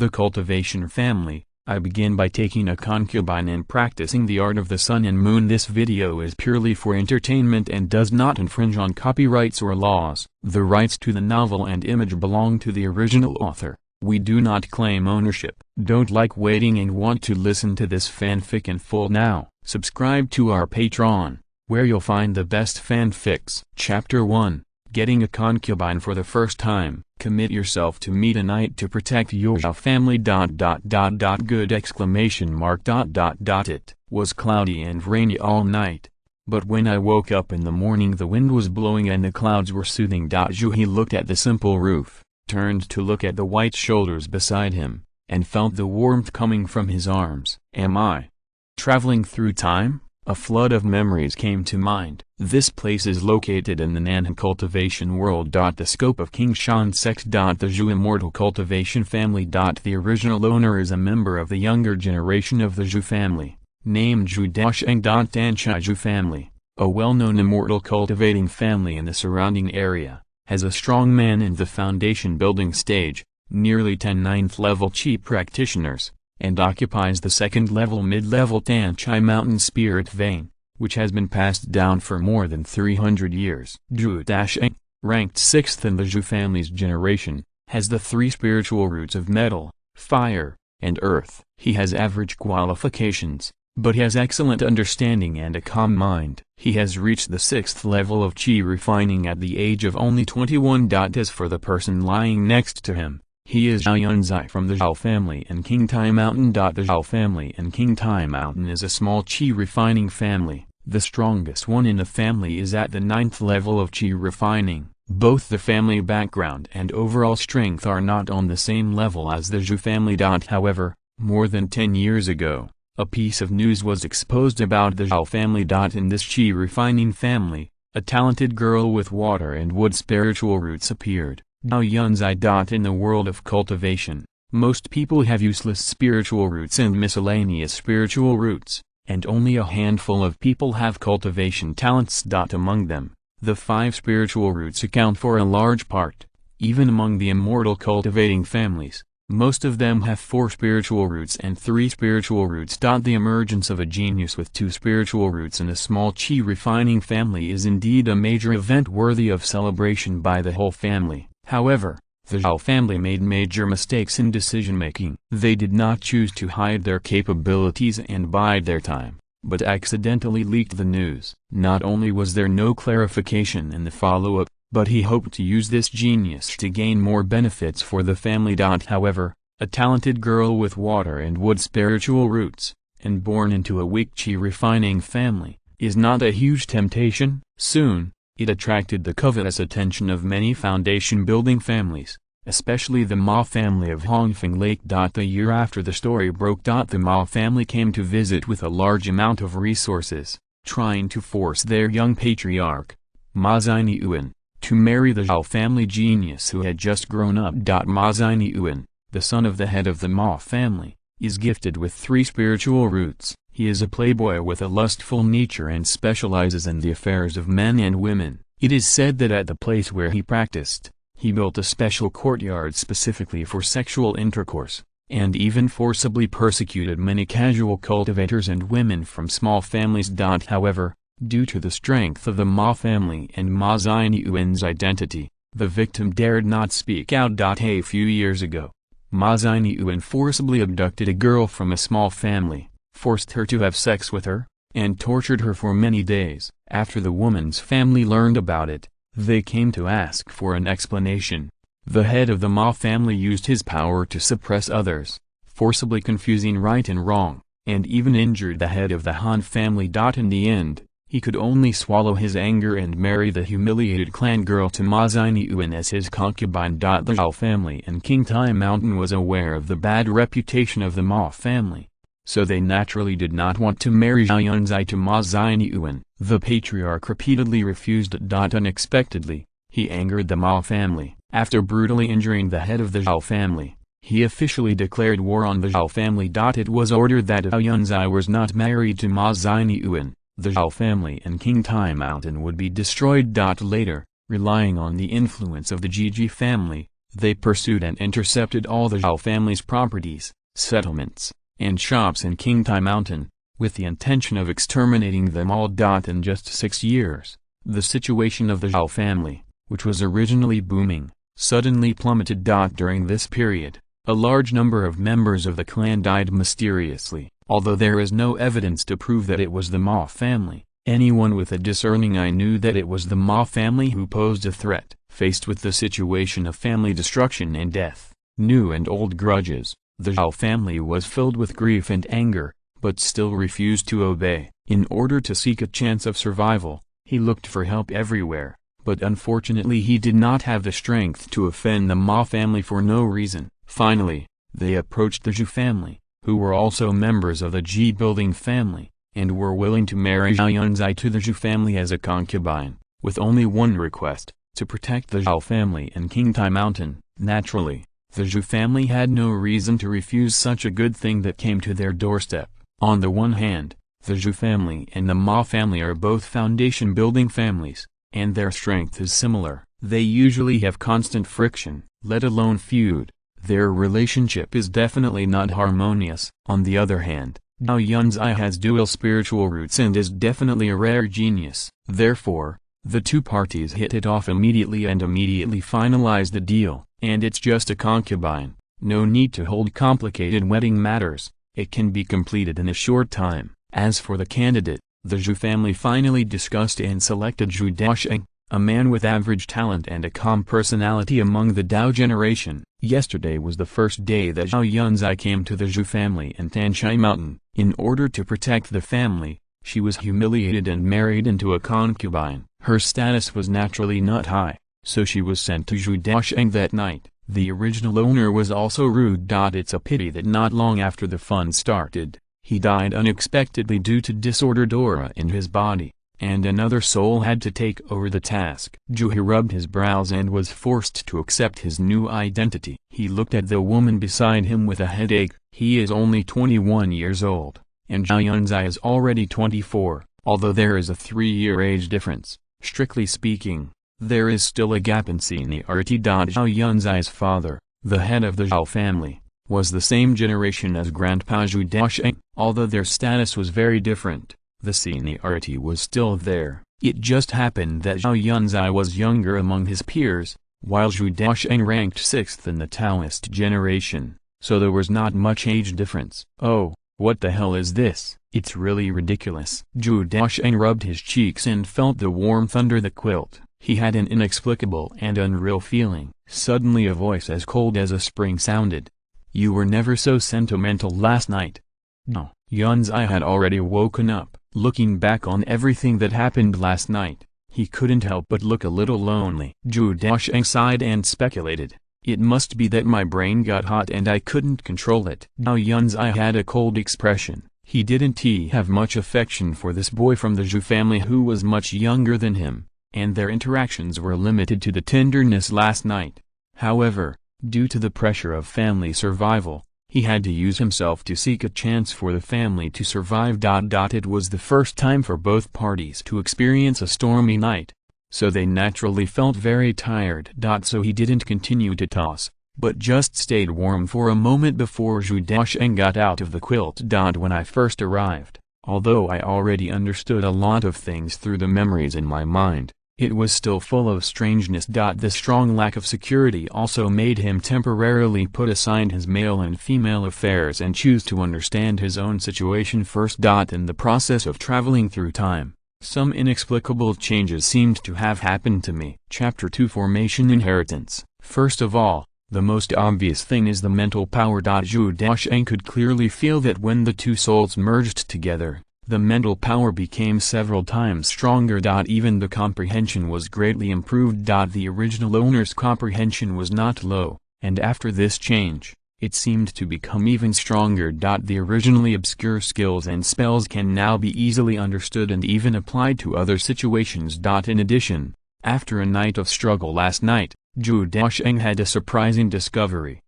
The cultivation family. I begin by taking a concubine and practicing the art of the sun and moon. This video is purely for entertainment and does not infringe on copyrights or laws. The rights to the novel and image belong to the original author. We do not claim ownership. Don't like waiting and want to listen to this fanfic in full now? Subscribe to our Patreon, where you'll find the best fanfics. Chapter 1. Getting a concubine for the first time. Commit yourself to meet a knight to protect your family. Good exclamation mark. It was cloudy and rainy all night. But when I woke up in the morning the wind was blowing and the clouds were soothing. He looked at the simple roof, turned to look at the white shoulders beside him, and felt the warmth coming from his arms. Am I traveling through time? A flood of memories came to mind. This place is located in the Nan cultivation world. The scope of King Shan sect. The Zhou immortal cultivation family. The original owner is a member of the younger generation of the Zhou family, named Zhou Daocheng. Danchai Zhou family, a well-known immortal cultivating family in the surrounding area, has a strong man in the foundation building stage, nearly 10 ninth-level chi practitioners, and occupies the second-level mid-level Danchai mountain spirit vein, which has been passed down for more than 300 years. Zhou Daocheng, ranked 6th in the Zhou family's generation, has the 3 spiritual roots of metal, fire, and earth. He has average qualifications, but has excellent understanding and a calm mind. He has reached the 6th level of chi refining at the age of only 21. As for the person lying next to him, he is Zhao Yunzhi from the Zhao family and King Tai Mountain. The Zhao family and King Tai Mountain is a small chi refining family. The strongest one in the family is at the 9th level of chi refining. Both the family background and overall strength are not on the same level as the Zhou family. However, more than 10 years ago, a piece of news was exposed about the Zhao family. In this chi refining family, a talented girl with water and wood spiritual roots appeared. Zhao Yunzhi. In the world of cultivation, most people have useless spiritual roots and miscellaneous spiritual roots, and only a handful of people have cultivation talents. Among them, the 5 spiritual roots account for a large part. Even among the immortal cultivating families, most of them have 4 spiritual roots and 3 spiritual roots. The emergence of a genius with 2 spiritual roots in a small chi refining family is indeed a major event worthy of celebration by the whole family. However, the Zhao family made major mistakes in decision-making. They did not choose to hide their capabilities and bide their time, but accidentally leaked the news. Not only was there no clarification in the follow-up, but he hoped to use this genius to gain more benefits for the family. However, a talented girl with water and wood spiritual roots, and born into a weak chi refining family, is not a huge temptation. Soon, it attracted the covetous attention of many foundation-building families, especially the Ma family of Hongfeng Lake. The year after the story broke. The Ma family came to visit with a large amount of resources, trying to force their young patriarch, Ma Xinyuan, to marry the Zhao family genius who had just grown up. Ma Xinyuan, the son of the head of the Ma family, is gifted with 3 spiritual roots. He is a playboy with a lustful nature and specializes in the affairs of men and women. It is said that at the place where he practiced, he built a special courtyard specifically for sexual intercourse, and even forcibly persecuted many casual cultivators and women from small families. However, due to the strength of the Ma family and Ma Xinyuan's identity, the victim dared not speak out. A few years ago, Ma Xinyuan forcibly abducted a girl from a small family, forced her to have sex with her, and tortured her for many days. After the woman's family learned about it, they came to ask for an explanation. The head of the Ma family used his power to suppress others, forcibly confusing right and wrong, and even injured the head of the Han family. In the end, he could only swallow his anger and marry the humiliated clan girl to Ma Xinyuan as his concubine. The Zhao family and King Tai Mountain was aware of the bad reputation of the Ma family, so they naturally did not want to marry Zhao Yunzhi to Ma Xinyuan. The patriarch repeatedly refused. Unexpectedly, he angered the Ma family. After brutally injuring the head of the Zhao family, he officially declared war on the Zhao family. It was ordered that Zhao Yunzhi was not married to Ma Xinyuan. The Zhao family and King Tai Mountain would be destroyed. Later, relying on the influence of the Jiji family, They pursued and intercepted all the Zhao family's properties, settlements, and shops in Qingtai Mountain, with the intention of exterminating them all. In just 6 years, the situation of the Zhao family, which was originally booming, suddenly plummeted. During this period, a large number of members of the clan died mysteriously. Although there is no evidence to prove that it was the Ma family, anyone with a discerning eye knew that it was the Ma family who posed a threat. Faced with the situation of family destruction and death, new and old grudges, the Zhao family was filled with grief and anger, but still refused to obey. In order to seek a chance of survival, he looked for help everywhere, but unfortunately he did not have the strength to offend the Ma family for no reason. Finally, they approached the Zhou family, who were also members of the Ji building family, and were willing to marry Zhao Yunzhi to the Zhou family as a concubine, with only one request: to protect the Zhao family in Qingtai Mountain. Naturally, the Zhou family had no reason to refuse such a good thing that came to their doorstep. On the one hand, the Zhou family and the Ma family are both foundation-building families, and their strength is similar. They usually have constant friction, let alone feud. Their relationship is definitely not harmonious. On the other hand, Zhao Yunzhi has dual spiritual roots and is definitely a rare genius. Therefore, the two parties hit it off immediately and immediately finalized the deal. And it's just a concubine, no need to hold complicated wedding matters, it can be completed in a short time. As for the candidate, the Zhou family finally discussed and selected Zhou Daocheng, a man with average talent and a calm personality among the Dao generation. Yesterday was the first day that Zhao Yunzhi came to the Zhou family in Tanshai Mountain. In order to protect the family, she was humiliated and married into a concubine. Her status was naturally not high, so she was sent to Zhou Daocheng that night. The original owner was also rude. It's a pity that not long after the fun started, he died unexpectedly due to disordered aura in his body, and another soul had to take over the task. Zhou rubbed his brows and was forced to accept his new identity. He looked at the woman beside him with a headache. He is only 21 years old, and Zhao Yunzhi is already 24, although there is a 3-year age difference. Strictly speaking, there is still a gap in seniority. Zhao Yunzhi's father, the head of the Zhao family, was the same generation as Grandpa Zhou Daocheng. Although their status was very different, the seniority was still there. It just happened that Zhao Yunzhi was younger among his peers, while Zhou Daocheng ranked 6th in the Taoist generation, so there was not much age difference. Oh, what the hell is this? It's really ridiculous. Zhou Daocheng rubbed his cheeks and felt the warmth under the quilt. He had an inexplicable and unreal feeling. Suddenly a voice as cold as a spring sounded. "You were never so sentimental last night." No, Yunzhi had already woken up. Looking back on everything that happened last night, he couldn't help but look a little lonely. Zhou Daocheng sighed and speculated. It must be that my brain got hot and I couldn't control it. Zhao Yunzhi had a cold expression. He didn't have much affection for this boy from the Zhou family who was much younger than him, and their interactions were limited to the tenderness last night. However, due to the pressure of family survival, he had to use himself to seek a chance for the family to survive. It was the first time for both parties to experience a stormy night, so they naturally felt very tired. So he didn't continue to toss, but just stayed warm for a moment before Zhou Daocheng got out of the quilt. When I first arrived, although I already understood a lot of things through the memories in my mind, it was still full of strangeness. The strong lack of security also made him temporarily put aside his male and female affairs and choose to understand his own situation first. In the process of traveling through time, some inexplicable changes seemed to have happened to me. Chapter 2: Formation Inheritance. First of all, the most obvious thing is the mental power. Zhou Daocheng could clearly feel that when the two souls merged together, the mental power became several times stronger. Even the comprehension was greatly improved. The original owner's comprehension was not low, and after this change, it seemed to become even stronger. The originally obscure skills and spells can now be easily understood and even applied to other situations. In addition, after a night of struggle last night, Zhou Daocheng had a surprising discovery.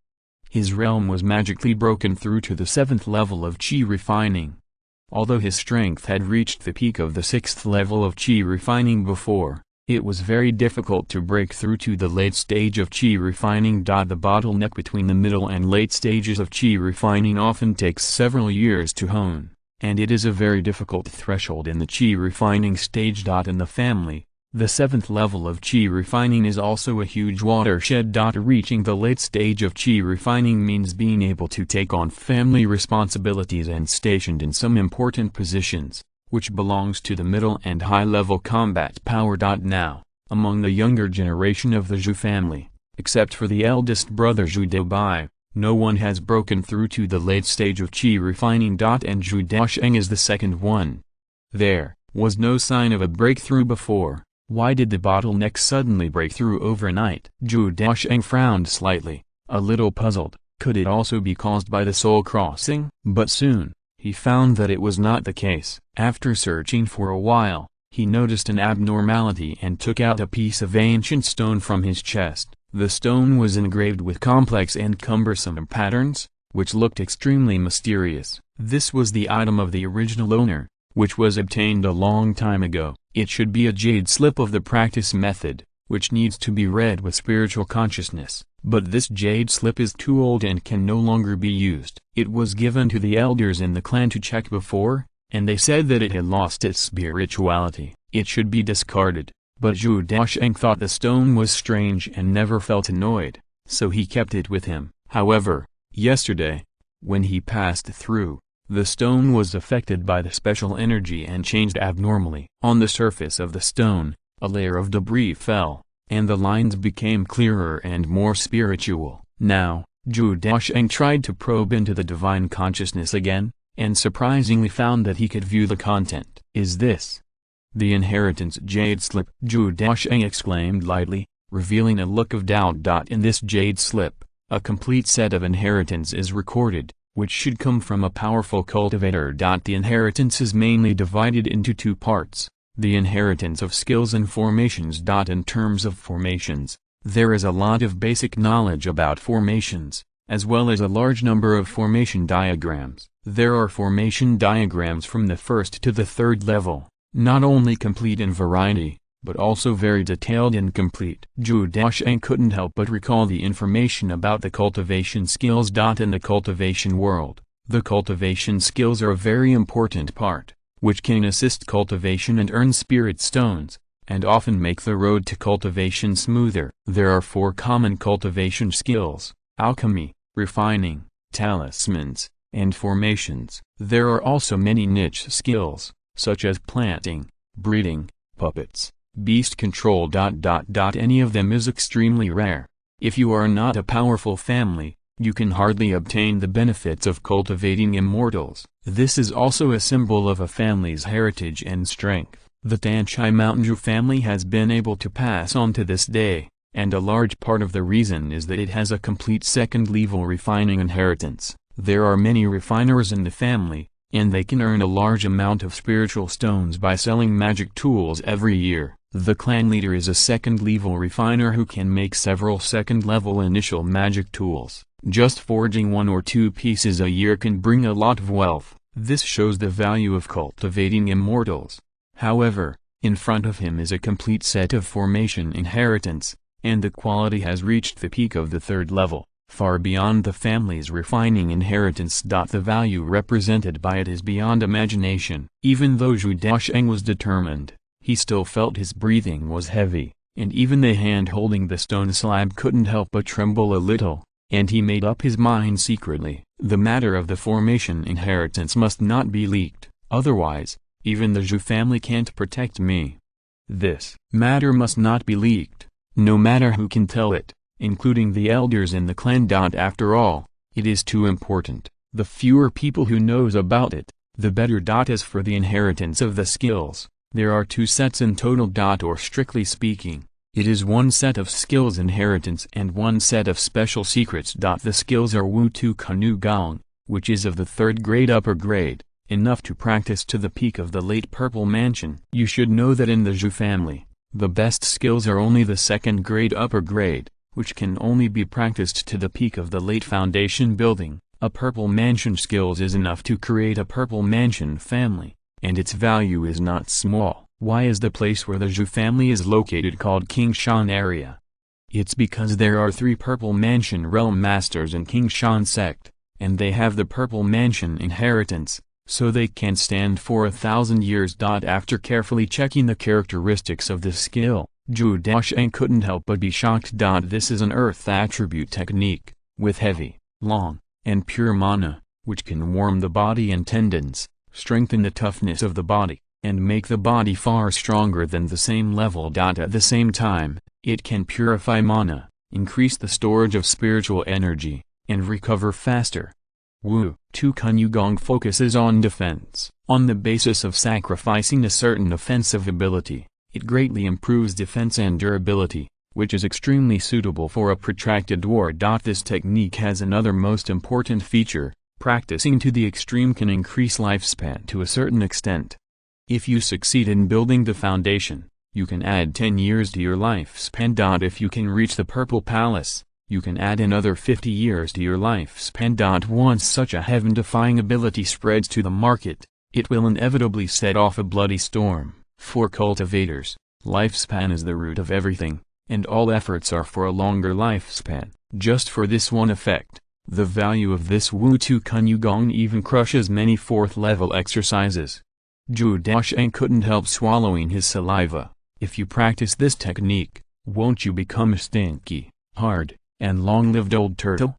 His realm was magically broken through to the 7th level of Qi refining. Although his strength had reached the peak of the 6th level of Qi refining before, It was very difficult to break through to the late stage of qi refining. The bottleneck between the middle and late stages of qi refining often takes several years to hone, and it is a very difficult threshold in the qi refining stage. In the family, the 7th level of qi refining is also a huge watershed. Reaching the late stage of qi refining means being able to take on family responsibilities and stationed in some important positions, which belongs to the middle and high-level combat power. Now, among the younger generation of the Zhou family, except for the eldest brother Zhou Daocheng, no one has broken through to the late stage of qi refining. And Zhou Daocheng is the second one. There was no sign of a breakthrough before. Why did the bottleneck suddenly break through overnight? Zhou Daocheng frowned slightly, a little puzzled. Could it also be caused by the soul crossing? But soon, he found that it was not the case. After searching for a while, he noticed an abnormality and took out a piece of ancient stone from his chest. The stone was engraved with complex and cumbersome patterns, which looked extremely mysterious. This was the item of the original owner, which was obtained a long time ago. It should be a jade slip of the practice method, which needs to be read with spiritual consciousness. But this jade slip is too old and can no longer be used. It was given to the elders in the clan to check before, and they said that it had lost its spirituality. It should be discarded. But Zhou Daocheng thought the stone was strange and never felt annoyed, so he kept it with him. However, yesterday, when he passed through, the stone was affected by the special energy and changed abnormally. On the surface of the stone, a layer of debris fell, and the lines became clearer and more spiritual. Now, Zhou Daocheng tried to probe into the divine consciousness again, and surprisingly found that he could view the content. Is this the inheritance jade slip? Zhou Daocheng exclaimed lightly, revealing a look of doubt. In this jade slip, a complete set of inheritance is recorded, which should come from a powerful cultivator. The inheritance is mainly divided into two parts: the inheritance of skills and formations. In terms of formations, there is a lot of basic knowledge about formations, as well as a large number of formation diagrams. There are formation diagrams from the 1st to the 3rd level, not only complete in variety, but also very detailed and complete. Zhou Daocheng couldn't help but recall the information about the cultivation skills. In the cultivation world, the cultivation skills are a very important part, which can assist cultivation and earn spirit stones, and often make the road to cultivation smoother. There are 4 common cultivation skills: alchemy, refining, talismans, and formations. There are also many niche skills, such as planting, breeding, puppets, beast control. Any of them is extremely rare. If you are not a powerful family, you can hardly obtain the benefits of cultivating immortals. This is also a symbol of a family's heritage and strength. The Tanchai Mountain Zhou family has been able to pass on to this day, and a large part of the reason is that it has a complete 2nd level refining inheritance. There are many refiners in the family, and they can earn a large amount of spiritual stones by selling magic tools every year. The clan leader is a 2nd level refiner who can make several 2nd level initial magic tools. Just forging 1 or 2 pieces a year can bring a lot of wealth. This shows the value of cultivating immortals. However, in front of him is a complete set of formation inheritance, and the quality has reached the peak of the 3rd level, far beyond the family's refining inheritance. The value represented by it is beyond imagination. Even though Zhou Daocheng was determined, he still felt his breathing was heavy, and even the hand holding the stone slab couldn't help but tremble a little, and he made up his mind secretly. The matter of the formation inheritance must not be leaked, otherwise, even the Zhou family can't protect me. This matter must not be leaked, no matter who can tell it, including the elders in the clan. After all, it is too important. The fewer people who knows about it, the better. As for the inheritance of the skills, there are 2 sets in total. Or strictly speaking, it is 1 set of skills inheritance and 1 set of special secrets. The skills are Wu Tu Kanu Gong, which is of the 3rd grade upper grade, enough to practice to the peak of the late purple mansion. You should know that in the Zhou family, the best skills are only the 2nd grade upper grade, which can only be practiced to the peak of the late foundation building. A purple mansion skills is enough to create a purple mansion family, and its value is not small. Why is the place where the Zhou family is located called Qingshan area? It's because there are 3 Purple Mansion realm masters in Qingshan sect, and they have the Purple Mansion inheritance, so they can stand for 1,000 years. After carefully checking the characteristics of this skill, Zhou Daocheng couldn't help but be shocked. This is an earth attribute technique, with heavy, long, and pure mana, which can warm the body and tendons, strengthen the toughness of the body, and make the body far stronger than the same level. At the same time, it can purify mana, increase the storage of spiritual energy, and recover faster. Wu Tu Kunyugong focuses on defense. On the basis of sacrificing a certain offensive ability, it greatly improves defense and durability, which is extremely suitable for a protracted war. This technique has another most important feature: practicing to the extreme can increase lifespan to a certain extent. If you succeed in building the foundation, you can add 10 years to your lifespan. If you can reach the Purple Palace, you can add another 50 years to your lifespan. Once such a heaven-defying ability spreads to the market, it will inevitably set off a bloody storm. For cultivators, lifespan is the root of everything, and all efforts are for a longer lifespan. Just for this one effect, the value of this Wu Tu Kunyugong even crushes many 4th-level exercises. Zhou Daocheng couldn't help swallowing his saliva. If you practice this technique, won't you become a stinky, hard, and long-lived old turtle?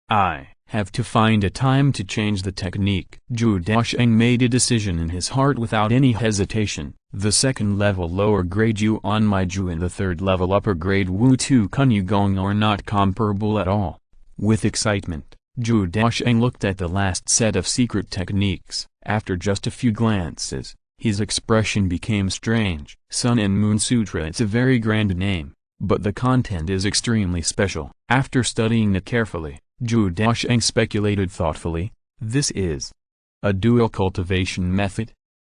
I have to find a time to change the technique. Zhou Daocheng made a decision in his heart without any hesitation. The 2nd-level lower-grade Yuan Maiju and the 3rd-level upper-grade Wu Tu Kunyugong are not comparable at all. With excitement, Zhou Daocheng looked at the last set of secret techniques. After just a few glances, his expression became strange. Sun and Moon Sutra. It's a very grand name, but the content is extremely special. After studying it carefully, Zhou Daocheng speculated thoughtfully, this is a dual cultivation method?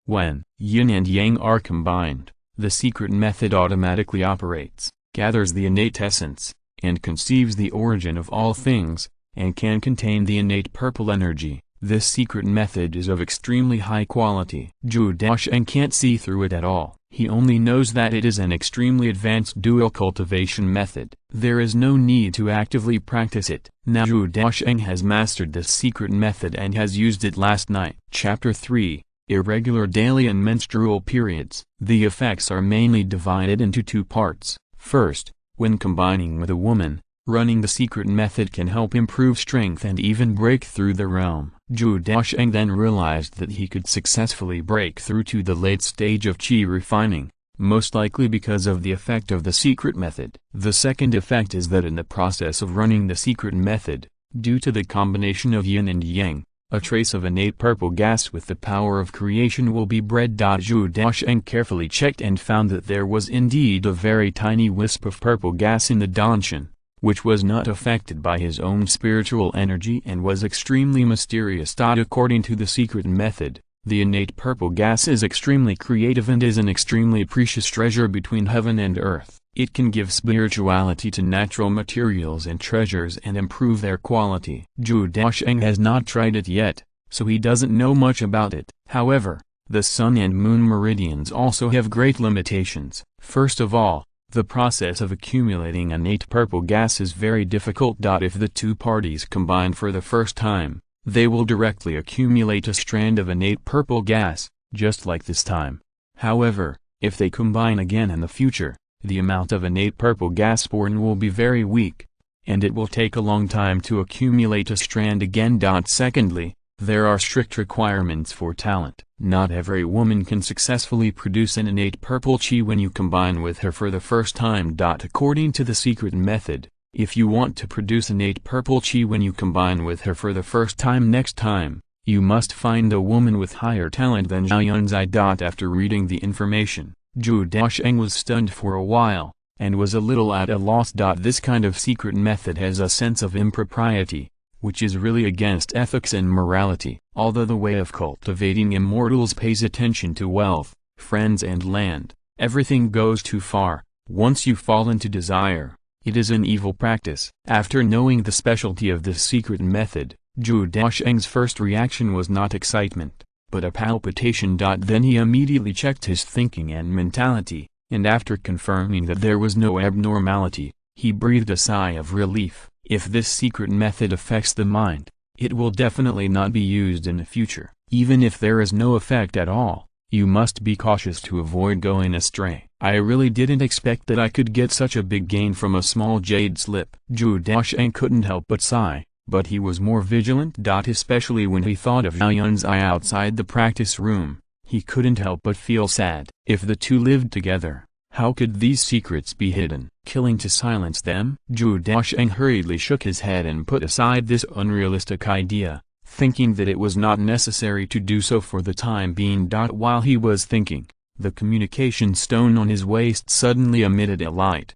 When yin and yang are combined, the secret method automatically operates, gathers the innate essence, and conceives the origin of all things, and can contain the innate purple energy. This secret method is of extremely high quality. Zhou Daocheng can't see through it at all. He only knows that it is an extremely advanced dual cultivation method. There is no need to actively practice it. Now Zhou Daocheng has mastered this secret method and has used it last night. Chapter 3: Irregular daily and menstrual periods. The effects are mainly divided into 2 parts. First, when combining with a woman, running the secret method can help improve strength and even break through the realm. Zhou Daocheng then realized that he could successfully break through to the late stage of qi refining, most likely because of the effect of the secret method. The second effect is that in the process of running the secret method, due to the combination of yin and yang, a trace of innate purple gas with the power of creation will be bred. Zhou Daocheng carefully checked and found that there was indeed a very tiny wisp of purple gas in the Danshan, which was not affected by his own spiritual energy and was extremely mysterious. According to the secret method, the innate purple gas is extremely creative and is an extremely precious treasure between heaven and earth. It can give spirituality to natural materials and treasures and improve their quality. Zhou Daocheng has not tried it yet, so he doesn't know much about it. However, the sun and moon meridians also have great limitations. First of all, the process of accumulating innate purple gas is very difficult. If the 2 parties combine for the first time, they will directly accumulate a strand of innate purple gas, just like this time. However, if they combine again in the future, the amount of innate purple gas born will be very weak, and it will take a long time to accumulate a strand again. Secondly, there are strict requirements for talent. Not every woman can successfully produce an innate purple qi when you combine with her for the first time. According to the secret method, if you want to produce innate purple qi when you combine with her for the first time next time, you must find a woman with higher talent than Zhao Yunzhi. After reading the information, Zhou Daocheng was stunned for a while, and was a little at a loss. This kind of secret method has a sense of impropriety, which is really against ethics and morality. Although the way of cultivating immortals pays attention to wealth, friends and land, everything goes too far. Once you fall into desire, it is an evil practice. After knowing the specialty of this secret method, Zhou Daocheng's first reaction was not excitement, but a palpitation. Then he immediately checked his thinking and mentality, and after confirming that there was no abnormality, he breathed a sigh of relief. If this secret method affects the mind, it will definitely not be used in the future. Even if there is no effect at all, you must be cautious to avoid going astray. I really didn't expect that I could get such a big gain from a small jade slip. Zhou Daocheng couldn't help but sigh, but he was more vigilant. Especially when he thought of Zhao Yunzhi outside the practice room, he couldn't help but feel sad. If the two lived together, how could these secrets be hidden? Killing to silence them? Zhou Daocheng hurriedly shook his head and put aside this unrealistic idea, thinking that it was not necessary to do so for the time being. While he was thinking, the communication stone on his waist suddenly emitted a light.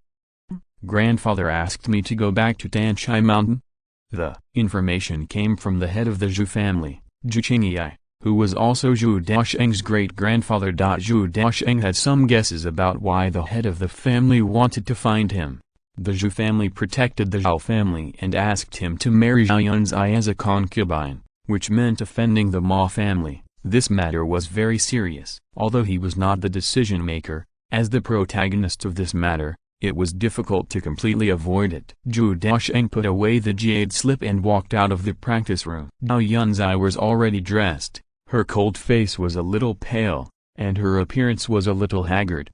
Grandfather asked me to go back to Tanchai Mountain. The information came from the head of the Zhou family, Zhou Qingyi, who was also Zhou Daocheng's great-grandfather. Zhou Daocheng had some guesses about why the head of the family wanted to find him. The Zhou family protected the Zhao family and asked him to marry Zhao Yunzhi as a concubine, which meant offending the Ma family. This matter was very serious. Although he was not the decision-maker, as the protagonist of this matter, it was difficult to completely avoid it. Zhou Daocheng put away the jade slip and walked out of the practice room. Zhao Yunzhi was already dressed. Her cold face was a little pale, and her appearance was a little haggard.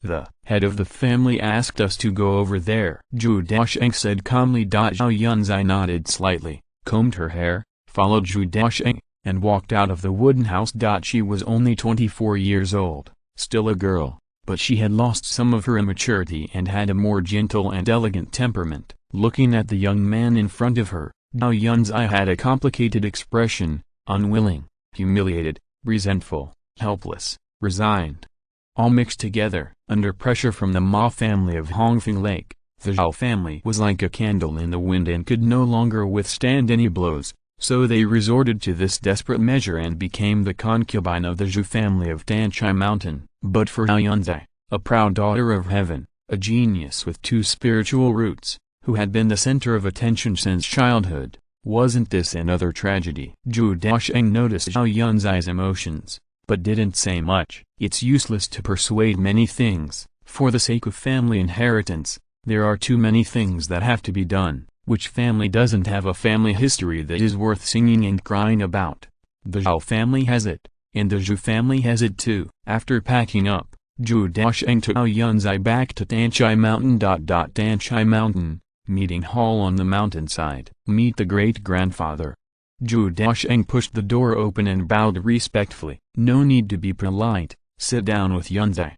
The head of the family asked us to go over there, Zhou Daocheng said calmly. Zhao Yunzhi nodded slightly, combed her hair, followed Zhou Daocheng, and walked out of the wooden house. She was only 24 years old, still a girl, but she had lost some of her immaturity and had a more gentle and elegant temperament. Looking at the young man in front of her, Zhao Yunzhi had a complicated expression: unwilling, humiliated, resentful, helpless, resigned. All mixed together. Under pressure from the Ma family of Hongfeng Lake, the Zhao family was like a candle in the wind and could no longer withstand any blows, so they resorted to this desperate measure and became the concubine of the Zhou family of Tanchai Mountain. But for Zhao Yunzhi, a proud daughter of heaven, a genius with 2 spiritual roots, who had been the center of attention since childhood, wasn't this another tragedy? Zhou Daocheng noticed Zhao Yunzhi's emotions, but didn't say much. It's useless to persuade many things. For the sake of family inheritance, there are too many things that have to be done. Which family doesn't have a family history that is worth singing and crying about? The Zhao family has it, and the Zhou family has it too. After packing up, Zhou Daocheng took Zhao Yunzhi back to Tanchai Mountain. Tanchai Mountain, meeting hall on the mountainside. Meet the great-grandfather. Zhou Daocheng pushed the door open and bowed respectfully. No need to be polite, sit down with Yunzhi.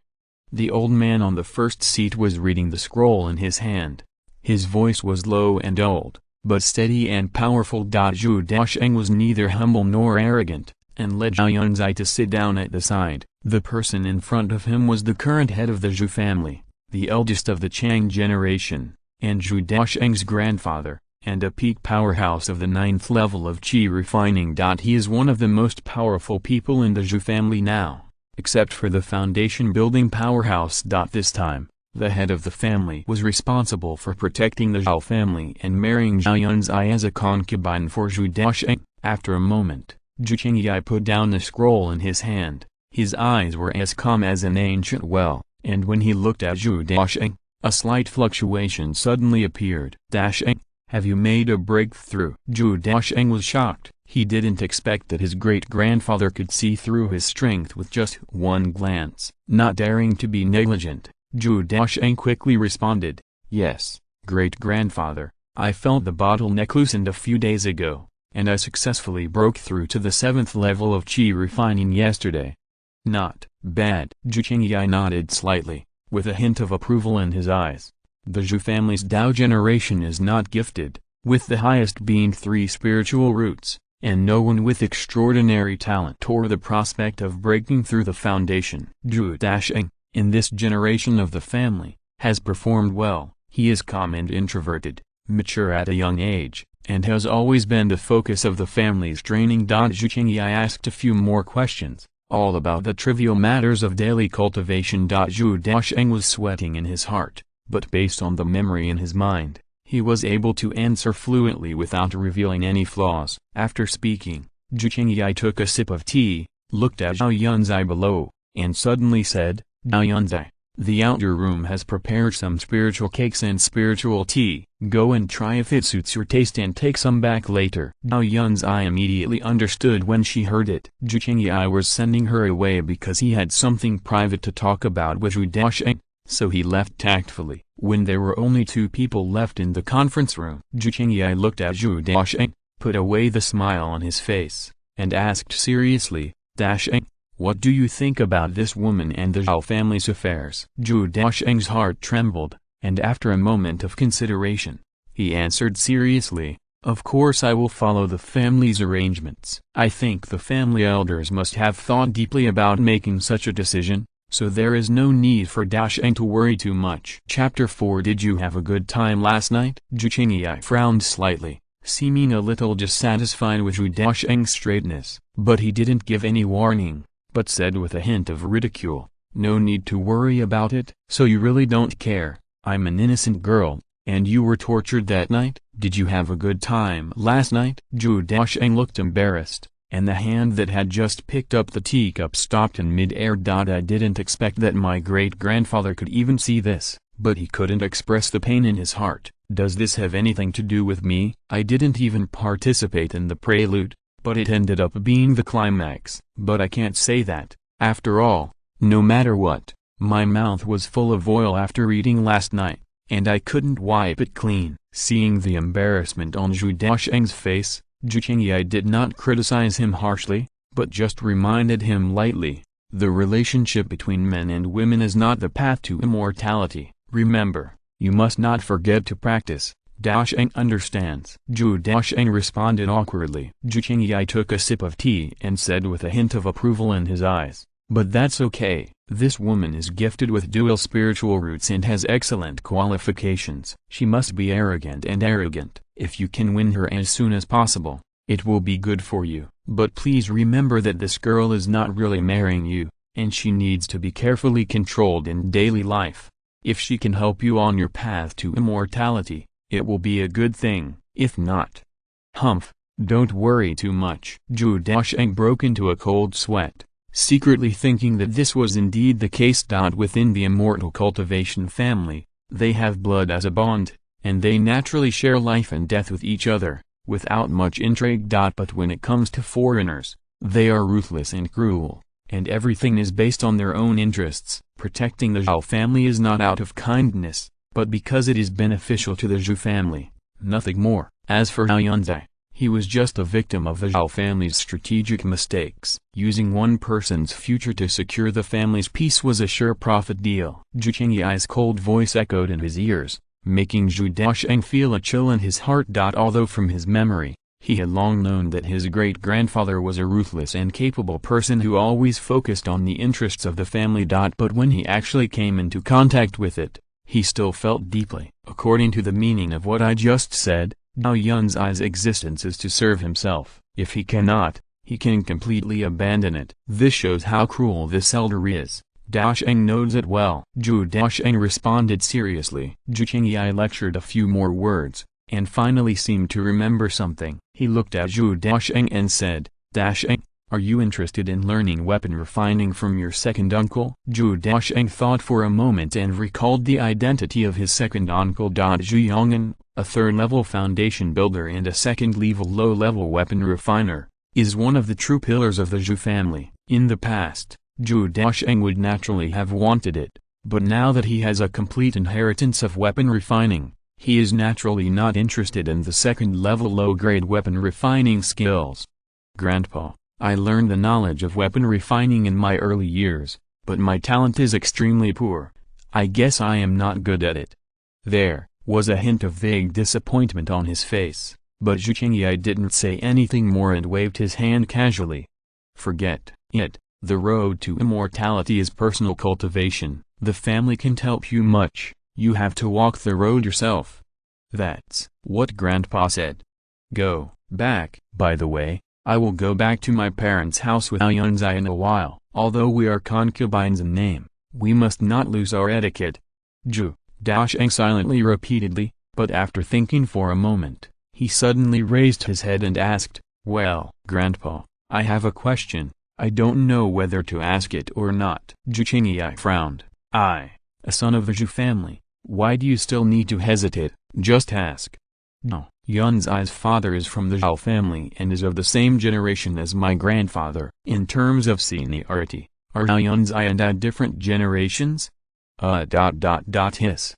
The old man on the first seat was reading the scroll in his hand. His voice was low and old, but steady and powerful. Zhou Daocheng was neither humble nor arrogant, and led Zhao Yunzhi to sit down at the side. The person in front of him was the current head of the Zhou family, the eldest of the Chang generation, and Zhou Daocheng's grandfather, and a peak powerhouse of the 9th level of qi refining. He is one of the most powerful people in the Zhou family now, except for the foundation building powerhouse. This time, the head of the family was responsible for protecting the Zhao family and marrying Zhao Yunzhi as a concubine for Zhou Daocheng. After a moment, Zhou Qingyi put down the scroll in his hand. His eyes were as calm as an ancient well, and when he looked at Zhou Daocheng, a slight fluctuation suddenly appeared. Daocheng, have you made a breakthrough? Zhou Daocheng was shocked. He didn't expect that his great-grandfather could see through his strength with just one glance. Not daring to be negligent, Zhou Daocheng quickly responded, yes, great-grandfather, I felt the bottleneck loosened a few days ago, and I successfully broke through to the 7th level of qi refining yesterday. Not bad. Zhou Qingyi nodded slightly, with a hint of approval in his eyes. The Zhou family's Dao generation is not gifted, with the highest being 3 spiritual roots, and no one with extraordinary talent toward the prospect of breaking through the foundation. Zhou Daocheng, in this generation of the family, has performed well. He is calm and introverted, mature at a young age, and has always been the focus of the family's training. Zhou Qingyi asked a few more questions, all about the trivial matters of daily cultivation. Zhou Daocheng was sweating in his heart, but based on the memory in his mind, he was able to answer fluently without revealing any flaws. After speaking, Zhou Qingyi took a sip of tea, looked at Zhao Yunzhi below, and suddenly said, "Zhao Yunzhi, the outer room has prepared some spiritual cakes and spiritual tea. Go and try if it suits your taste and take some back later." Zhao Yunzhi immediately understood when she heard it. Zhou Qingyi was sending her away because he had something private to talk about with Zhou Daocheng, so he left tactfully. When there were only 2 people left in the conference room, Zhou Qingyi looked at Zhou Daocheng, put away the smile on his face, and asked seriously, "Daocheng, what do you think about this woman and the Zhao family's affairs?" Zhou Daocheng's heart trembled, and after a moment of consideration, he answered seriously, "Of course I will follow the family's arrangements. I think the family elders must have thought deeply about making such a decision, so there is no need for Daocheng to worry too much." Chapter 4. Did you have a good time last night? Zhou Qingyi frowned slightly, seeming a little dissatisfied with Zhou Daocheng's straightness, but he didn't give any warning, but said with a hint of ridicule, "No need to worry about it." "So you really don't care? I'm an innocent girl, and you were tortured that night? Did you have a good time last night?" Zhou Daocheng looked embarrassed, and the hand that had just picked up the teacup stopped in mid-air. "I didn't expect that my great-grandfather could even see this," but he couldn't express the pain in his heart. "Does this have anything to do with me? I didn't even participate in the prelude, but it ended up being the climax." "But I can't say that. After all, no matter what, my mouth was full of oil after eating last night, and I couldn't wipe it clean." Seeing the embarrassment on Zhou Daocheng's face, Zhou Qingyi did not criticize him harshly, but just reminded him lightly, "The relationship between men and women is not the path to immortality. Remember, you must not forget to practice. Daocheng understands." Zhou Daocheng responded awkwardly. Zhou Qingyi took a sip of tea and said with a hint of approval in his eyes, "But that's okay. This woman is gifted with dual spiritual roots and has excellent qualifications. She must be arrogant and arrogant. If you can win her as soon as possible, it will be good for you. But please remember that this girl is not really marrying you, and she needs to be carefully controlled in daily life. If she can help you on your path to immortality, it will be a good thing. If not, humph, don't worry too much." Zhou Daocheng broke into a cold sweat, secretly thinking that this was indeed the case. Within the immortal cultivation family, they have blood as a bond, and they naturally share life and death with each other, without much intrigue. But when it comes to foreigners, they are ruthless and cruel, and everything is based on their own interests. Protecting the Zhao family is not out of kindness, but because it is beneficial to the Zhou family, nothing more. As for Zhao Yunzhi, he was just a victim of the Zhao family's strategic mistakes. Using one person's future to secure the family's peace was a sure profit deal. Zhou Qingyi's cold voice echoed in his ears, making Zhou Daocheng feel a chill in his heart. Although from his memory, he had long known that his great-grandfather was a ruthless and capable person who always focused on the interests of the family. But when he actually came into contact with it, he still felt deeply. According to the meaning of what I just said, Zhao Yunzhi's existence is to serve himself. If he cannot, he can completely abandon it. This shows how cruel this elder is. Daocheng knows it well. Zhou Daocheng responded seriously. Zhou Qingyi lectured a few more words, and finally seemed to remember something. He looked at Zhou Daocheng and said, "Daocheng, are you interested in learning weapon refining from your second uncle?" Zhou Daocheng thought for a moment and recalled the identity of his second uncle. Zhu Yong'an, a third-level foundation builder and a second-level low-level weapon refiner, is one of the true pillars of the Zhou family. In the past, Zhou Daocheng would naturally have wanted it, but now that he has a complete inheritance of weapon refining, he is naturally not interested in the second-level low-grade weapon refining skills. "Grandpa, I learned the knowledge of weapon refining in my early years, but my talent is extremely poor. I guess I am not good at it." There was a hint of vague disappointment on his face, but Zhou Qingyi didn't say anything more and waved his hand casually. "Forget it. The road to immortality is personal cultivation. The family can't help you much. You have to walk the road yourself." That's what Grandpa said. "Go back." By the way, I will go back to my parents' house with Zhao Yunzhi in a while. Although we are concubines in name, we must not lose our etiquette. Zhou Daocheng silently repeatedly, but after thinking for a moment, he suddenly raised his head and asked, "Well, Grandpa, I have a question. I don't know whether to ask it or not. Zhou Qingyi frowned. A son of the Zhou family. Why do you still need to hesitate? Just ask. Zhao Yunzhi's father is from the Zhao family and is of the same generation as my grandfather. In terms of seniority, are Zhao Yunzhi and at different generations? Hiss.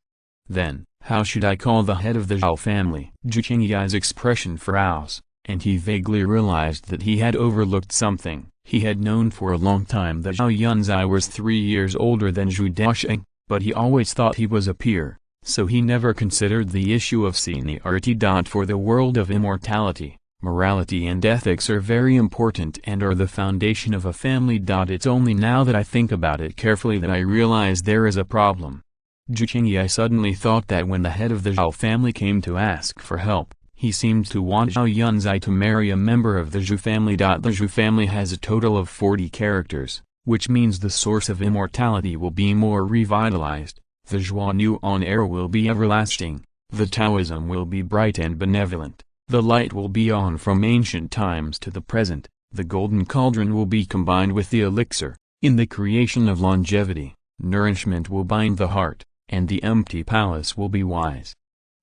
Then, how should I call the head of the Zhao family? Zhou Qingyi's expression froze, and he vaguely realized that he had overlooked something. He had known for a long time that Zhao Yunzhi was 3 years older than Zhou Daocheng, but he always thought he was a peer, so he never considered the issue of seniority. For the world of immortality, morality and ethics are very important and are the foundation of a family. It's only now that I think about it carefully that I realize there is a problem. Zhou Qingyi suddenly thought that when the head of the Zhao family came to ask for help, he seemed to want Zhao Yunzhi to marry a member of the Zhou family. The Zhou family has a total of 40 characters, which means the source of immortality will be more revitalized, the Zhuanyuan era will be everlasting, the Taoism will be bright and benevolent, the light will be on from ancient times to the present, the golden cauldron will be combined with the elixir, in the creation of longevity, nourishment will bind the heart, and the empty palace will be wise.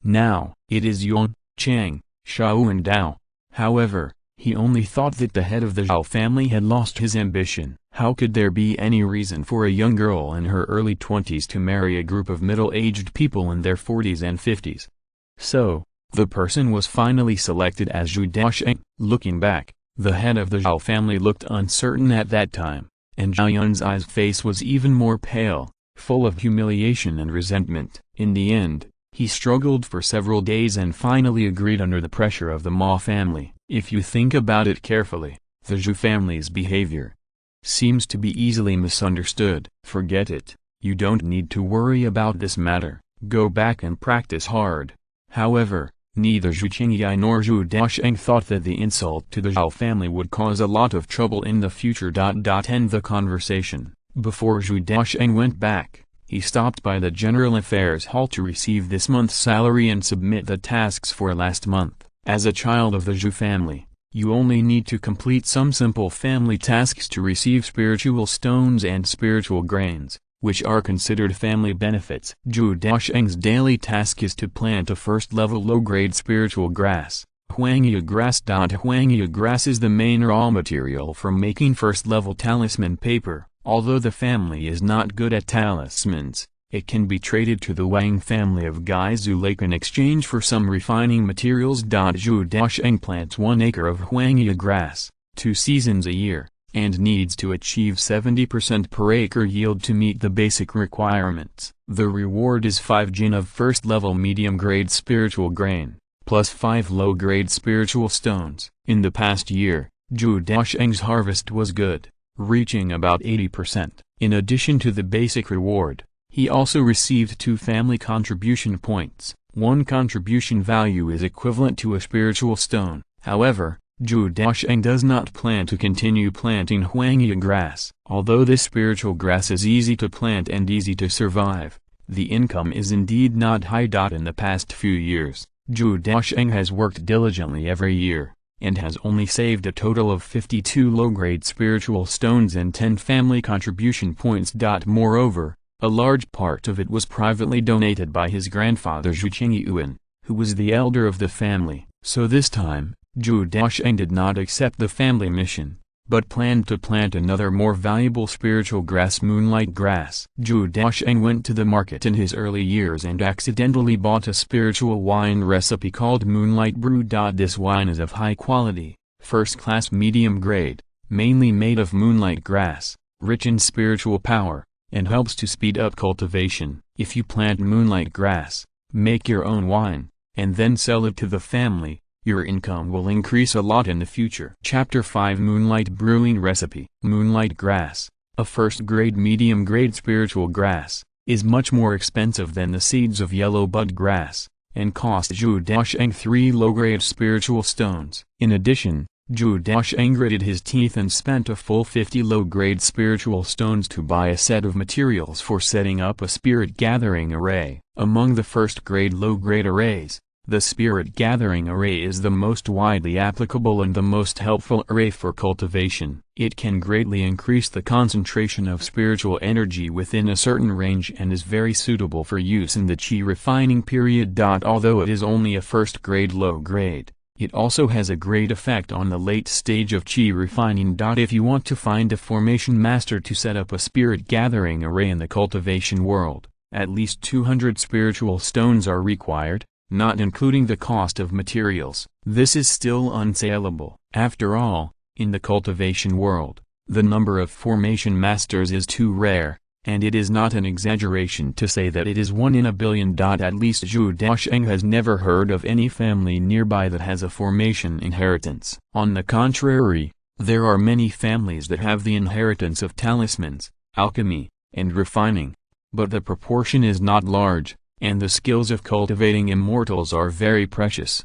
Now, it is Yuan, Chang, Shao and Dao. However, he only thought that the head of the Zhao family had lost his ambition. How could there be any reason for a young girl in her early 20s to marry a group of middle-aged people in their 40s and 50s? So, the person was finally selected as Zhou Daocheng. Looking back, the head of the Zhao family looked uncertain at that time, and Zhao Yunzhi's face was even more pale, full of humiliation and resentment. In the end, he struggled for several days and finally agreed under the pressure of the Ma family. If you think about it carefully, the Zhou family's behavior seems to be easily misunderstood. Forget it, you don't need to worry about this matter, go back and practice hard. However, neither Zhou Qingyi nor Zhou Daocheng thought that the insult to the Zhao family would cause a lot of trouble in the future. End the conversation. Before Zhou Daocheng went back, he stopped by the General Affairs Hall to receive this month's salary and submit the tasks for last month. As a child of the Zhou family, you only need to complete some simple family tasks to receive spiritual stones and spiritual grains, which are considered family benefits. Zhou Daocheng's daily task is to plant a first-level low-grade spiritual grass, Huangya grass. Huangya grass is the main raw material for making first-level talisman paper. Although the family is not good at talismans, it can be traded to the Wang family of Guizhou Lake in exchange for some refining materials. Zhou Daocheng plants 1 acre of Huangya grass, 2 seasons a year, and needs to achieve 70% per acre yield to meet the basic requirements. The reward is 5 jin of first-level medium-grade spiritual grain, plus 5 low-grade spiritual stones. In the past year, Zhou Daocheng's harvest was good, reaching about 80%. In addition to the basic reward, he also received 2 family contribution points. 1 contribution value is equivalent to a spiritual stone. However, Zhou Daocheng does not plan to continue planting Huangya grass. Although this spiritual grass is easy to plant and easy to survive, the income is indeed not high. In the past few years, Zhou Daocheng has worked diligently every year, and has only saved a total of 52 low-grade spiritual stones and 10 family contribution points. Moreover, a large part of it was privately donated by his grandfather Zhou Qingyi, who was the elder of the family. So this time, Zhou Daocheng did not accept the family mission, but planned to plant another more valuable spiritual grass, moonlight grass. Zhou Daocheng went to the market in his early years and accidentally bought a spiritual wine recipe called Moonlight Brew. This wine is of high quality, first-class medium grade, mainly made of moonlight grass, rich in spiritual power, and helps to speed up cultivation. If you plant moonlight grass, make your own wine, and then sell it to the family, your income will increase a lot in the future. Chapter 5 Moonlight Brewing Recipe. Moonlight grass, a first-grade medium-grade spiritual grass, is much more expensive than the seeds of yellow bud grass, and cost Zhou Daocheng 3 low-grade spiritual stones. In addition, Zhou Daocheng gritted his teeth and spent a full 50 low-grade spiritual stones to buy a set of materials for setting up a spirit gathering array. Among the first-grade low-grade arrays, The Spirit Gathering Array is the most widely applicable and the most helpful array for cultivation. It can greatly increase the concentration of spiritual energy within a certain range and is very suitable for use in the Qi refining period. Although it is only a first grade low grade, it also has a great effect on the late stage of Qi refining. If you want to find a formation master to set up a Spirit Gathering Array in the cultivation world, at least 200 spiritual stones are required, not including the cost of materials. This is still unsaleable. After all, in the cultivation world, the number of formation masters is too rare, and it is not an exaggeration to say that it is 1 in a billion. At least Zhou Daocheng has never heard of any family nearby that has a formation inheritance. On the contrary, there are many families that have the inheritance of talismans, alchemy, and refining, but the proportion is not large, and the skills of cultivating immortals are very precious.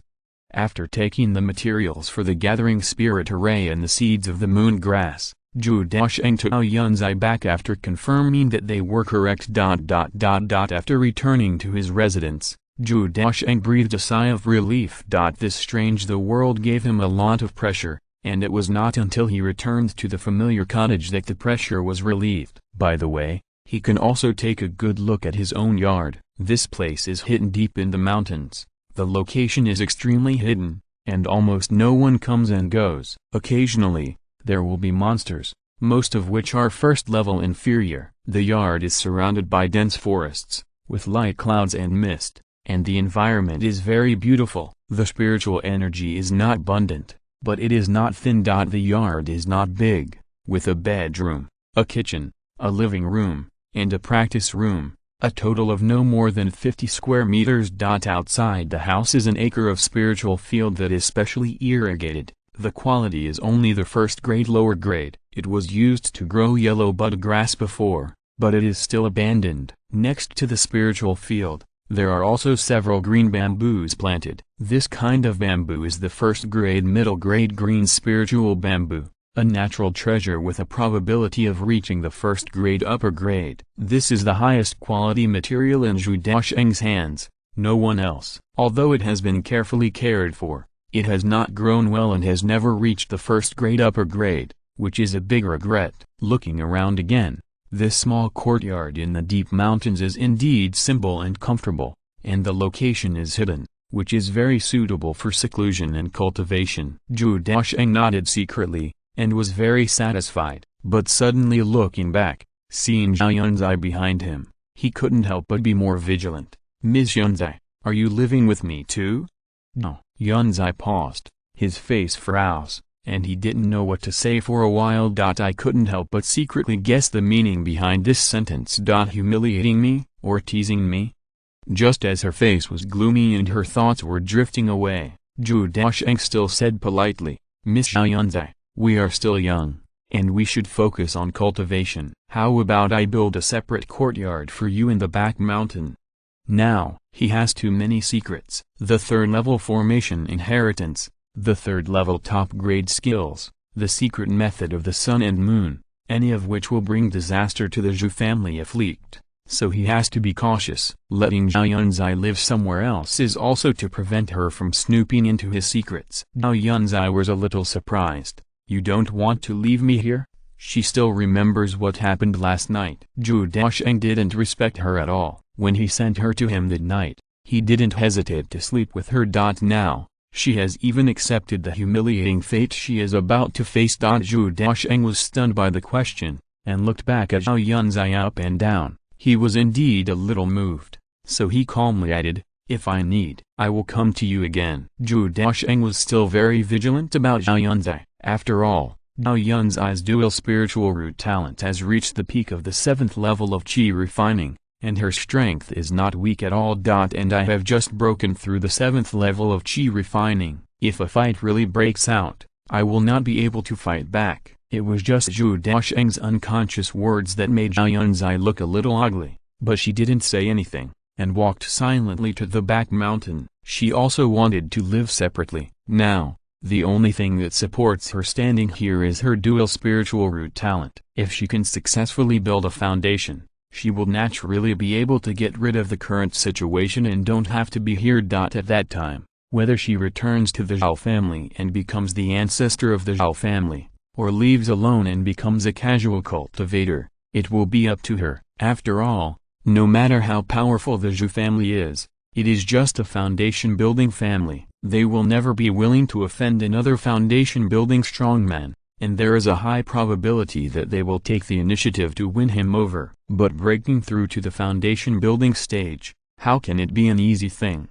After taking the materials for the gathering spirit array and the seeds of the moon grass, Zhou Daocheng took Zhao Yunzhi back after confirming that they were correct. After returning to his residence, Zhou Daocheng breathed a sigh of relief. This strange the world gave him a lot of pressure, and it was not until he returned to the familiar cottage that the pressure was relieved. By the way, he can also take a good look at his own yard. This place is hidden deep in the mountains. The location is extremely hidden, and almost no one comes and goes. Occasionally, there will be monsters, most of which are first level inferior. The yard is surrounded by dense forests, with light clouds and mist, and the environment is very beautiful. The spiritual energy is not abundant, but it is not thin. The yard is not big, with a bedroom, a kitchen, a living room, and a practice room, a total of no more than 50 square meters. Outside the house is an acre of spiritual field that is specially irrigated. The quality is only the first grade lower grade. It was used to grow yellow bud grass before, but it is still abandoned. Next to the spiritual field, there are also several green bamboos planted. This kind of bamboo is the first grade middle grade green spiritual bamboo, a natural treasure with a probability of reaching the first grade upper grade. This is the highest quality material in Zhou Daocheng's hands, no one else. Although it has been carefully cared for, it has not grown well and has never reached the first grade upper grade, which is a big regret. Looking around again, this small courtyard in the deep mountains is indeed simple and comfortable, and the location is hidden, which is very suitable for seclusion and cultivation. Zhou Daocheng nodded secretly, and was very satisfied, but suddenly looking back, seeing Zhao Yunzhi behind him, he couldn't help but be more vigilant. "Miss Yunzhi, are you living with me too?" "No." Yunzhi paused, his face froze, and he didn't know what to say for a while. I couldn't help but secretly guess the meaning behind this sentence. Humiliating me, or teasing me? Just as her face was gloomy and her thoughts were drifting away, Zhou Daocheng still said politely, "Miss Zhao Yunzhi, we are still young, and we should focus on cultivation. How about I build a separate courtyard for you in the back mountain?" Now, he has too many secrets. The third level formation inheritance, the third level top grade skills, the secret method of the sun and moon, any of which will bring disaster to the Zhou family if leaked. So he has to be cautious. Letting Zhao Yunzhi live somewhere else is also to prevent her from snooping into his secrets. Zhao Yunzhi was a little surprised. "You don't want to leave me here?" She still remembers what happened last night. Zhou Daocheng didn't respect her at all. When he sent her to him that night, he didn't hesitate to sleep with her. Now, she has even accepted the humiliating fate she is about to face. Zhou Daocheng was stunned by the question, and looked back at Zhao Yunzhi up and down. He was indeed a little moved, so he calmly added, "If I need, I will come to you again." Zhou Daocheng was still very vigilant about Zhao Yunzhi. After all, Zhao Yunzhi's dual spiritual root talent has reached the peak of the 7th level of Qi refining, and her strength is not weak at all. And I have just broken through the 7th level of Qi refining. If a fight really breaks out, I will not be able to fight back. It was just Zhou Daocheng's unconscious words that made Zhao Yunzhi look a little ugly, but she didn't say anything, and walked silently to the back mountain. She also wanted to live separately. Now, the only thing that supports her standing here is her dual spiritual root talent. If she can successfully build a foundation, she will naturally be able to get rid of the current situation and don't have to be here. At that time, whether she returns to the Zhao family and becomes the ancestor of the Zhao family, or leaves alone and becomes a casual cultivator, it will be up to her. After all, no matter how powerful the Zhou family is, it is just a foundation-building family. They will never be willing to offend another foundation-building strongman, and there is a high probability that they will take the initiative to win him over. But breaking through to the foundation-building stage, how can it be an easy thing?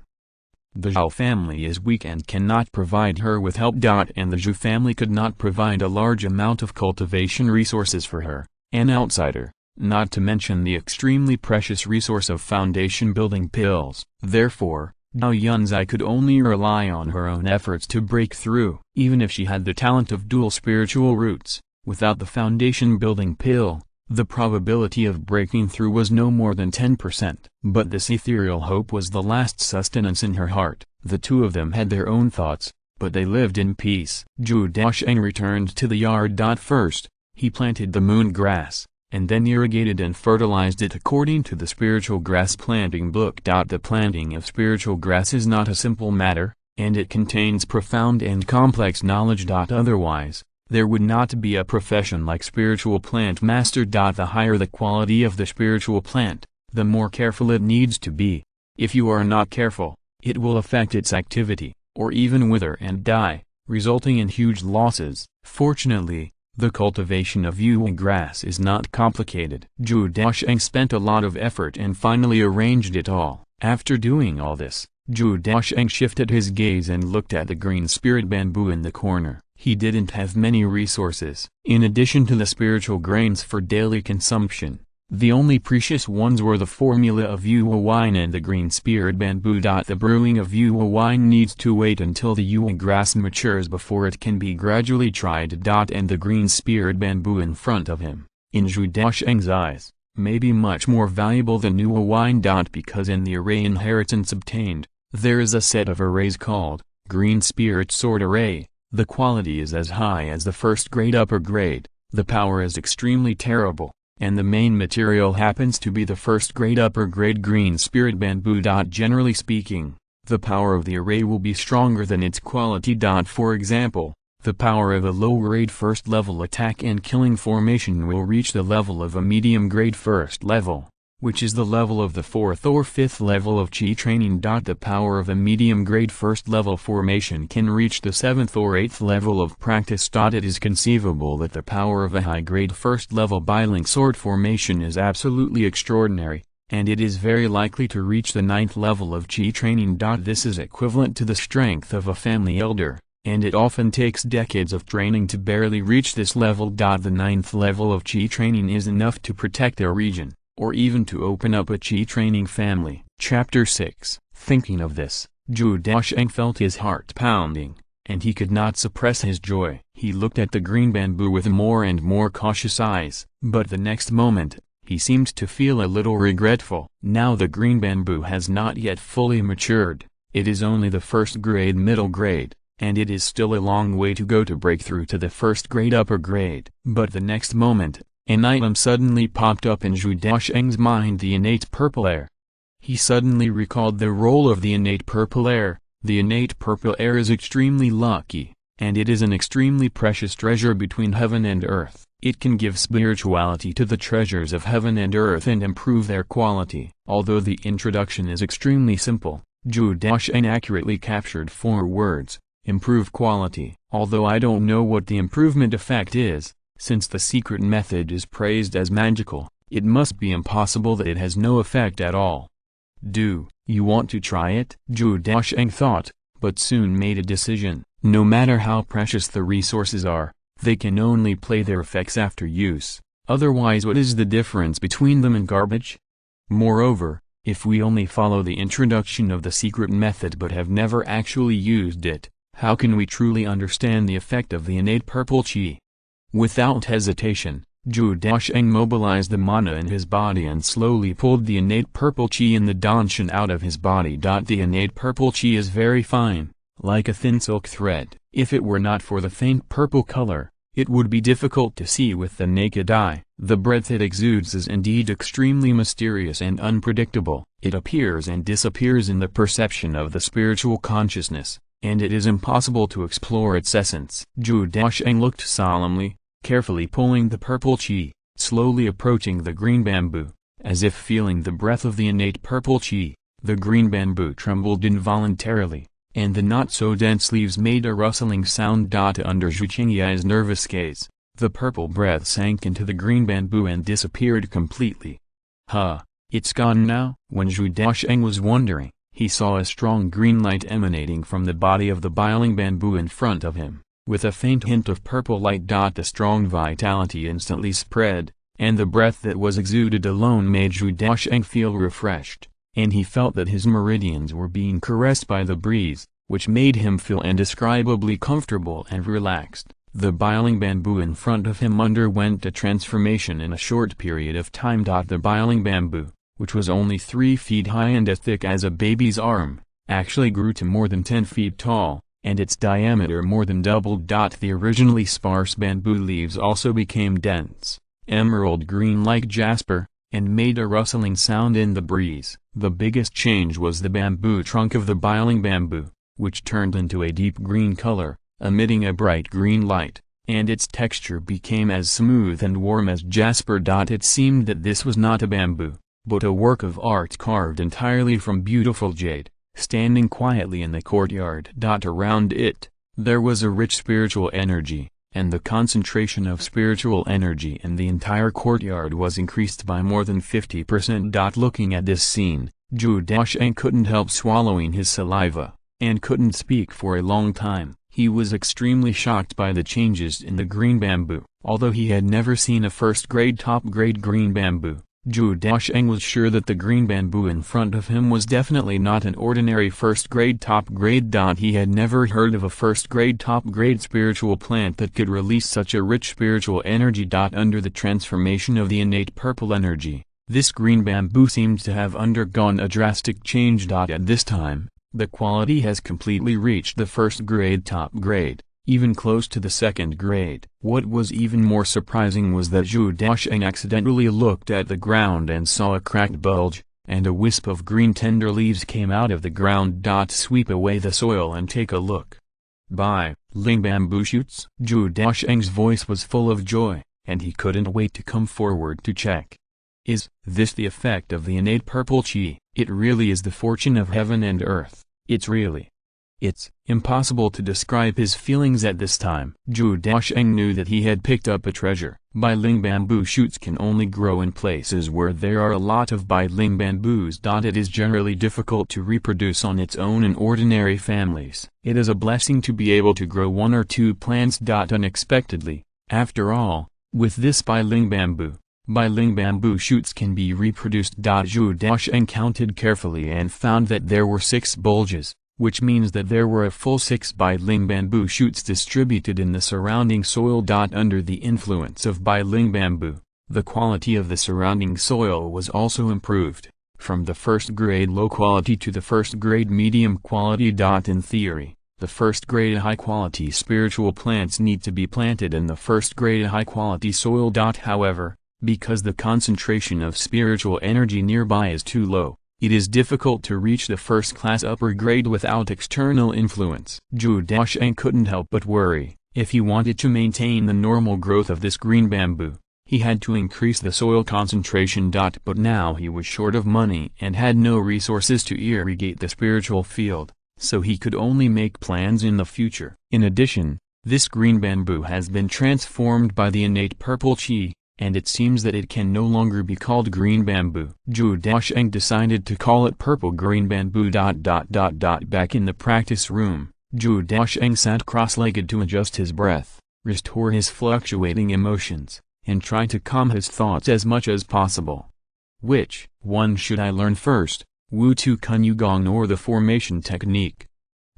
The Zhao family is weak and cannot provide her with help. And the Zhou family could not provide a large amount of cultivation resources for her, an outsider, not to mention the extremely precious resource of foundation-building pills. Therefore, Zhao Yunzhi could only rely on her own efforts to break through. Even if she had the talent of dual spiritual roots, without the foundation-building pill, the probability of breaking through was no more than 10%. But this ethereal hope was the last sustenance in her heart. The two of them had their own thoughts, but they lived in peace. Zhou Daocheng returned to the yard. First, he planted the moon grass, and then irrigated and fertilized it according to the spiritual grass planting book. The planting of spiritual grass is not a simple matter, and it contains profound and complex knowledge. Otherwise, there would not be a profession like spiritual plant master. The higher the quality of the spiritual plant, the more careful it needs to be. If you are not careful, it will affect its activity, or even wither and die, resulting in huge losses. Fortunately, the cultivation of yuan grass is not complicated. Zhou Daocheng spent a lot of effort and finally arranged it all. After doing all this, Zhou Daocheng shifted his gaze and looked at the green spirit bamboo in the corner. He didn't have many resources. In addition to the spiritual grains for daily consumption, the only precious ones were the formula of yuan wine and the green spirit bamboo. The brewing of yuan wine needs to wait until the yuan grass matures before it can be gradually tried. And the green spirit bamboo in front of him, in Zhou Daocheng's eyes, may be much more valuable than yuan wine. Because in the array inheritance obtained, there is a set of arrays called green spirit sword array. The quality is as high as the first grade upper grade, the power is extremely terrible, and the main material happens to be the first grade upper grade green spirit bamboo. Generally speaking, the power of the array will be stronger than its quality. For example, the power of a low-grade first-level attack and killing formation will reach the level of a medium-grade first level, which is the level of the 4th or 5th level of Qi training. The power of a medium-grade first-level formation can reach the 7th or 8th level of practice. It is conceivable that the power of a high-grade first-level bilink sword formation is absolutely extraordinary, and it is very likely to reach the 9th level of Qi training. This is equivalent to the strength of a family elder, and it often takes decades of training to barely reach this level. The 9th level of Qi training is enough to protect a region, or even to open up a Qi training family. Chapter 6. Thinking of this, Zhou Daocheng felt his heart pounding, and he could not suppress his joy. He looked at the green bamboo with more and more cautious eyes, but the next moment, he seemed to feel a little regretful. Now the green bamboo has not yet fully matured, it is only the first grade middle grade, and it is still a long way to go to break through to the first grade upper grade. But the next moment, an item suddenly popped up in Zhou Daocheng's mind: the innate purple air. He suddenly recalled the role of the innate purple air. The innate purple air is extremely lucky, and it is an extremely precious treasure between heaven and earth. It can give spirituality to the treasures of heaven and earth and improve their quality. Although the introduction is extremely simple, Zhou Daocheng accurately captured 4 words: improve quality. Although I don't know what the improvement effect is, since the secret method is praised as magical, it must be impossible that it has no effect at all. Do you want to try it? Zhou Daocheng thought, but soon made a decision. No matter how precious the resources are, they can only play their effects after use. Otherwise, what is the difference between them and garbage? Moreover, if we only follow the introduction of the secret method but have never actually used it, how can we truly understand the effect of the innate purple qi? Without hesitation, Zhou Daocheng mobilized the mana in his body and slowly pulled the innate purple qi in the danshan out of his body. The innate purple qi is very fine, like a thin silk thread. If it were not for the faint purple color, it would be difficult to see with the naked eye. The breath it exudes is indeed extremely mysterious and unpredictable. It appears and disappears in the perception of the spiritual consciousness, and it is impossible to explore its essence. Zhou Daocheng looked solemnly, carefully pulling the purple qi, slowly approaching the green bamboo, as if feeling the breath of the innate purple qi. The green bamboo trembled involuntarily, and the not-so-dense leaves made a rustling sound. Under Zhou Chengya's nervous gaze, the purple breath sank into the green bamboo and disappeared completely. Huh, it's gone now? When Zhou Daocheng was wondering, he saw a strong green light emanating from the body of the boiling bamboo in front of him, with a faint hint of purple light. The strong vitality instantly spread, and the breath that was exuded alone made Zhou Daocheng feel refreshed, and he felt that his meridians were being caressed by the breeze, which made him feel indescribably comfortable and relaxed. The boiling bamboo in front of him underwent a transformation in a short period of time. The boiling bamboo, which was only 3 feet high and as thick as a baby's arm, actually grew to more than 10 feet tall, and its diameter more than doubled. The originally sparse bamboo leaves also became dense, emerald green like jasper, and made a rustling sound in the breeze. The biggest change was the bamboo trunk of the boiling bamboo, which turned into a deep green color, emitting a bright green light, and its texture became as smooth and warm as jasper. It seemed that this was not a bamboo, but a work of art carved entirely from beautiful jade, standing quietly in the courtyard. Around it, there was a rich spiritual energy, and the concentration of spiritual energy in the entire courtyard was increased by more than 50%. Looking at this scene, Zhou Daocheng couldn't help swallowing his saliva, and couldn't speak for a long time. He was extremely shocked by the changes in the green bamboo. Although he had never seen a first-grade top-grade green bamboo, Zhou Daocheng was sure that the green bamboo in front of him was definitely not an ordinary first-grade top-grade. He had never heard of a first-grade top-grade spiritual plant that could release such a rich spiritual energy. Under the transformation of the innate purple energy, this green bamboo seemed to have undergone a drastic change. At this time, the quality has completely reached the first-grade top-grade, even close to the second grade. What was even more surprising was that Zhou Daocheng accidentally looked at the ground and saw a cracked bulge, and a wisp of green tender leaves came out of the ground. Sweep away the soil and take a look. By Ling bamboo shoots? Zhou Daocheng's voice was full of joy, and he couldn't wait to come forward to check. Is this the effect of the innate purple qi? It really is the fortune of heaven and earth. It's impossible to describe his feelings at this time. Zhou Daocheng knew that he had picked up a treasure. Biling bamboo shoots can only grow in places where there are a lot of biling bamboos. It is generally difficult to reproduce on its own in ordinary families. It is a blessing to be able to grow 1 or 2 plants. Unexpectedly, after all, with this biling bamboo shoots can be reproduced. Zhou Daocheng counted carefully and found that there were 6 bulges, which means that there were a full 6 biling bamboo shoots distributed in the surrounding soil. Under the influence of biling bamboo, the quality of the surrounding soil was also improved, from the first-grade low quality to the first-grade medium quality. In theory, the first-grade high-quality spiritual plants need to be planted in the first-grade high-quality soil. However, because the concentration of spiritual energy nearby is too low, it is difficult to reach the first-class upper grade without external influence. Zhou Daocheng couldn't help but worry. If he wanted to maintain the normal growth of this green bamboo, he had to increase the soil concentration. But now he was short of money and had no resources to irrigate the spiritual field, so he could only make plans in the future. In addition, this green bamboo has been transformed by the innate purple qi, and it seems that it can no longer be called green bamboo. Zhou Daocheng decided to call it purple green bamboo. Back in the practice room, Zhou Daocheng sat cross-legged to adjust his breath, restore his fluctuating emotions, and try to calm his thoughts as much as possible. Which one should I learn first, Wu Tu Kunyu Gong or the formation technique?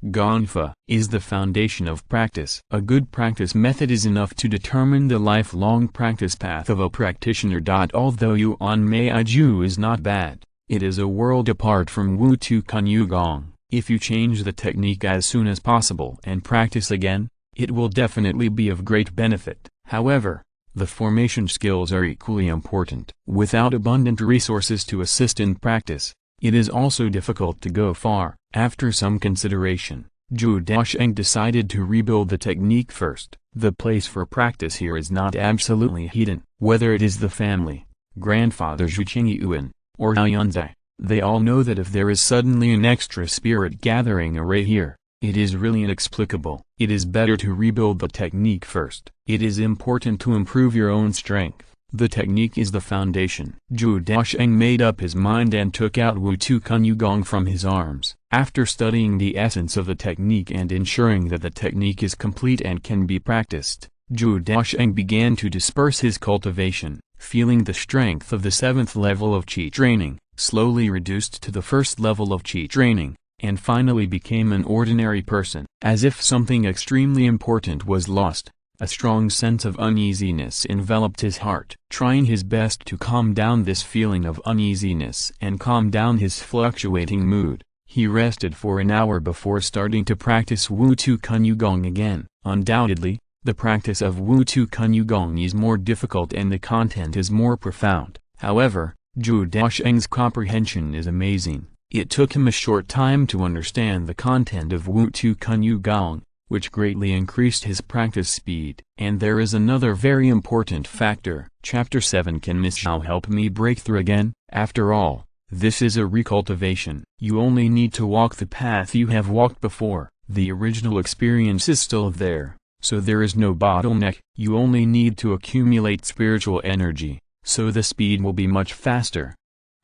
Gongfa is the foundation of practice. A good practice method is enough to determine the lifelong practice path of a practitioner. Although Yuan Mei Ju is not bad, it is a world apart from Wu Tu Kunyu Gong. If you change the technique as soon as possible and practice again, it will definitely be of great benefit. However, the formation skills are equally important. Without abundant resources to assist in practice, it is also difficult to go far. After some consideration, Zhou Daocheng decided to rebuild the technique first. The place for practice here is not absolutely hidden. Whether it is the family, grandfather Zhou Qingyuan, or Zhao Yunzhi, they all know that if there is suddenly an extra spirit gathering array here, it is really inexplicable. It is better to rebuild the technique first. It is important to improve your own strength. The technique is the foundation. Zhou Daocheng made up his mind and took out Wu Tu Kunyu Gong from his arms. After studying the essence of the technique and ensuring that the technique is complete and can be practiced, Zhou Daocheng began to disperse his cultivation, feeling the strength of the 7th level of Qi training, slowly reduced to the 1st level of Qi training, and finally became an ordinary person. As if something extremely important was lost, a strong sense of uneasiness enveloped his heart. Trying his best to calm down this feeling of uneasiness and calm down his fluctuating mood, he rested for an hour before starting to practice Wu Tu Kunyu Gong again. Undoubtedly, the practice of Wu Tu Kunyu Gong is more difficult and the content is more profound. However, Zhou Daocheng's comprehension is amazing. It took him a short time to understand the content of Wu Tu Kunyu Gong, which greatly increased his practice speed. And there is another very important factor. Chapter 7. Can Miss Zhao help me break through again? After all, this is a recultivation. You only need to walk the path you have walked before. The original experience is still there, so there is no bottleneck. You only need to accumulate spiritual energy, so the speed will be much faster.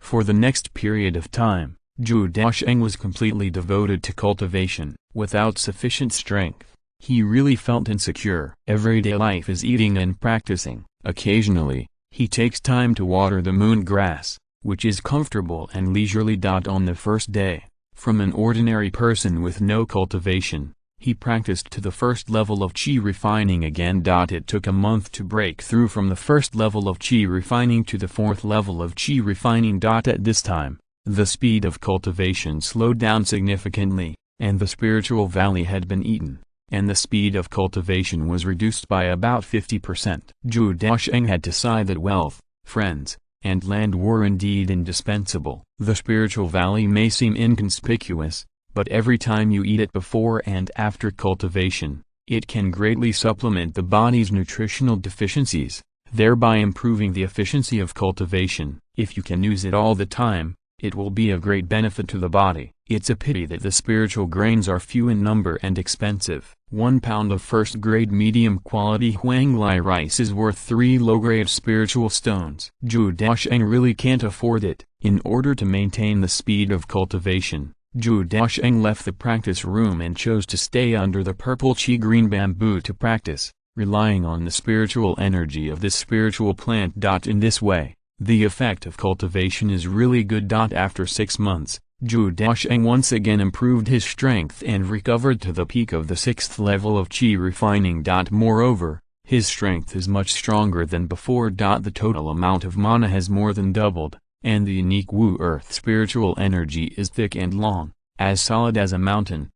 For the next period of time, Zhou Daocheng was completely devoted to cultivation. Without sufficient strength, he really felt insecure. Everyday life is eating and practicing. Occasionally, he takes time to water the moon grass, which is comfortable and leisurely. On the first day, from an ordinary person with no cultivation, he practiced to the 1st level of Qi refining again. It took a month to break through from the 1st level of Qi refining to the 4th level of Qi refining. At this time, the speed of cultivation slowed down significantly, and the spiritual valley had been eaten, and the speed of cultivation was reduced by about 50%. Zhou Daocheng had to sigh that wealth, friends, and land were indeed indispensable. The spiritual valley may seem inconspicuous, but every time you eat it before and after cultivation, it can greatly supplement the body's nutritional deficiencies, thereby improving the efficiency of cultivation. If you can use it all the time, it will be of great benefit to the body. It's a pity that the spiritual grains are few in number and expensive. 1 pound of first-grade medium-quality Huanglai rice is worth 3 low-grade spiritual stones. Zhou Daocheng really can't afford it. In order to maintain the speed of cultivation, Zhou Daocheng left the practice room and chose to stay under the purple qi-green bamboo to practice, relying on the spiritual energy of this spiritual plant. In this way, the effect of cultivation is really good. After 6 months, Zhou Daocheng once again improved his strength and recovered to the peak of the 6th level of Qi refining. Moreover, his strength is much stronger than before. The total amount of mana has more than doubled, and the unique Wu Earth spiritual energy is thick and long, as solid as a mountain,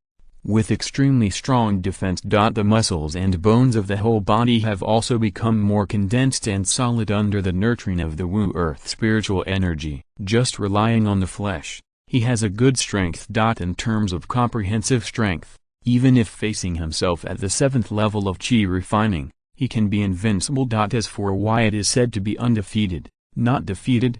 with extremely strong defense. The muscles and bones of the whole body have also become more condensed and solid under the nurturing of the Wu Earth spiritual energy. Just relying on the flesh, he has a good strength. In terms of comprehensive strength, even if facing himself at the 7th level of Qi refining, he can be invincible. As for why it is said to be undefeated, not defeated,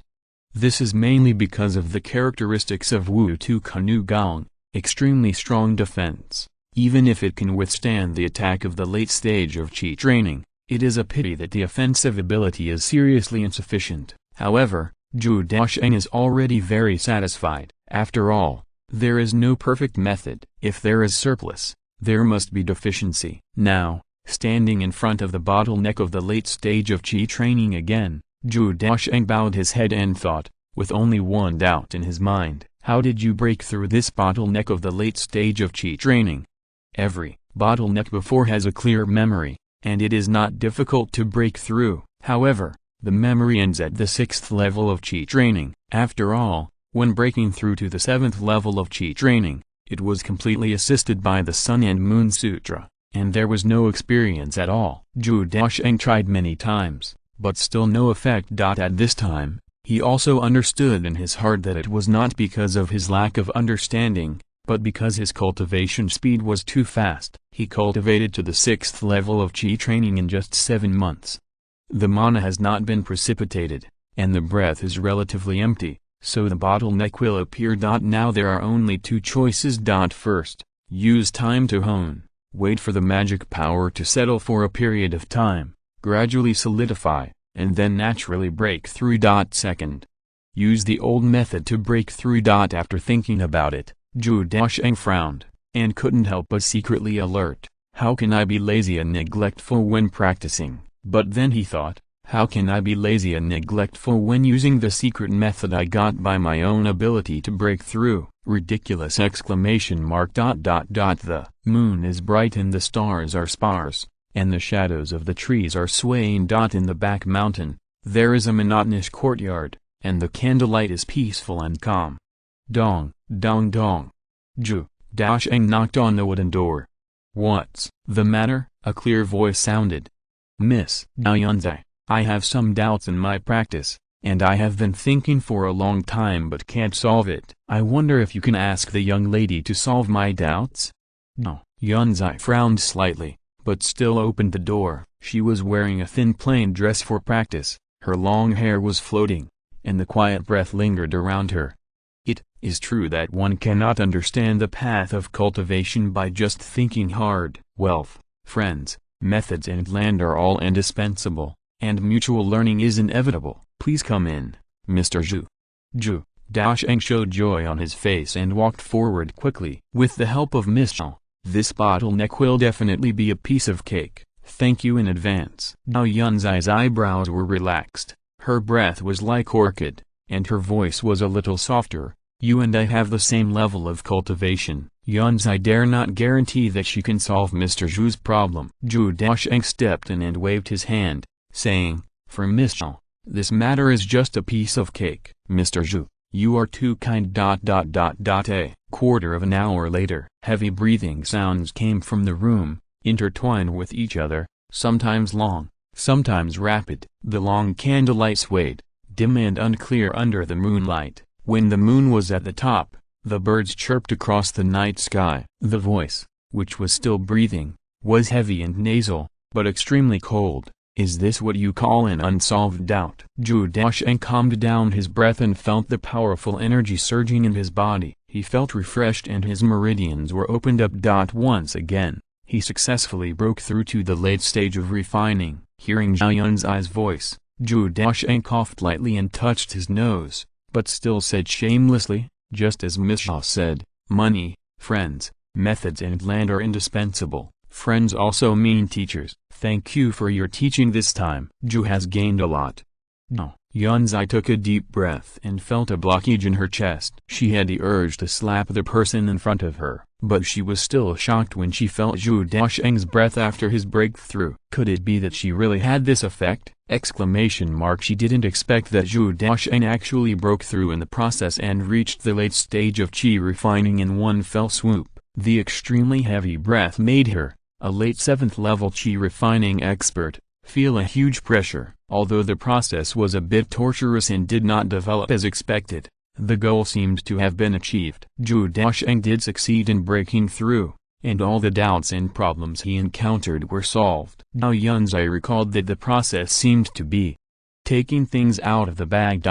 this is mainly because of the characteristics of Wu Tu Kunyu Gong. Extremely strong defense. Even if it can withstand the attack of the late stage of Qi training, it is a pity that the offensive ability is seriously insufficient. However, Zhou Daocheng is already very satisfied. After all, there is no perfect method. If there is surplus, there must be deficiency. Now, standing in front of the bottleneck of the late stage of Qi training again, Zhou Daocheng bowed his head and thought, with only one doubt in his mind: how did you break through this bottleneck of the late stage of Qi training? Every bottleneck before has a clear memory, and it is not difficult to break through. However, the memory ends at the 6th level of Qi training. After all, when breaking through to the 7th level of Qi training, it was completely assisted by the Sun and Moon Sutra. and there was no experience at all. Zhou Daocheng tried many times, but still no effect. At this time, he also understood in his heart that it was not because of his lack of understanding, but because his cultivation speed was too fast. He cultivated to the 6th level of Qi training in just 7 months. The mana has not been precipitated, and the breath is relatively empty, so the bottleneck will appear. Now there are only 2 choices. First, use time to hone, wait for the magic power to settle for a period of time, gradually solidify, and then naturally break through. Second, use the old method to break through. After thinking about it, Zhou Daocheng frowned, and couldn't help but secretly alert. How can I be lazy and neglectful when practicing? But then he thought, how can I be lazy and neglectful when using the secret method I got by my own ability to break through? Ridiculous! The moon is bright and the stars are sparse, and the shadows of the trees are swaying. In the back mountain, there is a monotonous courtyard, and the candlelight is peaceful and calm. Dong, dong dong. Zhou Daocheng knocked on the wooden door. What's the matter? A clear voice sounded. Miss Zhao Yunzhi, I have some doubts in my practice, and I have been thinking for a long time but can't solve it. I wonder if you can ask the young lady to solve my doubts? No. Yunzhi frowned slightly, but still opened the door. She was wearing a thin plain dress for practice, her long hair was floating, and the quiet breath lingered around her. It is true that one cannot understand the path of cultivation by just thinking hard. Wealth, friends, methods and land are all indispensable, and mutual learning is inevitable. Please come in, Mr. Zhou. Zhou Daocheng showed joy on his face and walked forward quickly. With the help of Miss Zhao, this bottleneck will definitely be a piece of cake. Thank you in advance. Zhao Yunzhi's eyebrows were relaxed, her breath was like orchid, and her voice was a little softer. You and I have the same level of cultivation. Yunzhi dare not guarantee that she can solve Mr. Zhou's problem. Zhou Daocheng stepped in and waved his hand, saying, for Miss Zhao, this matter is just a piece of cake. Mr. Zhou, you are too kind. A quarter of an hour later, heavy breathing sounds came from the room, intertwined with each other, sometimes long, sometimes rapid. The long candlelight swayed, dim and unclear under the moonlight. When the moon was at the top, the birds chirped across the night sky. The voice, which was still breathing, was heavy and nasal, but extremely cold. Is this what you call an unsolved doubt? Zhou Daocheng calmed down his breath and felt the powerful energy surging in his body. He felt refreshed and his meridians were opened up. Once again, he successfully broke through to the late stage of refining. Hearing Zhao Yunzhi's voice, Zhou Daocheng coughed lightly and touched his nose, but still said shamelessly, just as Miss Zhao said, money, friends, methods and land are indispensable. Friends also mean teachers. Thank you for your teaching this time. Zhou has gained a lot. No. Yunzhi took a deep breath and felt a blockage in her chest. She had the urge to slap the person in front of her, but she was still shocked when she felt Zhou Daocheng's breath after his breakthrough. Could it be that she really had this effect? She didn't expect that Zhou Daocheng actually broke through in the process and reached the late stage of qi refining in one fell swoop. The extremely heavy breath made her, a late 7th level qi refining expert, feel a huge pressure. Although the process was a bit torturous and did not develop as expected, the goal seemed to have been achieved. Zhou Daocheng did succeed in breaking through, and all the doubts and problems he encountered were solved. Zhao Yunzhi recalled that the process seemed to be taking things out of the bag.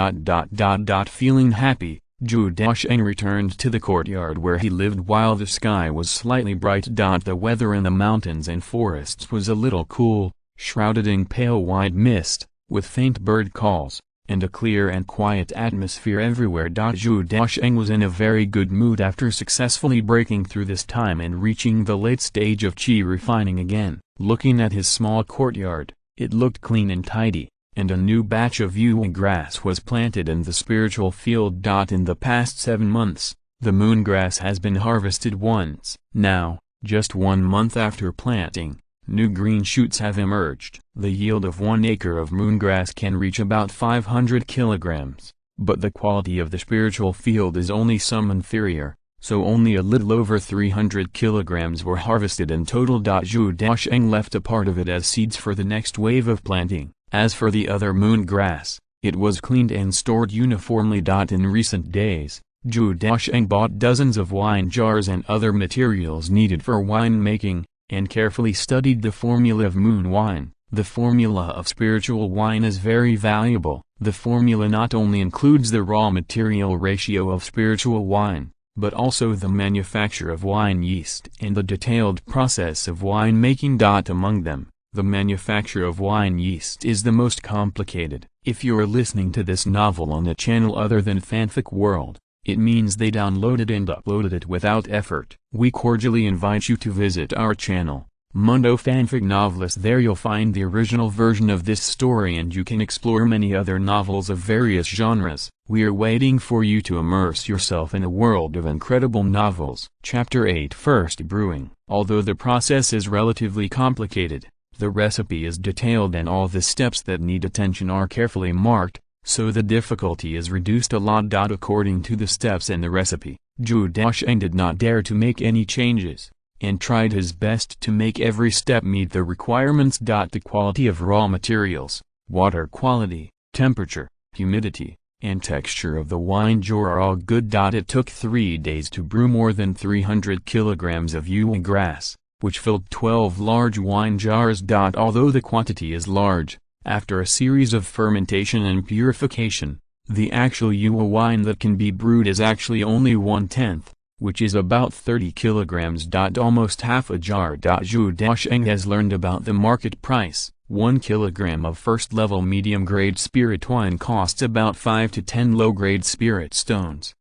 Feeling happy, Zhou Daocheng returned to the courtyard where he lived while the sky was slightly bright. The weather in the mountains and forests was a little cool, shrouded in pale white mist, with faint bird calls, and a clear and quiet atmosphere everywhere. Zhou Daocheng was in a very good mood after successfully breaking through this time and reaching the late stage of qi refining again. Looking at his small courtyard, it looked clean and tidy, and a new batch of yuan grass was planted in the spiritual field. In the past 7 months, the moon grass has been harvested once. Now, just 1 month after planting, new green shoots have emerged. The yield of 1 acre of moongrass can reach about 500 kilograms, but the quality of the spiritual field is only some inferior, so only a little over 300 kilograms were harvested in total. Zhou Daocheng left a part of it as seeds for the next wave of planting. As for the other moon grass, it was cleaned and stored uniformly. In recent days, Zhou Daocheng bought dozens of wine jars and other materials needed for wine making, and carefully studied the formula of moon wine. The formula of spiritual wine is very valuable. The formula not only includes the raw material ratio of spiritual wine, but also the manufacture of wine yeast and the detailed process of wine making. Among them, the manufacture of wine yeast is the most complicated. If you're listening to this novel on a channel other than Fanfic World, it means they downloaded and uploaded it without effort. We cordially invite you to visit our channel, Mundo Fanfic Novelist. There you'll find the original version of this story and you can explore many other novels of various genres. We are waiting for you to immerse yourself in a world of incredible novels. Chapter 8 First Brewing. Although the process is relatively complicated, the recipe is detailed and all the steps that need attention are carefully marked, so the difficulty is reduced a lot. According to the steps in the recipe, Zhou Daocheng did not dare to make any changes, and tried his best to make every step meet the requirements. The quality of raw materials, water quality, temperature, humidity, and texture of the wine jar are all good. It took 3 days to brew more than 300 kilograms of yuwa grass, which filled 12 large wine jars. Although the quantity is large, after a series of fermentation and purification, the actual yuwa wine that can be brewed is actually only 1/10, which is about 30 kilograms. Almost half a jar. Zhou Daocheng has learned about the market price. 1 kilogram of first-level medium-grade spirit wine costs about 5 to 10 low-grade spirit stones.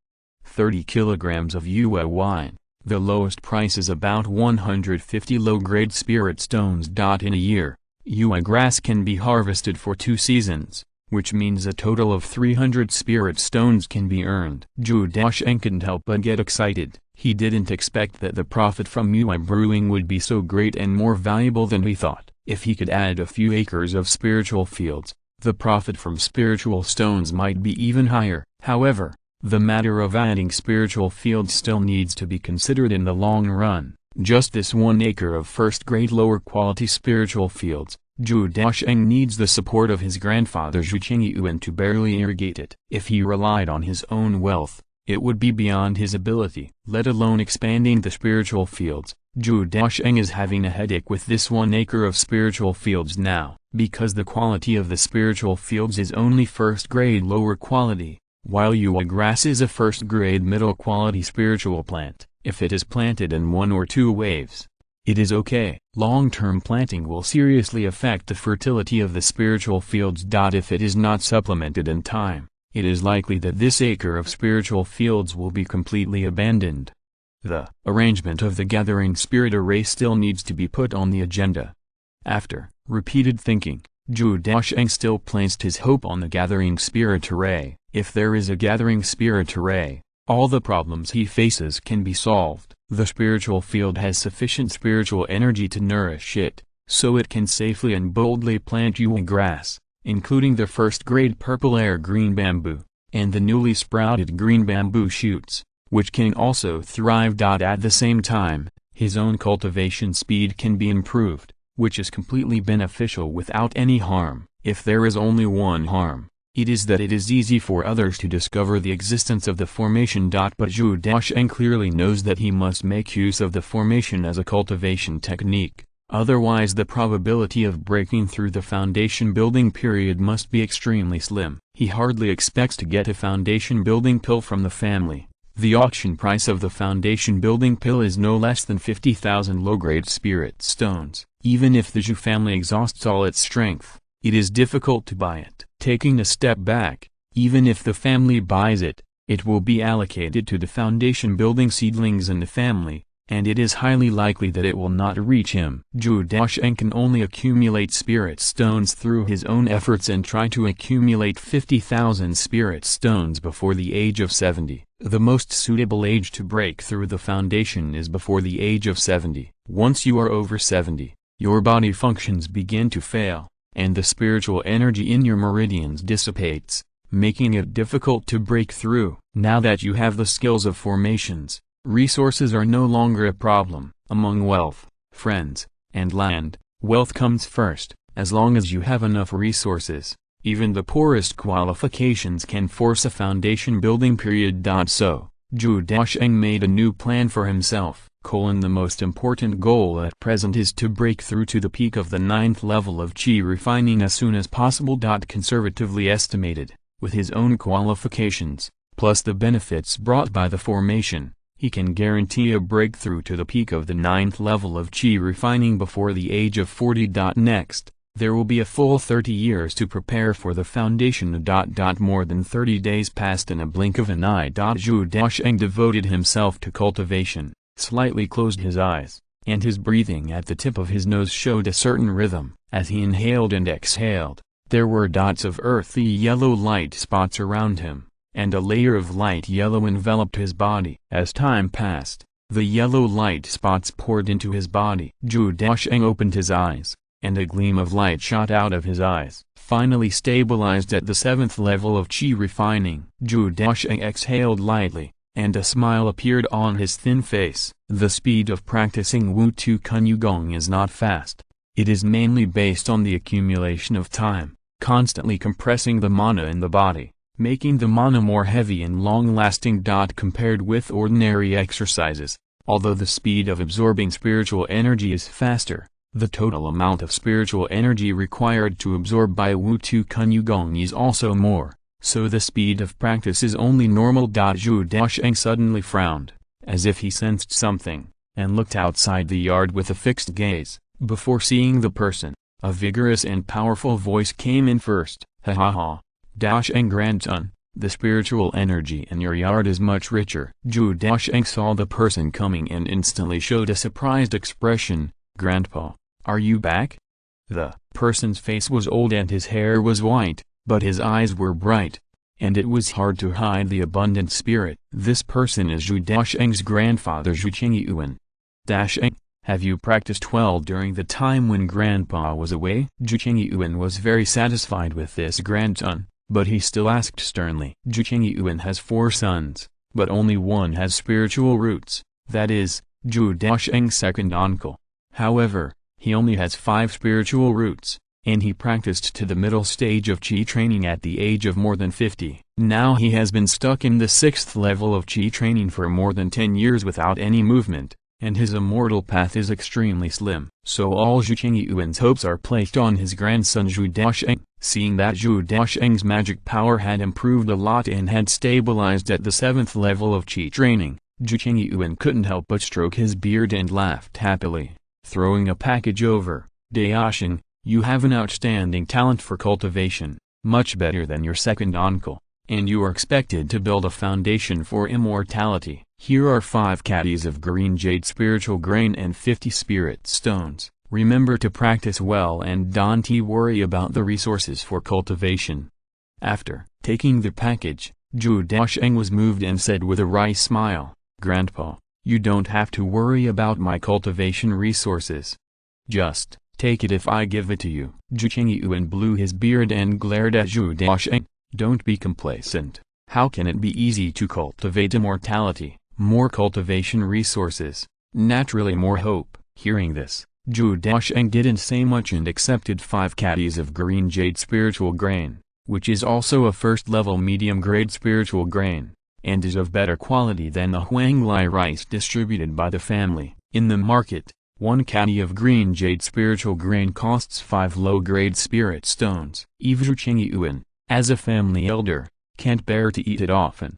30 kilograms of yuwa wine, the lowest price is about 150 low-grade spirit stones. In a year, yuwa grass can be harvested for 2 seasons, which means a total of 300 spirit stones can be earned. Zhou Daocheng couldn't help but get excited. He didn't expect that the profit from yuwa brewing would be so great and more valuable than he thought. If he could add a few acres of spiritual fields, the profit from spiritual stones might be even higher. However, the matter of adding spiritual fields still needs to be considered in the long run. Just this 1 acre of first-grade lower-quality spiritual fields, Zhou Daocheng needs the support of his grandfather Zhu Chengyuan to barely irrigate it. If he relied on his own wealth, it would be beyond his ability, let alone expanding the spiritual fields. Zhou Daocheng is having a headache with this 1 acre of spiritual fields now, because the quality of the spiritual fields is only first-grade lower quality, while yuwa grass is a first-grade middle-quality spiritual plant. If it is planted in 1 or 2 waves, it is okay. Long-term planting will seriously affect the fertility of the spiritual fields. If it is not supplemented in time, it is likely that this acre of spiritual fields will be completely abandoned. The arrangement of the gathering spirit array still needs to be put on the agenda. After repeated thinking, Zhou Daocheng still placed his hope on the gathering spirit array. If there is a gathering spirit array, all the problems he faces can be solved. The spiritual field has sufficient spiritual energy to nourish it, so it can safely and boldly plant yuwa grass, including the first-grade purple air green bamboo, and the newly sprouted green bamboo shoots, which can also thrive. At the same time, his own cultivation speed can be improved, which is completely beneficial without any harm. If there is only one harm, it is that it is easy for others to discover the existence of the formation. But Zhou Daocheng clearly knows that he must make use of the formation as a cultivation technique, otherwise the probability of breaking through the foundation building period must be extremely slim. He hardly expects to get a foundation building pill from the family. The auction price of the foundation building pill is no less than 50,000 low-grade spirit stones. Even if the Zhou family exhausts all its strength, it is difficult to buy it. Taking a step back, even if the family buys it, it will be allocated to the foundation building seedlings in the family, and it is highly likely that it will not reach him. Zhou Daocheng can only accumulate spirit stones through his own efforts and try to accumulate 50,000 spirit stones before the age of 70. The most suitable age to break through the foundation is before the age of 70. Once you are over 70, your body functions begin to fail, and the spiritual energy in your meridians dissipates, making it difficult to break through. Now that you have the skills of formations, Resources are no longer a problem. Among wealth, friends, and land, wealth comes first. As long as you have enough resources, even the poorest qualifications can force a foundation building period. So, Zhou Daocheng made a new plan for himself. The most important goal at present is to break through to the peak of the 9th level of qi refining as soon as possible. Conservatively estimated, with his own qualifications, plus the benefits brought by the formation, he can guarantee a breakthrough to the peak of the 9th level of qi refining before the age of 40. Next, there will be a full 30 years to prepare for the foundation. More than 30 days passed in a blink of an eye. Zhou Daocheng devoted himself to cultivation, slightly closed his eyes, and his breathing at the tip of his nose showed a certain rhythm. As he inhaled and exhaled, there were dots of earthy yellow light spots around him, and a layer of light yellow enveloped his body. As time passed, the yellow light spots poured into his body. Zhou Daocheng opened his eyes, and a gleam of light shot out of his eyes. Finally stabilized at the 7th level of qi refining, Zhou Daocheng exhaled lightly, and a smile appeared on his thin face. The speed of practicing Wu-Tu Kunyugong is not fast. It is mainly based on the accumulation of time, constantly compressing the mana in the body, making the mana more heavy and long-lasting. Compared with ordinary exercises, although the speed of absorbing spiritual energy is faster, the total amount of spiritual energy required to absorb by Wu-Tu Kunyugong is also more, so the speed of practice is only normal. Zhou Daocheng suddenly frowned, as if he sensed something, and looked outside the yard with a fixed gaze. Before seeing the person, a vigorous and powerful voice came in first. Ha ha ha, Daocheng grandson, the spiritual energy in your yard is much richer. Zhou Daocheng saw the person coming and instantly showed a surprised expression. Grandpa, are you back? The person's face was old and his hair was white, but his eyes were bright, and it was hard to hide the abundant spirit. This person is Zhou Daocheng's grandfather Zhu Qingyuan. Daocheng, have you practiced well during the time when Grandpa was away? Zhu Qingyuan was very satisfied with this grandson, but he still asked sternly. Zhu Qingyuan has 4 sons, but only one has spiritual roots, that is, Zhou Daocheng's second uncle. However, he only has 5 spiritual roots, and he practiced to the middle stage of qi training at the age of more than 50. Now he has been stuck in the 6th level of qi training for more than 10 years without any movement, and his immortal path is extremely slim. So all Zhu Qingyuan's hopes are placed on his grandson Zhou Daocheng. Seeing that Zhou Daocheng's magic power had improved a lot and had stabilized at the 7th level of qi training, Zhu Qingyuan couldn't help but stroke his beard and laughed happily, throwing a package over. Daocheng, you have an outstanding talent for cultivation, much better than your second uncle, and you are expected to build a foundation for immortality. Here are 5 caddies of green jade spiritual grain and 50 spirit stones. Remember to practice well and don't worry about the resources for cultivation. After taking the package, Zhou Daocheng was moved and said with a wry smile, Grandpa, you don't have to worry about my cultivation resources. Just take it if I give it to you. Zhu Qingyuan blew his beard and glared at Zhou Daocheng. Don't be complacent. How can it be easy to cultivate immortality? More cultivation resources, naturally more hope. Hearing this, Zhou Daocheng didn't say much and accepted 5 caddies of green jade spiritual grain, which is also a first-level medium-grade spiritual grain, and is of better quality than the Huanglai rice distributed by the family. In the market, 1 caddy of green jade spiritual grain costs 5 low-grade spirit stones. Even Zhu Qingyuan, as a family elder, can't bear to eat it often.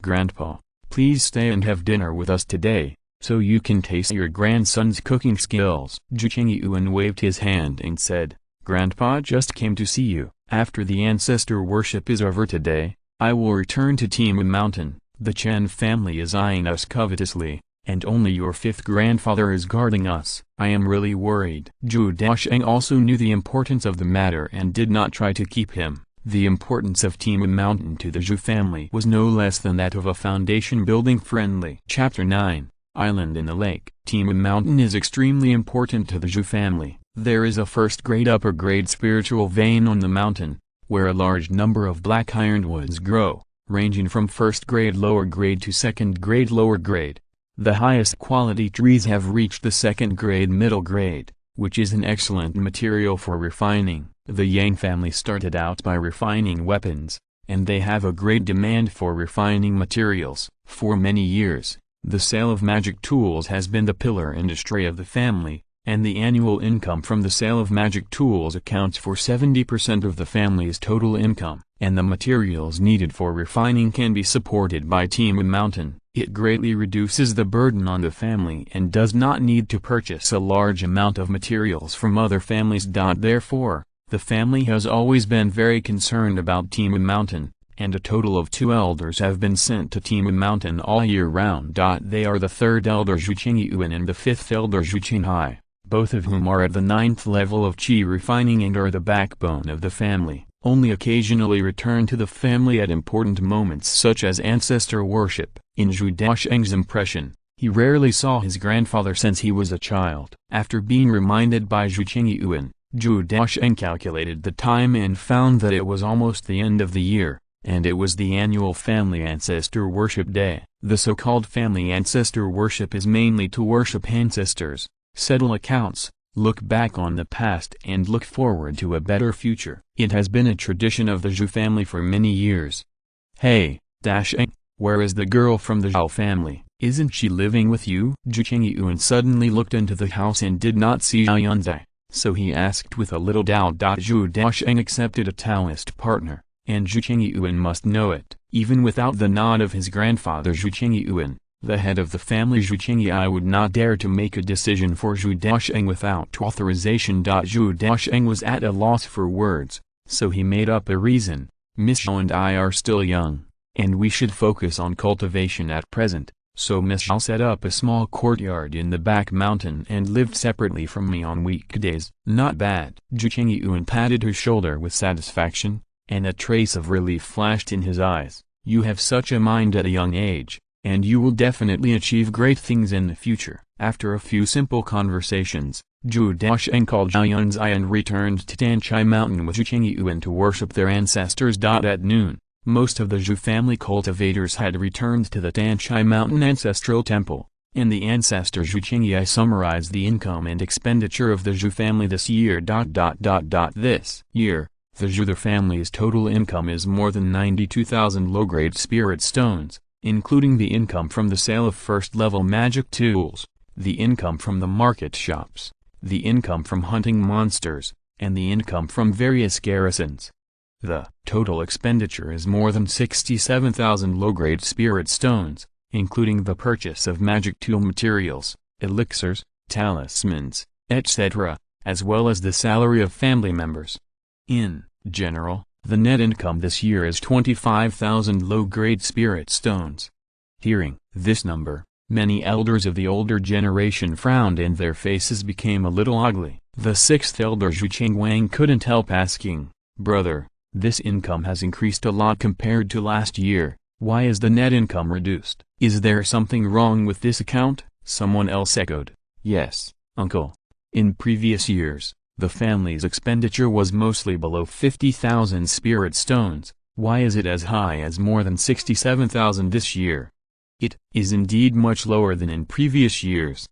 Grandpa, please stay and have dinner with us today, so you can taste your grandson's cooking skills. Zhu Qingyuan waved his hand and said, Grandpa just came to see you. After the ancestor worship is over today, I will return to Timu Mountain. The Chen family is eyeing us covetously, and only your 5th grandfather is guarding us. I am really worried. Zhou Daocheng also knew the importance of the matter and did not try to keep him. The importance of Timu Mountain to the Zhou family was no less than that of a foundation building friendly. Chapter 9, Island in the Lake. Timu Mountain is extremely important to the Zhou family. There is a first-grade upper-grade spiritual vein on the mountain, where a large number of black ironwoods grow, ranging from first-grade lower grade to second-grade lower grade. The highest quality trees have reached the second grade middle grade, which is an excellent material for refining. The Yang family started out by refining weapons, and they have a great demand for refining materials. For many years, the sale of magic tools has been the pillar industry of the family, and the annual income from the sale of magic tools accounts for 70% of the family's total income, and the materials needed for refining can be supported by Team Mountain. It greatly reduces the burden on the family and does not need to purchase a large amount of materials from other families. Therefore, the family has always been very concerned about Team Mountain, and a total of 2 elders have been sent to Team Mountain all year round. They are the 3rd elder Zhu Qingyuan and the 5th elder Zhu Qinghai, both of whom are at the 9th level of qi refining and are the backbone of the family. Only occasionally return to the family at important moments such as ancestor worship. In Zhou Daocheng's impression, he rarely saw his grandfather since he was a child. After being reminded by Zhu Qingyuan, Zhou Daocheng calculated the time and found that it was almost the end of the year, and it was the annual family ancestor worship day. The so-called family ancestor worship is mainly to worship ancestors, settle accounts, look back on the past and look forward to a better future. It has been a tradition of the Zhou family for many years. Hey, Daocheng, where is the girl from the Zhao family? Isn't she living with you? Zhu Qingyuan suddenly looked into the house and did not see Zhao Yunzhi, so he asked with a little doubt. Zhou Daocheng accepted a Taoist partner, and Zhu Qingyuan must know it. Even without the nod of his grandfather Zhu Qingyuan, the head of the family Zhu Qinghai would not dare to make a decision for Zhou Daocheng without authorization. Zhou Daocheng was at a loss for words, so he made up a reason. Miss Zhao and I are still young, and we should focus on cultivation at present, so Miss Zhao set up a small courtyard in the back mountain and lived separately from me on weekdays. Not bad. Zhu Qingyuan patted her shoulder with satisfaction, and a trace of relief flashed in his eyes. You have such a mind at a young age, and you will definitely achieve great things in the future. After a few simple conversations, Zhou Daocheng called Zhao Yunzhi and returned to Tanchai Mountain with Zhu Qingyuan to worship their ancestors. At noon, most of the Zhou family cultivators had returned to the Tanchai Mountain Ancestral Temple, and the ancestor Zhu Qinghai summarized the income and expenditure of the Zhou family this year. This year, the Zhou family's total income is more than 92,000 low-grade spirit stones, including the income from the sale of first-level magic tools, the income from the market shops, the income from hunting monsters, and the income from various garrisons. The total expenditure is more than 67,000 low-grade spirit stones, including the purchase of magic tool materials, elixirs, talismans, etc., as well as the salary of family members. In general, the net income this year is 25,000 low-grade spirit stones. Hearing this number, many elders of the older generation frowned and their faces became a little ugly. The 6th elder Zhu Qingwang couldn't help asking, "Brother, this income has increased a lot compared to last year. Why is the net income reduced? Is there something wrong with this account?" Someone else echoed, "Yes, uncle. In previous years, the family's expenditure was mostly below 50,000 spirit stones. Why is it as high as more than 67,000 this year? It is indeed much lower than in previous years."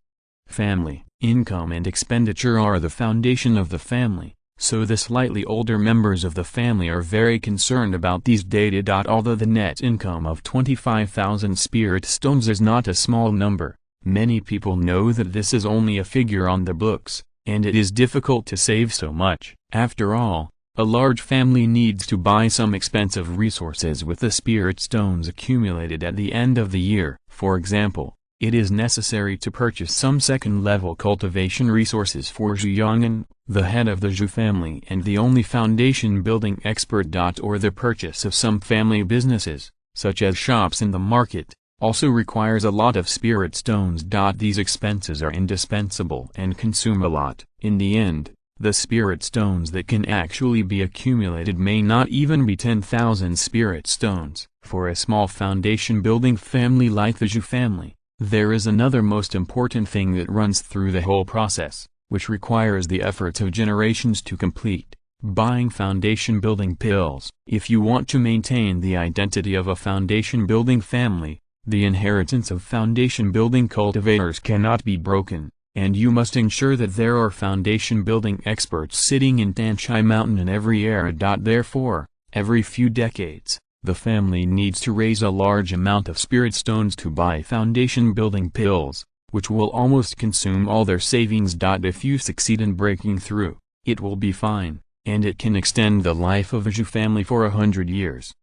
Family income and expenditure are the foundation of the family, so the slightly older members of the family are very concerned about these data. Although the net income of 25,000 spirit stones is not a small number, many people know that this is only a figure on the books, and it is difficult to save so much. After all, a large family needs to buy some expensive resources with the spirit stones accumulated at the end of the year. For example, it is necessary to purchase some second-level cultivation resources for Zhu Yong'an, the head of the Zhu family and the only foundation building expert. Or the purchase of some family businesses, such as shops in the market, also requires a lot of spirit stones. These expenses are indispensable and consume a lot. In the end, the spirit stones that can actually be accumulated may not even be 10,000 spirit stones. For a small foundation building family like the Zhu family, there is another most important thing that runs through the whole process, which requires the efforts of generations to complete: buying foundation building pills. If you want to maintain the identity of a foundation building family, The inheritance of foundation-building cultivators cannot be broken, and you must ensure that there are foundation-building experts sitting in Tanchai Mountain in every era. Therefore, every few decades, the family needs to raise a large amount of spirit stones to buy foundation-building pills, which will almost consume all their savings. If you succeed in breaking through, it will be fine, and it can extend the life of a Zhou family for 100 years.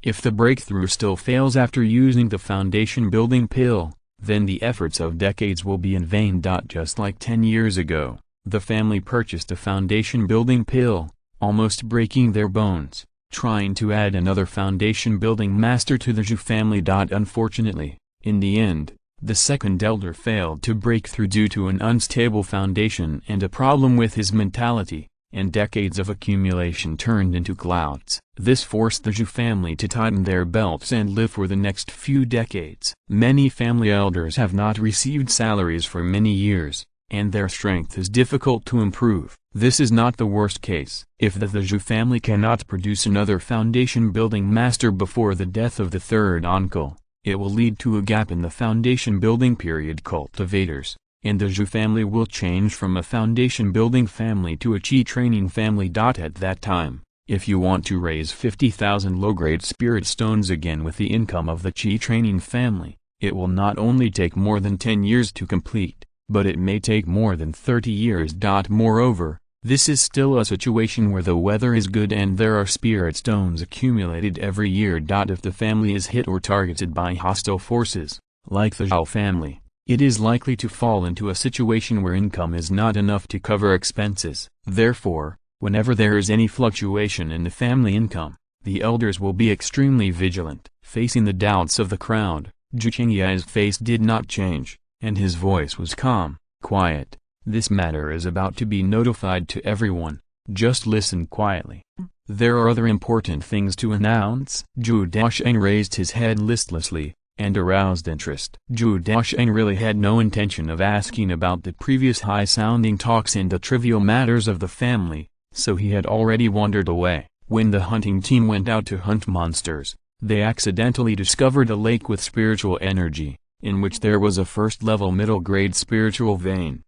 If the breakthrough still fails after using the foundation-building pill, then the efforts of decades will be in vain. Just like 10 years ago, the family purchased a foundation-building pill, almost breaking their bones, trying to add another foundation-building master to the Zhou family. Unfortunately, in the end, the second elder failed to break through due to an unstable foundation and a problem with his mentality, and decades of accumulation turned into clouds. This forced the Zhou family to tighten their belts and live for the next few decades. Many family elders have not received salaries for many years, and their strength is difficult to improve. This is not the worst case. If the Zhou family cannot produce another foundation-building master before the death of the third uncle, it will lead to a gap in the foundation-building period cultivators, and the Zhou family will change from a foundation-building family to a chi-training family. At that time, if you want to raise 50,000 low-grade spirit stones again with the income of the chi-training family, it will not only take more than 10 years to complete, but it may take more than 30 years. Moreover, this is still a situation where the weather is good and there are spirit stones accumulated every year. If the family is hit or targeted by hostile forces, like the Zhao family, it is likely to fall into a situation where income is not enough to cover expenses. Therefore, whenever there is any fluctuation in the family income, the elders will be extremely vigilant. Facing the doubts of the crowd, Zhu Chengyai's face did not change, and his voice was calm, quiet. This matter is about to be notified to everyone, just listen quietly. There are other important things to announce. Zhou Daocheng raised his head listlessly, and aroused interest. Zhou Daocheng really had no intention of asking about the previous high-sounding talks and the trivial matters of the family, so he had already wandered away. When the hunting team went out to hunt monsters, they accidentally discovered a lake with spiritual energy, in which there was a first-level middle-grade spiritual vein.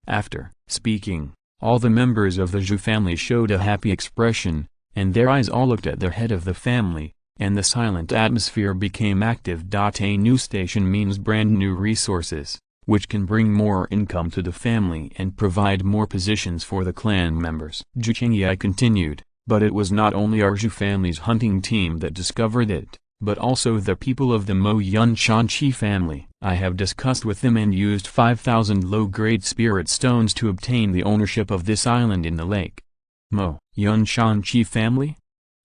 After speaking, all the members of the Zhou family showed a happy expression, and their eyes all looked at the head of the family, and the silent atmosphere became active. A new station means brand new resources, which can bring more income to the family and provide more positions for the clan members. Zhu Chengyai continued, but it was not only our Zhou family's hunting team that discovered it, but also the people of the Mo Yunshanqi family. I have discussed with them and used 5,000 low-grade spirit stones to obtain the ownership of this island in the lake. Mo Yunshanqi family?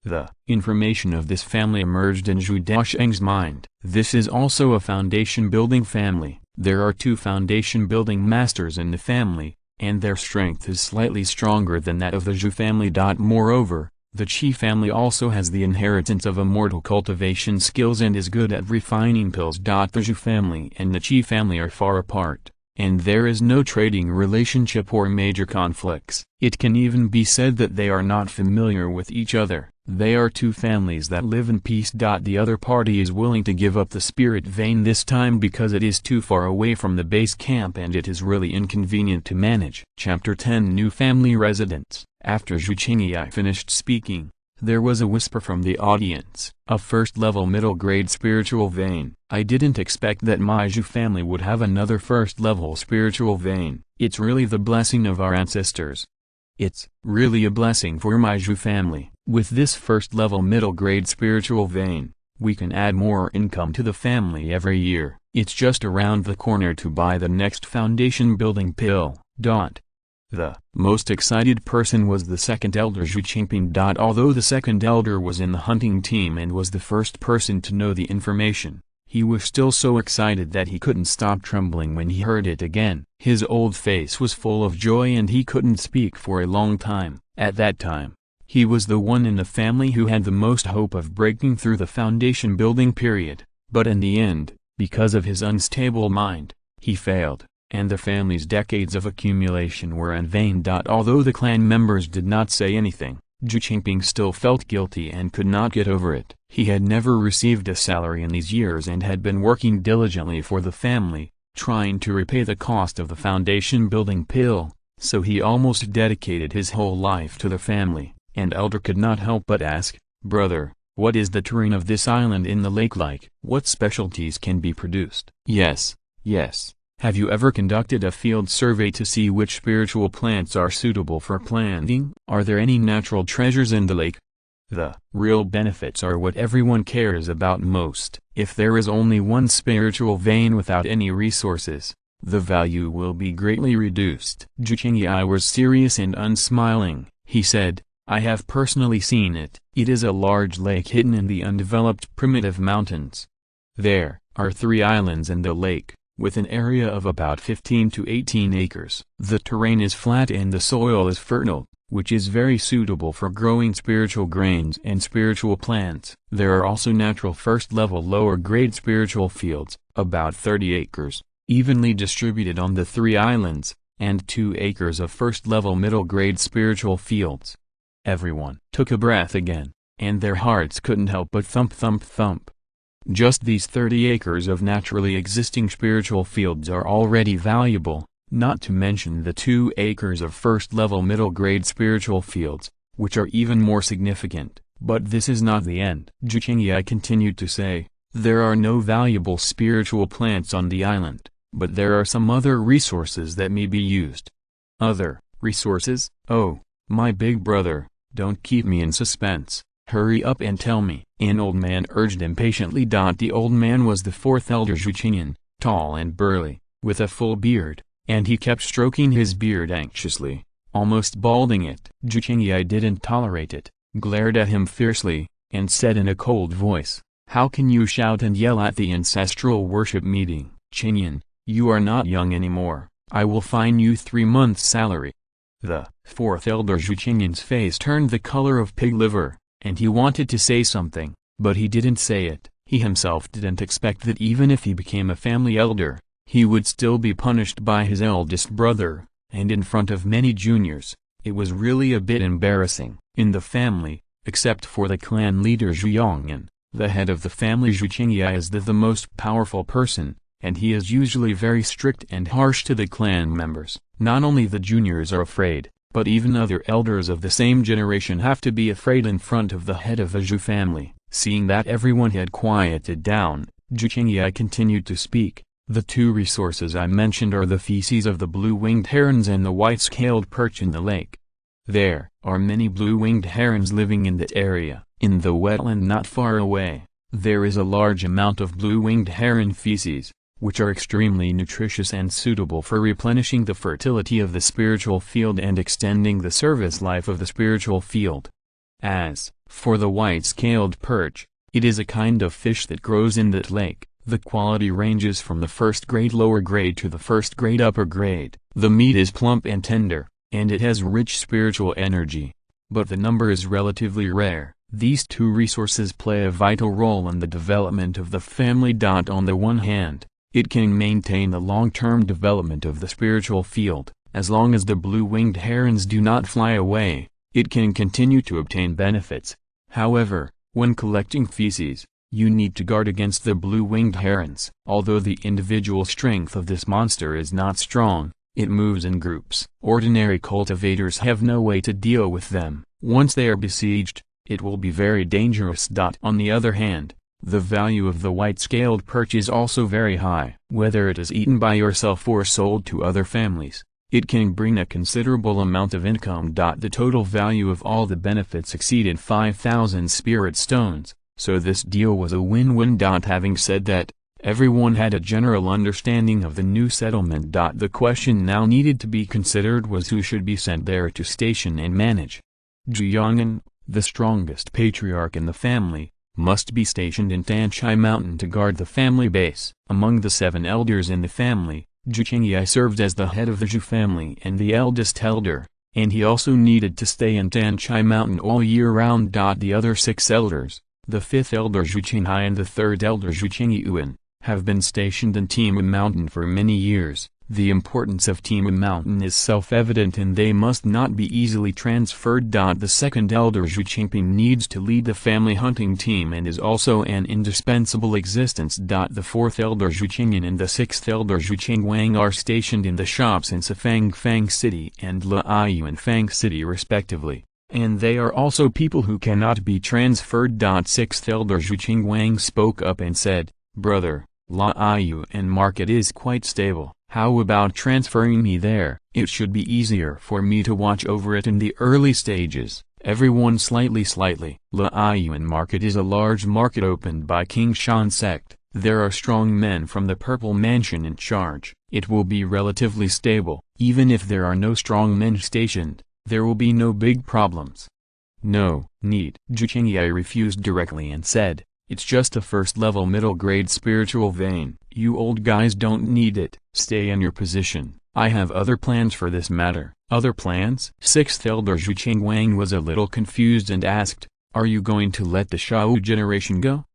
The information of this family emerged in Zhou Daocheng's mind. This is also a foundation-building family. There are 2 foundation-building masters in the family, and their strength is slightly stronger than that of the Zhou family. Moreover, the Qi family also has the inheritance of immortal cultivation skills and is good at refining pills. The Zhou family and the Qi family are far apart, and there is no trading relationship or major conflicts. It can even be said that they are not familiar with each other. They are 2 families that live in peace. The other party is willing to give up the spirit vein this time because it is too far away from the base camp and it is really inconvenient to manage. Chapter 10 New Family Residence. After Zhu Chengyai finished speaking, there was a whisper from the audience. A first-level middle-grade spiritual vein. I didn't expect that my Zhou family would have another first-level spiritual vein. It's really the blessing of our ancestors. It's really a blessing for my Zhou family. With this first-level middle-grade spiritual vein, we can add more income to the family every year. It's just around the corner to buy the next foundation-building pill. The most excited person was the second elder Zhu Qingping. Although the second elder was in the hunting team and was the first person to know the information, he was still so excited that he couldn't stop trembling when he heard it again. His old face was full of joy and he couldn't speak for a long time. At that time, he was the one in the family who had the most hope of breaking through the foundation building period, but in the end, because of his unstable mind, he failed, and the family's decades of accumulation were in vain. Although the clan members did not say anything, Zhu Qingping still felt guilty and could not get over it. He had never received a salary in these years and had been working diligently for the family, trying to repay the cost of the foundation building pill, so he almost dedicated his whole life to the family. And elder could not help but ask, "Brother, what is the terrain of this island in the lake like? What specialties can be produced?" "Yes, yes. Have you ever conducted a field survey to see which spiritual plants are suitable for planting? Are there any natural treasures in the lake?" The real benefits are what everyone cares about most. If there is only one spiritual vein without any resources, the value will be greatly reduced. Zhu Qingyi was serious and unsmiling. He said, "I have personally seen it. It is a large lake hidden in the undeveloped primitive mountains. There are 3 islands in the lake, with an area of about 15 to 18 acres. The terrain is flat and the soil is fertile, which is very suitable for growing spiritual grains and spiritual plants. There are also natural first-level lower-grade spiritual fields, about 30 acres, evenly distributed on the 3 islands, and 2 acres of first-level middle-grade spiritual fields." Everyone took a breath again, and their hearts couldn't help but thump thump thump. Just these 30 acres of naturally existing spiritual fields are already valuable, not to mention the 2 acres of first-level middle-grade spiritual fields, which are even more significant. But this is not the end. Zhu Qingyi continued to say, "There are no valuable spiritual plants on the island, but there are some other resources that may be used." "Other resources? Oh, my big brother, don't keep me in suspense. Hurry up and tell me," an old man urged impatiently. The old man was the 4th elder Zhu Qingyan, tall and burly, with a full beard, and he kept stroking his beard anxiously, almost balding it. Zhu Qingyi didn't tolerate it, glared at him fiercely, and said in a cold voice, "How can you shout and yell at the ancestral worship meeting? Qingyan, you are not young anymore. I will fine you 3 months' salary." The 4th elder Zhu Qingyan's face turned the color of pig liver, and he wanted to say something, but he didn't say it. He himself didn't expect that even if he became a family elder, he would still be punished by his eldest brother, and in front of many juniors. It was really a bit embarrassing. In the family, except for the clan leader Zhu Yongyan, the head of the family Zhu Qingyi is the most powerful person, and he is usually very strict and harsh to the clan members. Not only the juniors are afraid, but even other elders of the same generation have to be afraid in front of the head of the Zhu family. Seeing that everyone had quieted down, Zhu Qingyi continued to speak. "The 2 resources I mentioned are the feces of the blue-winged herons and the white-scaled perch in the lake. There are many blue-winged herons living in that area. In the wetland not far away, there is a large amount of blue-winged heron feces, which are extremely nutritious and suitable for replenishing the fertility of the spiritual field and extending the service life of the spiritual field. As for the white-scaled perch, it is a kind of fish that grows in that lake. The quality ranges from the 1st grade lower grade to the 1st grade upper grade. The meat is plump and tender, and it has rich spiritual energy. But the number is relatively rare. These 2 resources play a vital role in the development of the family. On the one hand, it can maintain the long-term development of the spiritual field. As long as the blue-winged herons do not fly away, it can continue to obtain benefits. However, when collecting feces, you need to guard against the blue-winged herons. Although the individual strength of this monster is not strong, it moves in groups. Ordinary cultivators have no way to deal with them. Once they are besieged, it will be very dangerous. On the other hand, the value of the white-scaled perch is also very high. Whether it is eaten by yourself or sold to other families, it can bring a considerable amount of income. The total value of all the benefits exceeded 5,000 spirit stones, so this deal was a win-win. Having said that, everyone had a general understanding of the new settlement. The question now needed to be considered was who should be sent there to station and manage. Zhu Yongyan, the strongest patriarch in the family, must be stationed in Tanchai Mountain to guard the family base. Among the 7 elders in the family, Zhu Qingyi served as the head of the Zhu family and the eldest elder, and he also needed to stay in Tanchai Mountain all year round. The other 6 elders, the 5th elder Zhu Qinghai and the 3rd elder Zhu Qingyuan, have been stationed in Tima Mountain for many years. The importance of Team Mountain is self-evident and they must not be easily transferred. The second elder Zhou Qingping needs to lead the family hunting team and is also an indispensable existence. The fourth elder Zhou Qingyan and the sixth elder Zhou Qingwang are stationed in the shops in Sifang Fang City and Laiyu and Fang City respectively, and they are also people who cannot be transferred. Sixth elder Zhou Qingwang spoke up and said, "Brother, Laiyu and market is quite stable. How about transferring me there? It should be easier for me to watch over it in the early stages." Everyone slightly. Laiyu market is a large market opened by King Shan sect. There are strong men from the Purple Mansion in charge. It will be relatively stable. Even if there are no strong men stationed, there will be no big problems. No need. Zhu Qingyi refused directly and said, "It's just a first-level middle-grade spiritual vein. You old guys don't need it. Stay in your position. I have other plans for this matter." Other plans? Sixth elder Zhu Qingwang was a little confused and asked, "Are you going to let the Shao generation go?"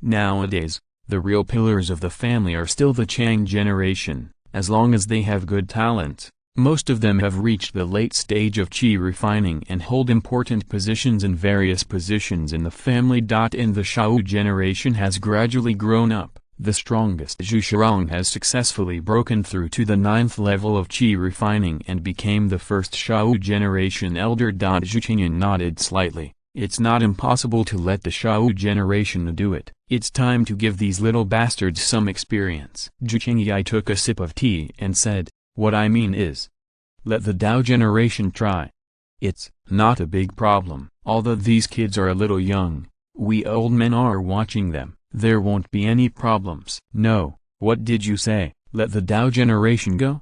Nowadays, the real pillars of the family are still the Chang generation, as long as they have good talent. Most of them have reached the late stage of qi refining and hold important positions in various positions in the family. And the Shao generation has gradually grown up. The strongest Zhu Shirong has successfully broken through to the 9th level of qi refining and became the first Shao generation elder. Zhu Qingyan nodded slightly. It's not impossible to let the Shao generation do it. It's time to give these little bastards some experience. Zhu Qingyi took a sip of tea and said, "What I mean is, let the Dao generation try. It's not a big problem. Although these kids are a little young, we old men are watching them. There won't be any problems." "No, what did you say? Let the Dao generation go?"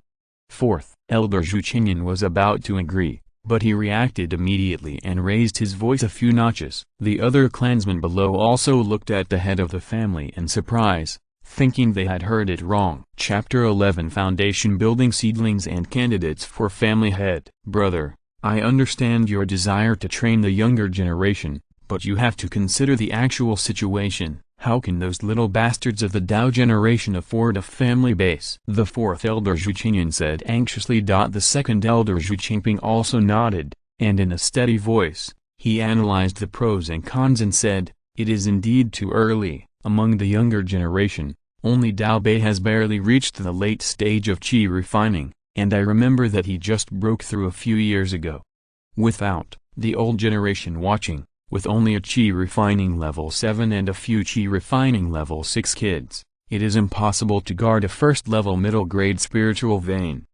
Fourth elder Zhu Qingyan was about to agree, but he reacted immediately and raised his voice a few notches. The other clansmen below also looked at the head of the family in surprise, thinking they had heard it wrong. Chapter 11 Foundation Building Seedlings and Candidates for Family Head. Brother, I understand your desire to train the younger generation, but you have to consider the actual situation. How can those little bastards of the Dao generation afford a family base? The fourth elder Zhu Qingyan said anxiously. The second elder Zhu Qingping also nodded, and in a steady voice, he analyzed the pros and cons and said, "It is indeed too early. Among the younger generation, only Dao Bei has barely reached the late stage of qi refining, and I remember that he just broke through a few years ago. Without the old generation watching, with only a qi refining level 7 and a few qi refining level 6 kids, it is impossible to guard a first-level middle-grade spiritual vein.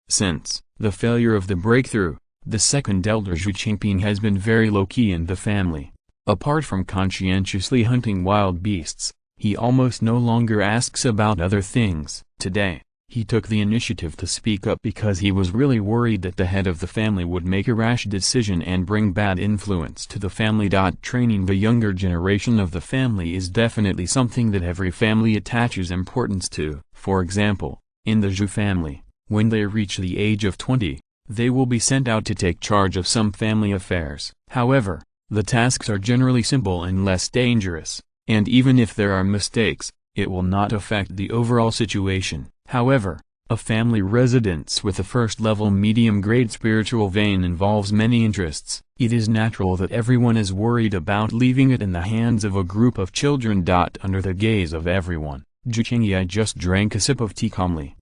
Since the failure of the breakthrough, the second elder Zhu Qingping has been very low-key in the family. Apart from conscientiously hunting wild beasts, he almost no longer asks about other things. Today, he took the initiative to speak up because he was really worried that the head of the family would make a rash decision and bring bad influence to the family. Training the younger generation of the family is definitely something that every family attaches importance to. For example, in the Zhu family, when they reach the age of 20, they will be sent out to take charge of some family affairs. However, the tasks are generally simple and less dangerous, and even if there are mistakes, it will not affect the overall situation. However, a family residence with a first-level medium-grade spiritual vein involves many interests. It is natural that everyone is worried about leaving it in the hands of a group of children. Under the gaze of everyone, Zhu Qingyi just drank a sip of tea calmly.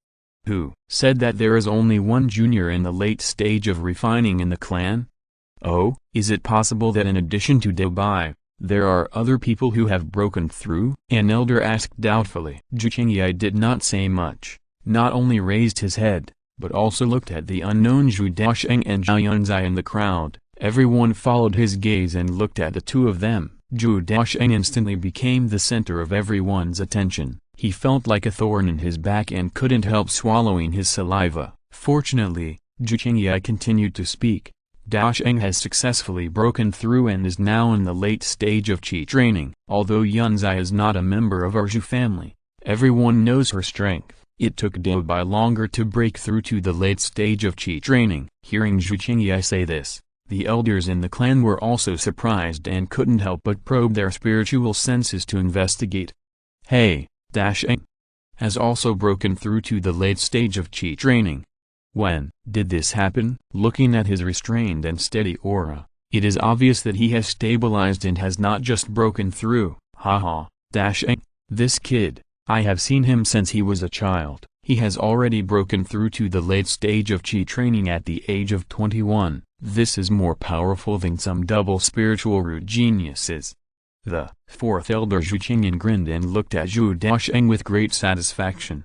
Who said that there is only one junior in the late stage of refining in the clan? Oh, is it possible that in addition to Dao Bai, there are other people who have broken through? An elder asked doubtfully. Zhu Qingyi did not say much, not only raised his head, but also looked at the unknown Zhou Daocheng and Zhao Yunzhi in the crowd. Everyone followed his gaze and looked at the two of them. Zhou Daocheng instantly became the center of everyone's attention. He felt like a thorn in his back and couldn't help swallowing his saliva. Fortunately, Zhu Qingyi continued to speak. Daocheng has successfully broken through and is now in the late stage of qi training. Although Yunzhi is not a member of our Zhu family, everyone knows her strength. It took Dao Bai longer to break through to the late stage of qi training. Hearing Zhu Qingyi say this, the elders in the clan were also surprised and couldn't help but probe their spiritual senses to investigate. Hey, Daocheng! has also broken through to the late stage of Qi training. When did this happen? Looking at his restrained and steady aura, it is obvious that he has stabilized and has not just broken through. Haha, Daocheng, this kid, I have seen him since he was a child. He has already broken through to the late stage of Qi training at the age of 21. This is more powerful than some double spiritual root geniuses. The fourth elder Zhou Qingyan grinned and looked at Zhou Daocheng with great satisfaction.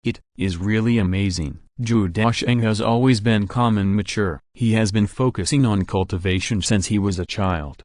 It is really amazing. Zhou Daocheng has always been calm and mature. He has been focusing on cultivation since he was a child.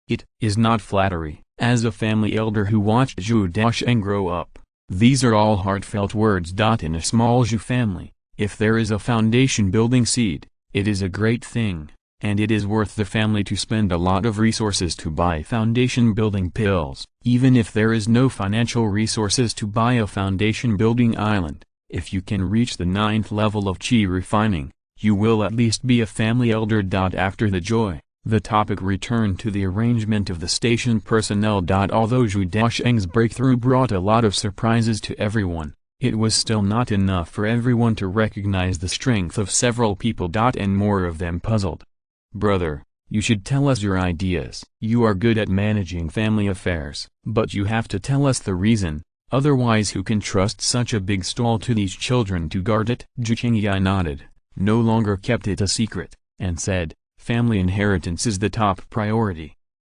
It is not flattery, as a family elder who watched Zhou Daocheng grow up. These are all heartfelt words. In a small Zhou family, if there is a foundation building seed, it is a great thing, and it is worth the family to spend a lot of resources to buy foundation building pills. Even if there is no financial resources to buy a foundation building island, if you can reach the 9th level of Qi refining, you will at least be a family elder. After the joy, the topic returned to the arrangement of the station personnel. Although Zhou Daocheng's breakthrough brought a lot of surprises to everyone, it was still not enough for everyone to recognize the strength of several people. And more of them puzzled. Brother, you should tell us your ideas. You are good at managing family affairs, but you have to tell us the reason, otherwise who can trust such a big stall to these children to guard it? Zhou Qingyan nodded, no longer kept it a secret, and said, family inheritance is the top priority.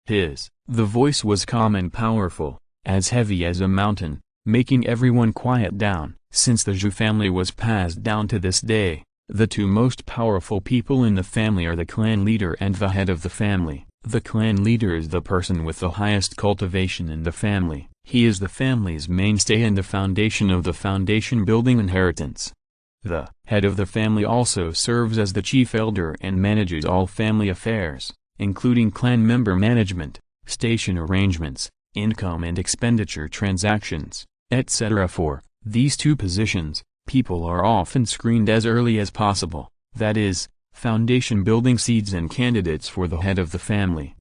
The voice was calm and powerful, as heavy as a mountain, making everyone quiet down. Since the Zhou family was passed down to this day, the two most powerful people in the family are the clan leader and the head of the family. The clan leader is the person with the highest cultivation in the family. He is the family's mainstay and the foundation of the foundation building inheritance. The head of the family also serves as the chief elder and manages all family affairs, including clan member management, station arrangements, income and expenditure transactions, etc. For these two positions, people are often screened as early as possible, that is, foundation building seeds and candidates for the head of the family.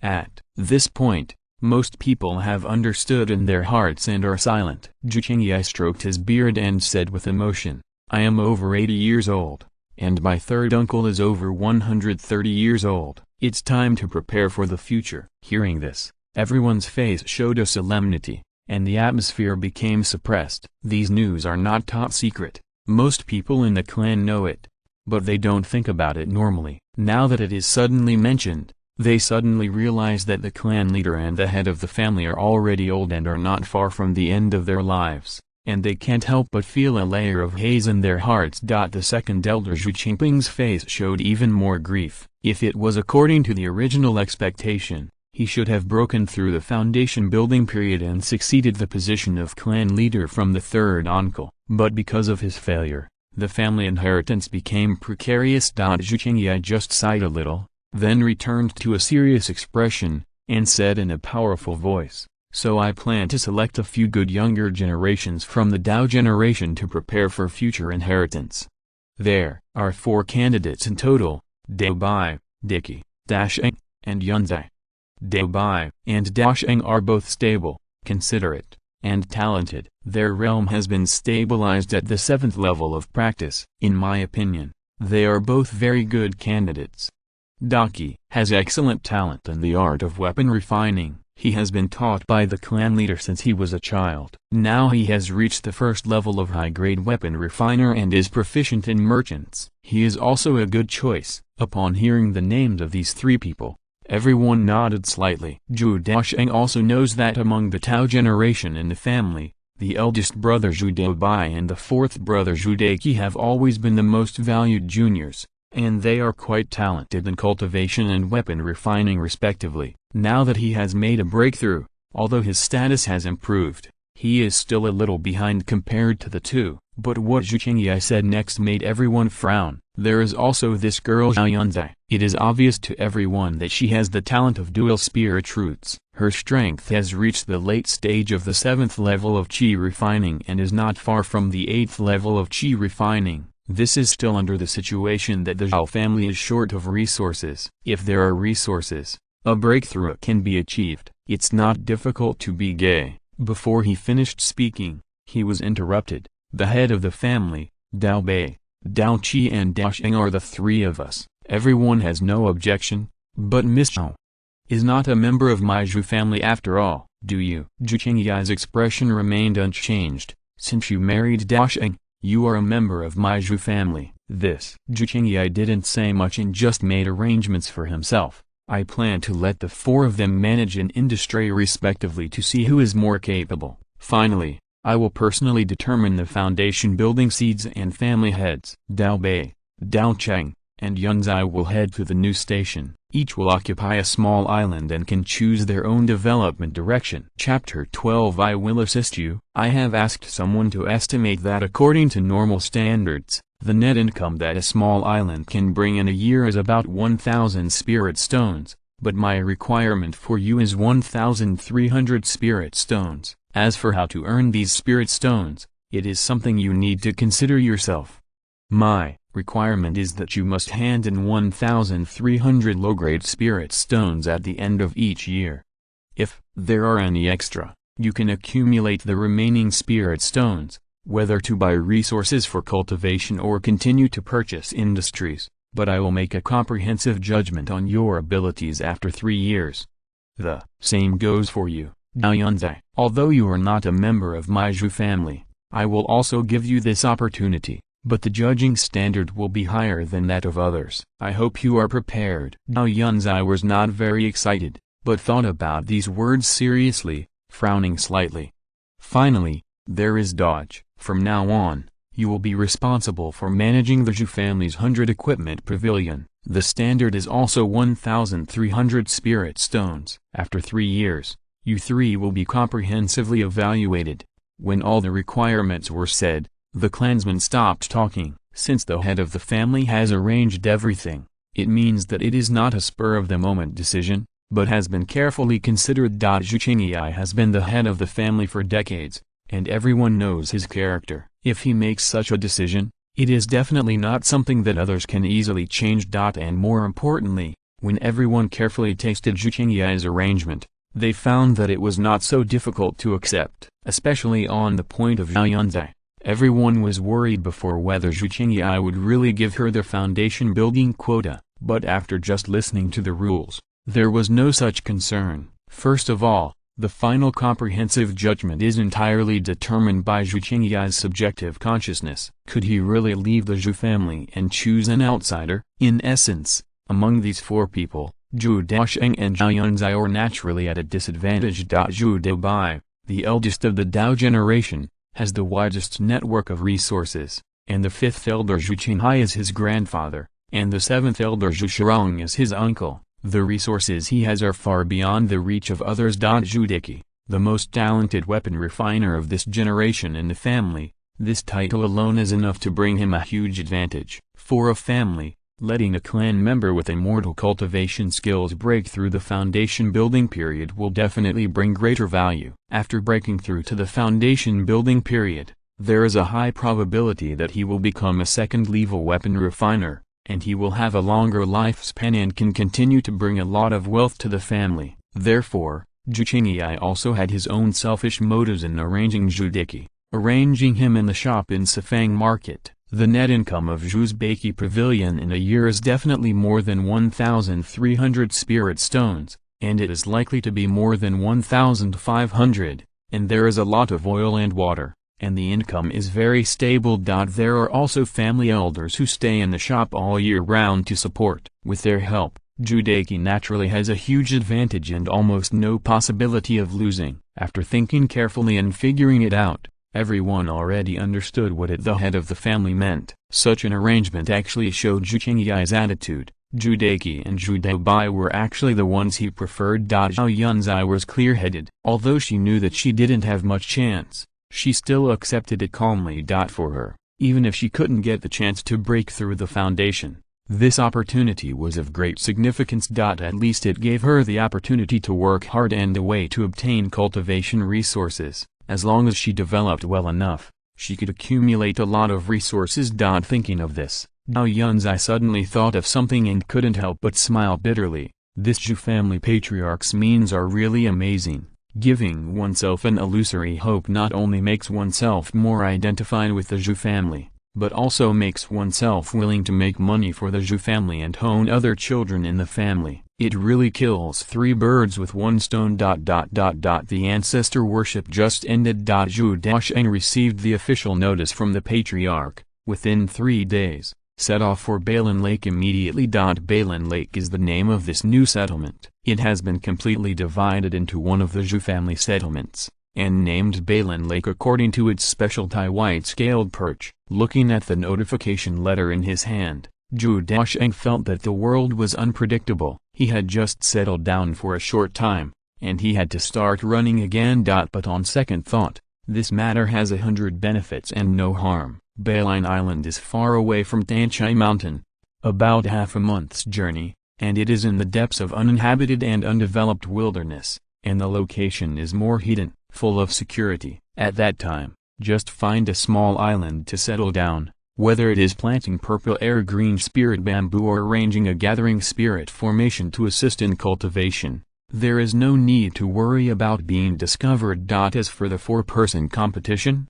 At this point, most people have understood in their hearts and are silent. Zhou Qingyan stroked his beard and said with emotion, I am over 80 years old, and my third uncle is over 130 years old. It's time to prepare for the future. Hearing this, everyone's face showed a solemnity, and the atmosphere became suppressed. These news are not top secret. Most people in the clan know it, but they don't think about it normally. Now that it is suddenly mentioned, they suddenly realize that the clan leader and the head of the family are already old and are not far from the end of their lives, and they can't help but feel a layer of haze in their hearts. The second elder Zhu Qingping's face showed even more grief. If it was according to the original expectation, he should have broken through the foundation building period and succeeded the position of clan leader from the third uncle. But because of his failure, the family inheritance became precarious. Zhu Qingyan just sighed a little, then returned to a serious expression, and said in a powerful voice, so I plan to select a few good younger generations from the Dao generation to prepare for future inheritance. There are 4 candidates in total, Daobai, Diqi, Daocheng, and Yunzhi. Daobai and Daocheng are both stable, considerate, and talented. Their realm has been stabilized at the 7th level of practice. In my opinion, they are both very good candidates. Daqi has excellent talent in the art of weapon refining. He has been taught by the clan leader since he was a child. Now he has reached the 1st level of high-grade weapon refiner and is proficient in merchants. He is also a good choice. Upon hearing the names of these 3 people, everyone nodded slightly. Zhou Daocheng also knows that among the Tao generation in the family, the eldest brother Zhou Daobai and the 4th brother Zhou Daocheng have always been the most valued juniors, and they are quite talented in cultivation and weapon refining respectively. Now that he has made a breakthrough, although his status has improved, he is still a little behind compared to the 2. But what Zhu Qingyan said next made everyone frown. There is also this girl Zhao Yunzhi. It is obvious to everyone that she has the talent of dual spirit roots. Her strength has reached the late stage of the 7th level of Qi refining and is not far from the 8th level of Qi refining. This is still under the situation that the Zhao family is short of resources. If there are resources, a breakthrough can be achieved. It's not difficult to be gay. Before he finished speaking, He was interrupted. The head of the family, Dao Bei, Dao Qi and Daocheng are the three of us. Everyone has no objection, but Miss Zhao is not a member of my Zhou family after all, do you? Zhu Qingyai's expression remained unchanged. Since you married Daocheng, you are a member of my Zhou family. Zhu Qingyai didn't say much and just made arrangements for himself. I plan to let the four of them manage an industry respectively to see who is more capable. Finally, I will personally determine the foundation building seeds and family heads. Dao Bei, Daocheng, and Yunzhi will head to the new station. Each will occupy a small island and can choose their own development direction. Chapter 12 I will assist you. I have asked someone to estimate that according to normal standards, the net income that a small island can bring in a year is about 1,000 spirit stones, but my requirement for you is 1,300 spirit stones. As for how to earn these spirit stones, it is something you need to consider yourself. My requirement is that you must hand in 1,300 low-grade spirit stones at the end of each year. If there are any extra, you can accumulate the remaining spirit stones, whether to buy resources for cultivation or continue to purchase industries, but I will make a comprehensive judgment on your abilities after 3 years. The same goes for you, Zhao Yunzhi. Although you are not a member of my Zhou family, I will also give you this opportunity, but the judging standard will be higher than that of others. I hope you are prepared. Zhao Yunzhi was not very excited, but thought about these words seriously, frowning slightly. Finally, there is Dodge. From now on, you will be responsible for managing the Zhou family's 100 equipment pavilion. The standard is also 1,300 spirit stones. After 3 years, you three will be comprehensively evaluated. When all the requirements were said, the clansman stopped talking. Since the head of the family has arranged everything, it means that it is not a spur-of-the-moment decision, but has been carefully considered. Zhu Qingyai has been the head of the family for decades, and everyone knows his character. If he makes such a decision, it is definitely not something that others can easily change. And more importantly, when everyone carefully tasted Zhu Qingyai's arrangement, they found that it was not so difficult to accept, especially on the point of Zhao Yunzhi. Everyone was worried before whether Zhu Qingyai would really give her the foundation building quota, but after just listening to the rules, there was no such concern. First of all, the final comprehensive judgment is entirely determined by Zhu Qingyai's subjective consciousness. Could he really leave the Zhou family and choose an outsider? In essence, among these four people, Zhou Daocheng and Zhao Yunzhi are naturally at a disadvantage. Zhou Daocheng, the eldest of the Dao generation, has the widest network of resources, and the fifth elder Zhu Qinghai is his grandfather, and the seventh elder Zhu Shirong is his uncle. The resources he has are far beyond the reach of others. Zhu Daocheng, the most talented weapon refiner of this generation in the family, this title alone is enough to bring him a huge advantage. For a family, letting a clan member with immortal cultivation skills break through the foundation building period will definitely bring greater value. After breaking through to the foundation building period, there is a high probability that he will become a second-level weapon refiner, and he will have a longer lifespan and can continue to bring a lot of wealth to the family. Therefore, Zhu Qingyai also had his own selfish motives in arranging Zhu Daocheng, arranging him in the shop in Sifang Market. The net income of Zhu's Beiki Pavilion in a year is definitely more than 1,300 spirit stones, and it is likely to be more than 1,500, and there is a lot of oil and water, and the income is very stable. There are also family elders who stay in the shop all year round to support. With their help, Zhu Daocheng naturally has a huge advantage and almost no possibility of losing. After thinking carefully and figuring it out, everyone already understood what the head of the family meant. Such an arrangement actually showed Zhu Qingyai's attitude. Zhu Daocheng and Zhu Daobai were actually the ones he preferred. Zhao Yunzhi was clear-headed. Although she knew that she didn't have much chance, she still accepted it calmly. For her, even if she couldn't get the chance to break through the foundation, this opportunity was of great significance. At least it gave her the opportunity to work hard and a way to obtain cultivation resources. As long as she developed well enough, she could accumulate a lot of resources. Thinking of this, Zhao Yunzhi suddenly thought of something and couldn't help but smile bitterly. This Zhou family patriarch's means are really amazing. Giving oneself an illusory hope not only makes oneself more identified with the Zhou family, but also makes oneself willing to make money for the Zhou family and own other children in the family. It really kills three birds with one stone. The ancestor worship just ended. Zhou Daocheng received the official notice from the patriarch, within 3 days, set off for Balan Lake immediately. Balan Lake is the name of this new settlement. It has been completely divided into one of the Zhou family settlements, and named Balan Lake according to its specialty white-scaled perch. Looking at the notification letter in his hand, Zhou Daocheng felt that the world was unpredictable. He had just settled down for a short time, and he had to start running again. But on second thought, this matter has 100 benefits and no harm. Balan Island is far away from Tanchai Mountain, about half a month's journey, and it is in the depths of uninhabited and undeveloped wilderness, and the location is more hidden, full of security. At that time, just find a small island to settle down, whether it is planting purple air green spirit bamboo or arranging a gathering spirit formation to assist in cultivation. There is no need to worry about being discovered. As for the 4-person competition,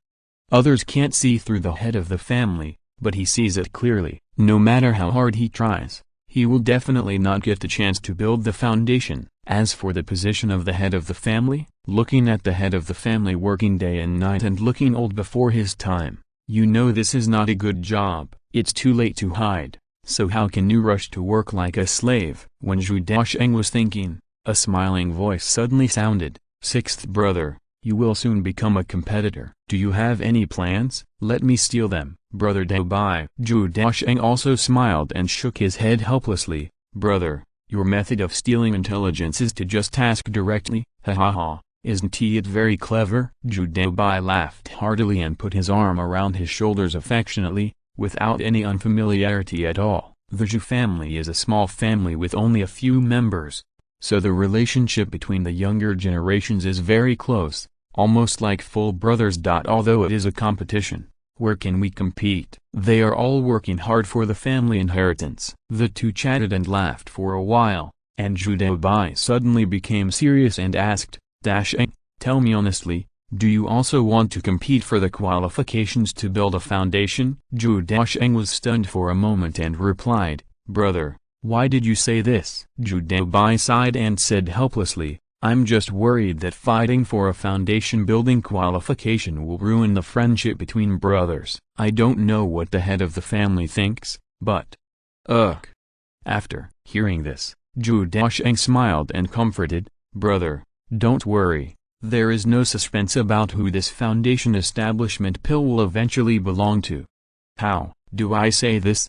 others can't see through the head of the family, but he sees it clearly. No matter how hard he tries, he will definitely not get the chance to build the foundation. As for the position of the head of the family, looking at the head of the family working day and night and looking old before his time, you know this is not a good job. It's too late to hide, so how can you rush to work like a slave? When Zhou Daocheng was thinking, a smiling voice suddenly sounded. 6th brother, you will soon become a competitor. Do you have any plans? Let me steal them. Brother Daobai. Zhou Daocheng also smiled and shook his head helplessly. Brother, your method of stealing intelligence is to just ask directly. Ha ha ha, isn't it very clever? Zhou Daobai laughed heartily and put his arm around his shoulders affectionately, without any unfamiliarity at all. The Zhou family is a small family with only a few members, so the relationship between the younger generations is very close, almost like full brothers. Although it is a competition, where can we compete? They are all working hard for the family inheritance. The two chatted and laughed for a while, and Zhou Daobai suddenly became serious and asked, Daocheng, tell me honestly, do you also want to compete for the qualifications to build a foundation? Zhou Daocheng was stunned for a moment and replied, Brother, why did you say this? Zhou Daobai sighed and said helplessly, I'm just worried that fighting for a foundation building qualification will ruin the friendship between brothers. I don't know what the head of the family thinks, but… Ugh. After hearing this, Zhou Daocheng smiled and comforted, Brother, don't worry, there is no suspense about who this foundation establishment pill will eventually belong to. How do I say this?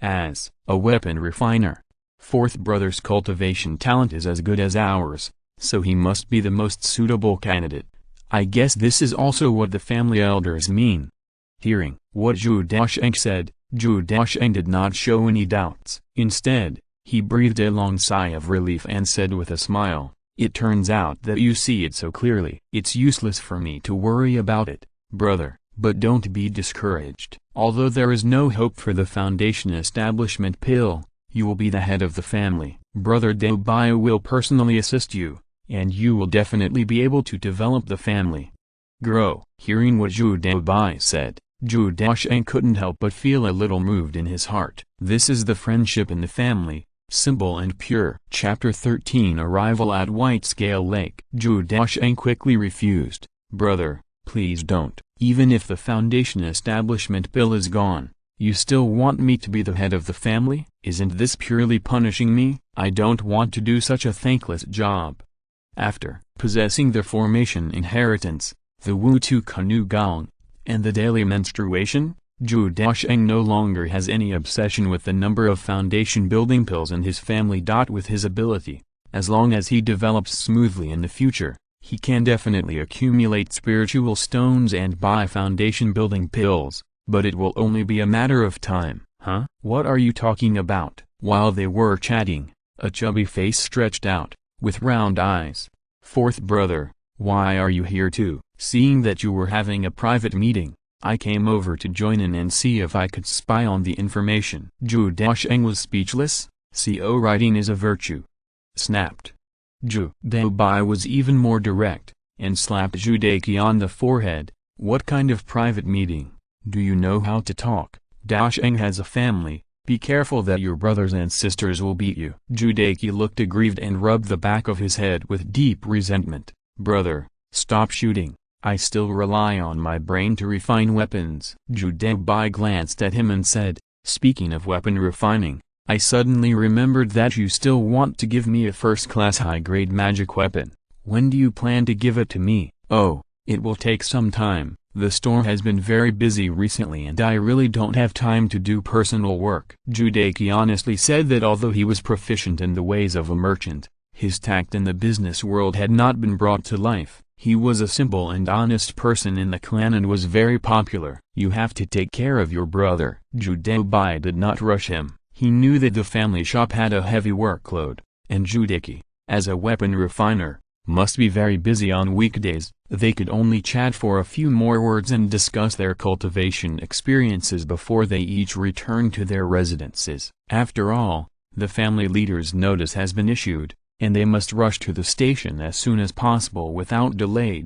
As a weapon refiner. 4th brother's cultivation talent is as good as ours, so he must be the most suitable candidate. I guess this is also what the family elders mean. Hearing what Zhou Daocheng said, Zhou Daocheng did not show any doubts. Instead, he breathed a long sigh of relief and said with a smile, It turns out that you see it so clearly. It's useless for me to worry about it, brother, but don't be discouraged. Although there is no hope for the foundation establishment pill, you will be the head of the family. Brother Daobai will personally assist you, and you will definitely be able to develop the family. Grow. Hearing what Zhou Daobai said, Zhou Daocheng couldn't help but feel a little moved in his heart. This is the friendship in the family, simple and pure. Chapter 13 Arrival at White Scale Lake. Zhou Daocheng quickly refused. Brother, please don't. Even if the foundation establishment bill is gone, you still want me to be the head of the family? Isn't this purely punishing me? I don't want to do such a thankless job. After possessing the formation inheritance, the Wu-Tu Kanu Gong, and the daily menstruation, Zhou Daocheng no longer has any obsession with the number of foundation building pills in his family. With his ability, as long as he develops smoothly in the future, he can definitely accumulate spiritual stones and buy foundation building pills, but it will only be a matter of time. Huh? What are you talking about? While they were chatting, a chubby face stretched out, with round eyes. 4th brother, why are you here too? Seeing that you were having a private meeting, I came over to join in and see if I could spy on the information. Zhou Daocheng was speechless. CO writing is a virtue. Snapped. Zhou Daobai was even more direct. and slapped Zhou Daocheng on the forehead. "What kind of private meeting? Do you know how to talk? Daocheng has a family. Be careful that your brothers and sisters will beat you." Zhou Daocheng looked aggrieved and rubbed the back of his head with deep resentment. "Brother, stop shooting. I still rely on my brain to refine weapons." Zhou Daocheng glanced at him and said, "Speaking of weapon refining, I suddenly remembered that you still want to give me a first-class high-grade magic weapon. When do you plan to give it to me?" "Oh, it will take some time. The store has been very busy recently and I really don't have time to do personal work." Zhou Daocheng honestly said that although he was proficient in the ways of a merchant, his tact in the business world had not been brought to life. He was a simple and honest person in the clan and was very popular. "You have to take care of your brother." Zhou Daocheng did not rush him. He knew that the family shop had a heavy workload, and Zhou Daocheng, as a weapon refiner, must be very busy on weekdays. They could only chat for a few more words and discuss their cultivation experiences before they each returned to their residences. After all, the family leader's notice has been issued, and they must rush to the station as soon as possible without delay.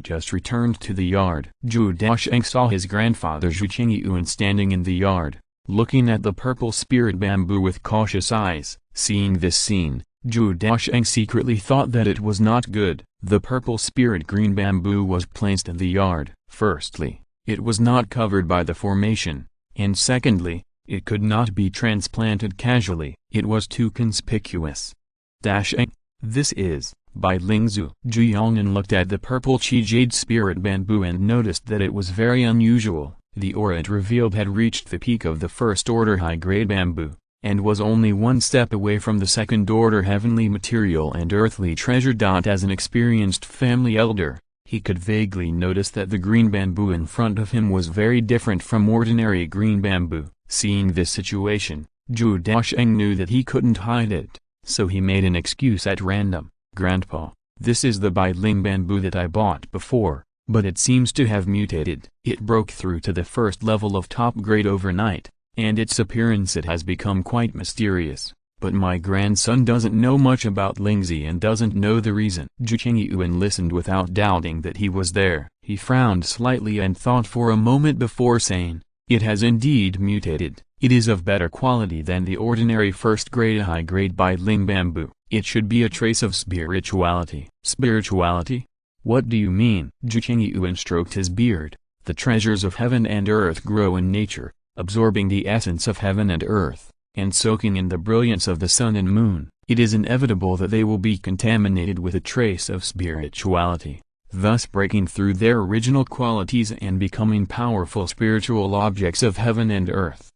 Just returned to the yard. Zhou Daocheng saw his grandfather Zhou Chengyuan standing in the yard, looking at the purple spirit bamboo with cautious eyes. Seeing this scene, Zhou Daocheng secretly thought that it was not good. The purple spirit green bamboo was placed in the yard. Firstly, it was not covered by the formation, and secondly, it could not be transplanted casually. It was too conspicuous. Daocheng, this is, by Lingzhu. Zhu Yongnan looked at the purple chi jade spirit bamboo and noticed that it was very unusual. The aura it revealed had reached the peak of the first-order high-grade bamboo, and was only one step away from the second-order heavenly material and earthly treasure. As an experienced family elder, he could vaguely notice that the green bamboo in front of him was very different from ordinary green bamboo. Seeing this situation, Zhou Daocheng knew that he couldn't hide it, so he made an excuse at random. "Grandpa, this is the Bailing bamboo that I bought before, but it seems to have mutated. It broke through to the first level of top grade overnight, and its appearance it has become quite mysterious. But my grandson doesn't know much about Lingzi and doesn't know the reason." Zhu Chengyuan listened without doubting that he was there. He frowned slightly and thought for a moment before saying, "It has indeed mutated. It is of better quality than the ordinary first-grade high-grade Bailing bamboo. It should be a trace of spirituality." "Spirituality? What do you mean?" Zhu Chengyuan stroked his beard. "The treasures of heaven and earth grow in nature, absorbing the essence of heaven and earth, and soaking in the brilliance of the sun and moon. It is inevitable that they will be contaminated with a trace of spirituality, thus breaking through their original qualities and becoming powerful spiritual objects of heaven and earth.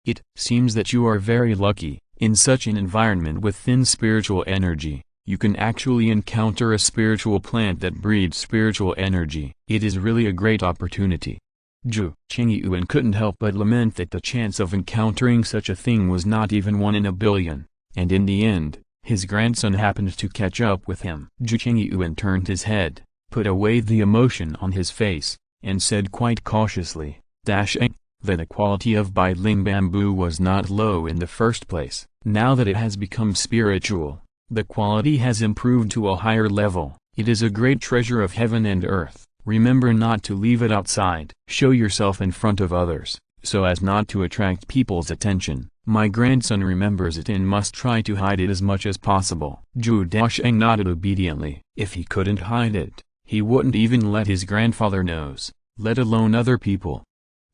It seems that you are very lucky. In such an environment with thin spiritual energy, you can actually encounter a spiritual plant that breeds spiritual energy. It is really a great opportunity." Zhu Chengyuan couldn't help but lament that the chance of encountering such a thing was not even 1 in a billion, and in the end, his grandson happened to catch up with him. Zhu Chengyuan turned his head, put away the emotion on his face, and said quite cautiously, "Daocheng, that the quality of Bailing bamboo was not low in the first place. Now that it has become spiritual, the quality has improved to a higher level. It is a great treasure of heaven and earth. Remember not to leave it outside. Show yourself in front of others, so as not to attract people's attention. My grandson remembers it and must try to hide it as much as possible." Zhou Daocheng nodded obediently. If he couldn't hide it, he wouldn't even let his grandfather knows, let alone other people.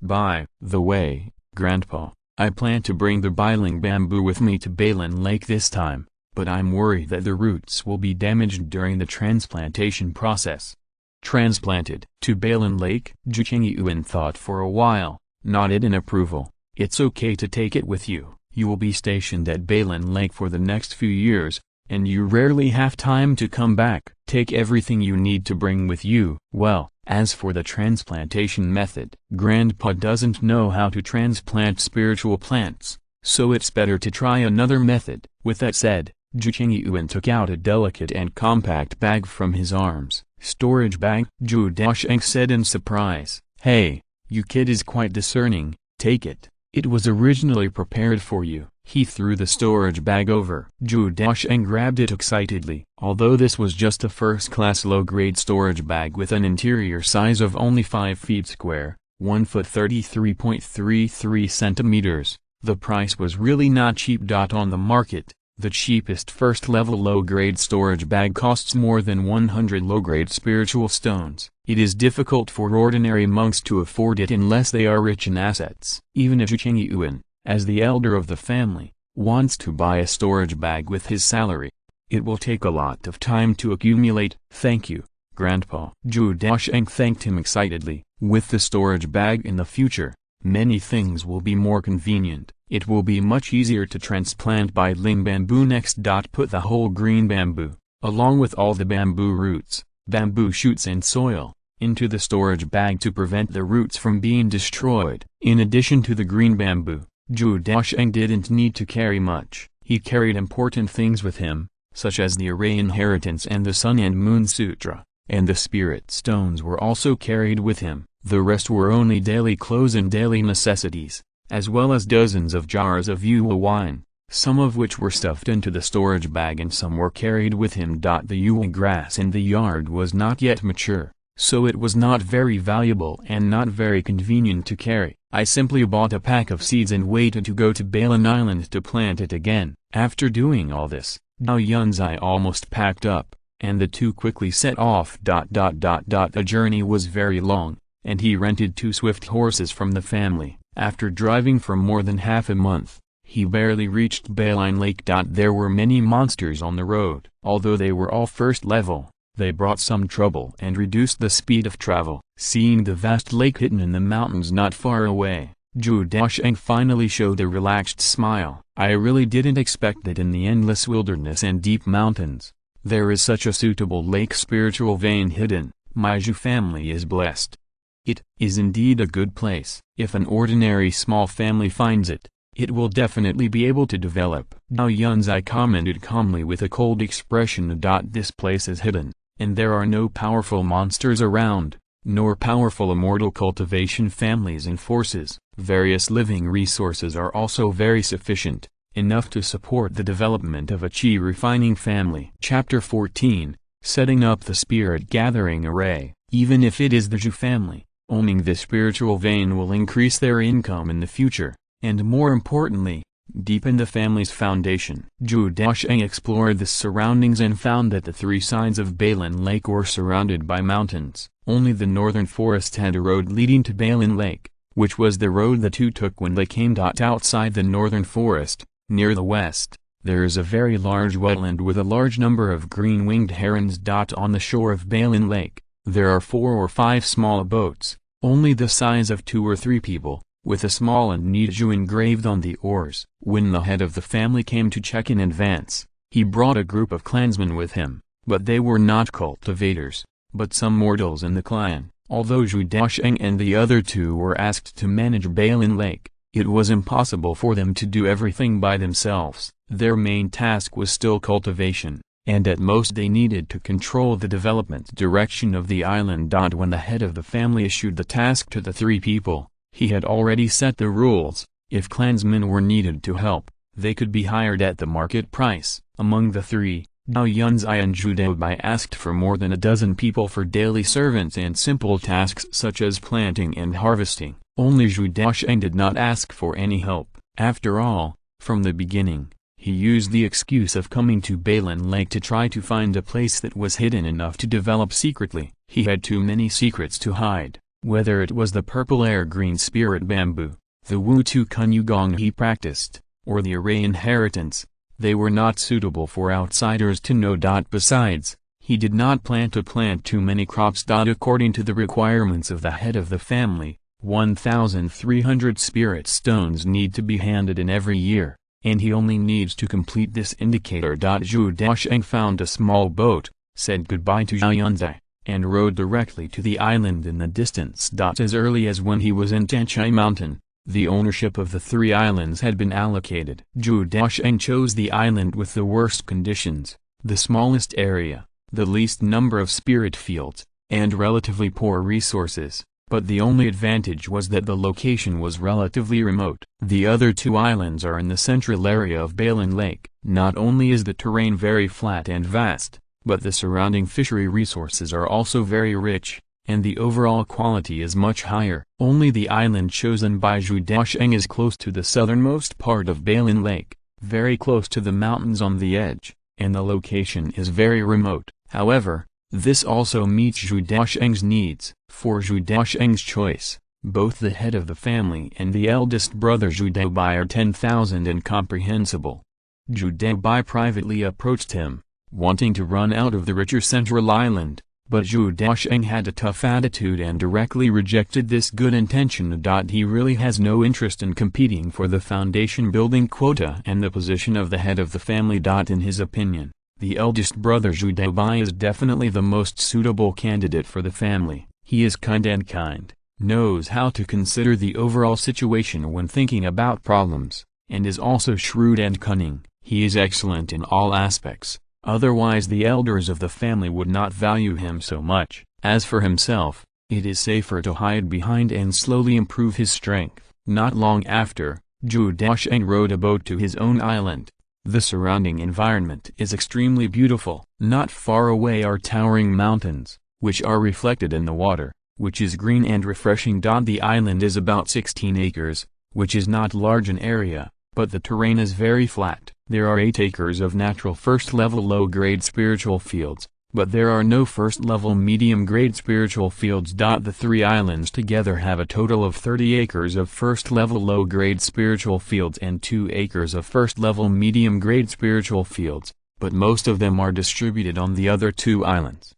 "By the way, Grandpa, I plan to bring the Bailing bamboo with me to Balin Lake this time, but I'm worried that the roots will be damaged during the transplantation process." "Transplanted to Balin Lake?" Zhu Chengyuan thought for a while, nodded in approval. "It's okay to take it with you. You will be stationed at Balin Lake for the next few years, and you rarely have time to come back. Take everything you need to bring with you." "Well, as for the transplantation method, Grandpa doesn't know how to transplant spiritual plants, so it's better to try another method." With that said, Zhu Chengyuan took out a delicate and compact bag from his arms. "Storage bag?" Zhou Daocheng said in surprise. "Hey, you kid is quite discerning, take it. It was originally prepared for you. He threw the storage bag over. Zhou Daocheng grabbed it excitedly. Although this was just a first-class low-grade storage bag with an interior size of only 5 feet square, 1 foot 33.33 centimeters, the price was really not cheap. On the market, the cheapest first-level low-grade storage bag costs more than 100 low-grade spiritual stones. It is difficult for ordinary monks to afford it unless they are rich in assets. Even if Zhou Chengyuan, as the elder of the family, wants to buy a storage bag with his salary, it will take a lot of time to accumulate. Thank you, Grandpa. Zhou Daocheng thanked him excitedly. With the storage bag in the future, many things will be more convenient. It will be much easier to transplant biling bamboo. Next. Put the whole green bamboo, along with all the bamboo roots, bamboo shoots and soil, into the storage bag to prevent the roots from being destroyed. In addition to the green bamboo, Zhou Daocheng didn't need to carry much. He carried important things with him, such as the array inheritance and the Sun and Moon Sutra, and the spirit stones were also carried with him. The rest were only daily clothes and daily necessities, as well as dozens of jars of Yule wine, some of which were stuffed into the storage bag and some were carried with him. The Yule grass in the yard was not yet mature, so it was not very valuable and not very convenient to carry. I simply bought a pack of seeds and waited to go to Balin Island to plant it again. After doing all this, Zhao Yunzhi almost packed up, and the two quickly set off. The journey was very long, and he rented 2 swift horses from the family. After driving for more than half a month, he barely reached Balin Lake. There were many monsters on the road. Although they were all first level, they brought some trouble and reduced the speed of travel. Seeing the vast lake hidden in the mountains not far away, Zhou Daocheng finally showed a relaxed smile. I really didn't expect that in the endless wilderness and deep mountains, there is such a suitable lake spiritual vein hidden. My Zhou family is blessed. It is indeed a good place. If an ordinary small family finds it, it will definitely be able to develop. Zhao Yunzhi commented calmly with a cold expression. This place is hidden, and there are no powerful monsters around, nor powerful immortal cultivation families and forces. Various living resources are also very sufficient, enough to support the development of a chi refining family. Chapter 14, Setting up the Spirit Gathering Array. Even if it is the Zhou family, owning this spiritual vein will increase their income in the future, and more importantly, deepen the family's foundation. Zhou Daocheng explored the surroundings and found that the 3 sides of Balin Lake were surrounded by mountains. Only the northern forest had a road leading to Balin Lake, which was the road the two took when they came. Outside the northern forest, near the west, there is a very large wetland with a large number of green-winged herons. On the shore of Balin Lake, there are 4 or 5 small boats, only the size of 2 or 3 people, with a small and neat Zhou engraved on the oars. When the head of the family came to check in advance, he brought a group of clansmen with him, but they were not cultivators, but some mortals in the clan. Although Zhou Daocheng and the other 2 were asked to manage Balin Lake, it was impossible for them to do everything by themselves. Their main task was still cultivation, and at most they needed to control the development direction of the island. When the head of the family issued the task to the 3 people, he had already set the rules. If clansmen were needed to help, they could be hired at the market price. Among the 3, Zhao Yunzhi and Zhou Daocheng asked for more than a dozen people for daily servants and simple tasks such as planting and harvesting. Only Zhou Daocheng did not ask for any help. After all, from the beginning, he used the excuse of coming to Balin Lake to try to find a place that was hidden enough to develop secretly. He had too many secrets to hide, whether it was the purple air green spirit bamboo, the Wu-Tu Kunyugong he practiced, or the array inheritance. They were not suitable for outsiders to know. Besides, he did not plan to plant too many crops. According to the requirements of the head of the family, 1,300 spirit stones need to be handed in every year, and he only needs to complete this indicator. Zhou Daocheng found a small boat, said goodbye to Zhao Yunzhi, and rode directly to the island in the distance. As early as when he was in Tanchai Mountain, the ownership of the 3 islands had been allocated. Zhou Daocheng chose the island with the worst conditions, the smallest area, the least number of spirit fields, and relatively poor resources. but the only advantage was that the location was relatively remote. The other two islands are in the central area of Balen Lake. Not only is the terrain very flat and vast, but the surrounding fishery resources are also very rich, and the overall quality is much higher. Only the island chosen by Zhou Daocheng is close to the southernmost part of Balen Lake, very close to the mountains on the edge, and the location is very remote. However, this also meets Zhou Daocheng's needs. For Zhou Daocheng's choice, both the head of the family and the eldest brother Zhou Daobai are 10,000 incomprehensible. Zhou Daobai privately approached him, wanting to run out of the richer central island, but Zhou Daocheng had a tough attitude and directly rejected this good intention. He really has no interest in competing for the foundation building quota and the position of the head of the family. In his opinion, the eldest brother Zhou Daobai is definitely the most suitable candidate for the family. He is kind, knows how to consider the overall situation when thinking about problems, and is also shrewd and cunning. He is excellent in all aspects, otherwise the elders of the family would not value him so much. As for himself, it is safer to hide behind and slowly improve his strength. Not long after, Zhou Daocheng rowed a boat to his own island. The surrounding environment is extremely beautiful. Not far away are towering mountains, which are reflected in the water, which is green and refreshing. The island is about 16 acres, which is not large in area, but the terrain is very flat. There are 8 acres of natural first-level low-grade spiritual fields, but there are no first-level medium-grade spiritual fields. The 3 islands together have a total of 30 acres of first-level low-grade spiritual fields and 2 acres of first-level medium-grade spiritual fields, but most of them are distributed on the other 2 islands.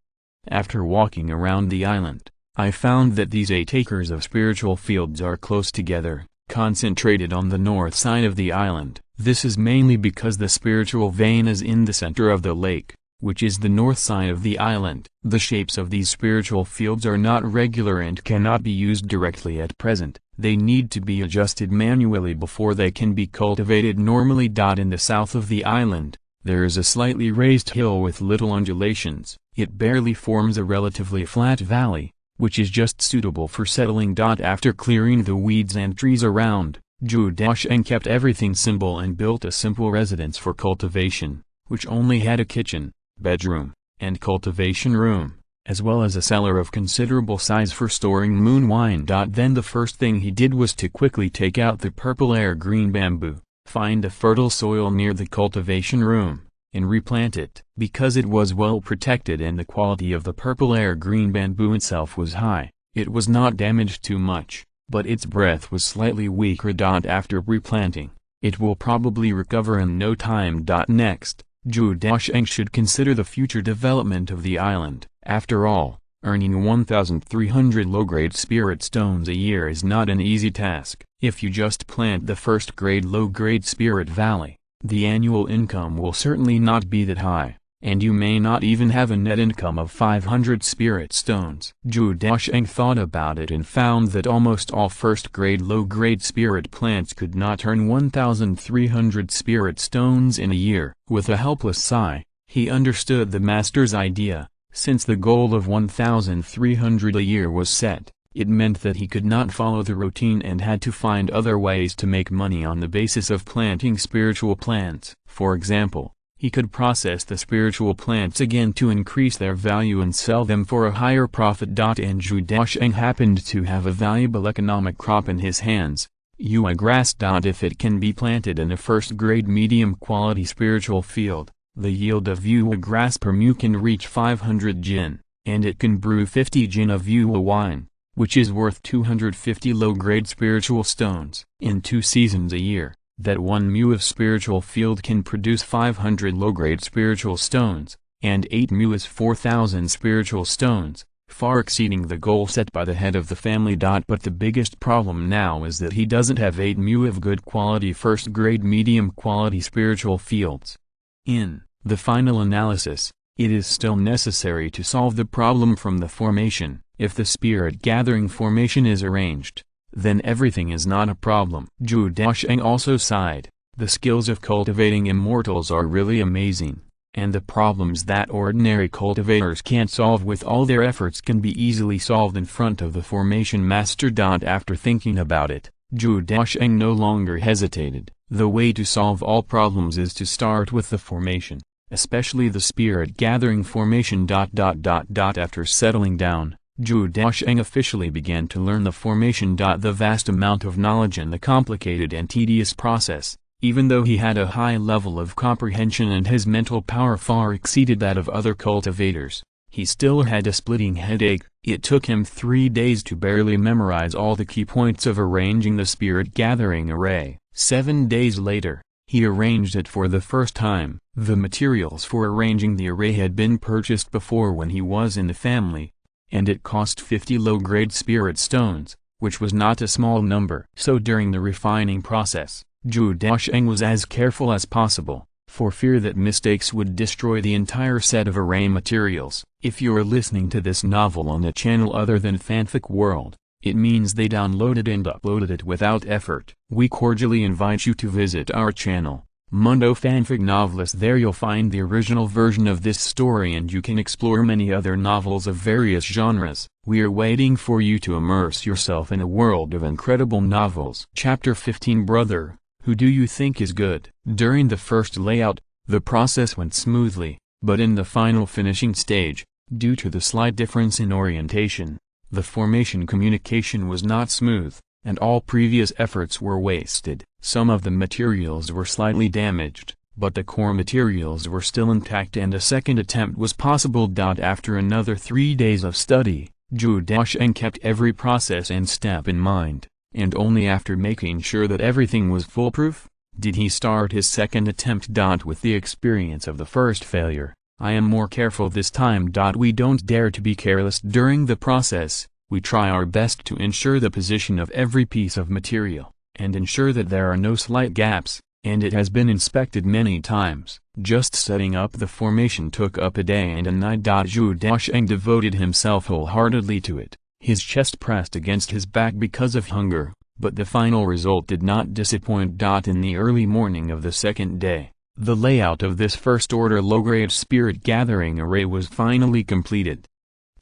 After walking around the island, I found that these 8 acres of spiritual fields are close together, concentrated on the north side of the island. This is mainly because the spiritual vein is in the center of the lake, which is the north side of the island. The shapes of these spiritual fields are not regular and cannot be used directly at present. They need to be adjusted manually before they can be cultivated normally. In the south of the island, there is a slightly raised hill with little undulations. It barely forms a relatively flat valley, which is just suitable for settling. After clearing the weeds and trees around, Zhou Daocheng kept everything simple and built a simple residence for cultivation, which only had a kitchen, bedroom, and cultivation room, as well as a cellar of considerable size for storing moon wine. Then the first thing he did was to quickly take out the purple air green bamboo, find a fertile soil near the cultivation room, and replant it. Because it was well protected and the quality of the purple air green bamboo itself was high, it was not damaged too much, but its breath was slightly weaker. After replanting, it will probably recover in no time. Next, Zhou Daocheng should consider the future development of the island. After all, earning 1,300 low-grade spirit stones a year is not an easy task. If you just plant the first-grade low-grade spirit valley, the annual income will certainly not be that high, and you may not even have a net income of 500 spirit stones. Zhou Daocheng thought about it and found that almost all first-grade low-grade spirit plants could not earn 1,300 spirit stones in a year. With a helpless sigh, he understood the master's idea. Since the goal of 1,300 a year was set, it meant that he could not follow the routine and had to find other ways to make money on the basis of planting spiritual plants. For example, he could process the spiritual plants again to increase their value and sell them for a higher profit. And Zhou Daocheng happened to have a valuable economic crop in his hands, Yua grass. If it can be planted in a first-grade medium-quality spiritual field, the yield of Yua grass per mu can reach 500 jin, and it can brew 50 jin of Yua wine, which is worth 250 low-grade spiritual stones. In 2 seasons a year, that 1 mu of spiritual field can produce 500 low-grade spiritual stones, and 8 mu is 4,000 spiritual stones, far exceeding the goal set by the head of the family. But the biggest problem now is that he doesn't have 8 mu of good quality first-grade medium-quality spiritual fields. In the final analysis, it is still necessary to solve the problem from the formation. If the spirit-gathering formation is arranged, then everything is not a problem. Zhou Daocheng also sighed. The skills of cultivating immortals are really amazing, and the problems that ordinary cultivators can't solve with all their efforts can be easily solved in front of the formation master. After thinking about it, Zhou Daocheng no longer hesitated. The way to solve all problems is to start with the formation, especially the spirit-gathering formation. After settling down, Zhou Daocheng officially began to learn the formation. The vast amount of knowledge and the complicated and tedious process, even though he had a high level of comprehension and his mental power far exceeded that of other cultivators, he still had a splitting headache. It took him 3 days to barely memorize all the key points of arranging the spirit-gathering array. 7 days later, he arranged it for the first time. The materials for arranging the array had been purchased before when he was in the family, and it cost 50 low-grade spirit stones, which was not a small number. So during the refining process, Zhou Daocheng was as careful as possible, for fear that mistakes would destroy the entire set of array materials. If you're listening to this novel on a channel other than Fanfic World, it means they downloaded and uploaded it without effort. We cordially invite you to visit our channel, Mundo Fanfic Novelist. There you'll find the original version of this story and you can explore many other novels of various genres. We're waiting for you to immerse yourself in a world of incredible novels. Chapter 15. Brother, who do you think is good? During the first layout, the process went smoothly, but in the final finishing stage, due to the slight difference in orientation, the formation communication was not smooth, and all previous efforts were wasted. Some of the materials were slightly damaged, but the core materials were still intact and a second attempt was possible. After another 3 days of study, Zhou Daocheng kept every process and step in mind, and only after making sure that everything was foolproof, did he start his second attempt. With the experience of the first failure, I am more careful this time. We don't dare to be careless during the process. We try our best to ensure the position of every piece of material, and ensure that there are no slight gaps, and it has been inspected many times. Just setting up the formation took up a day and a night. Zhou Daocheng devoted himself wholeheartedly to it, his chest pressed against his back because of hunger, but the final result did not disappoint. In the early morning of the second day, the layout of this first-order low-grade spirit-gathering array was finally completed.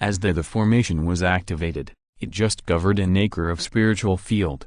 As the formation was activated, it just covered an acre of spiritual field.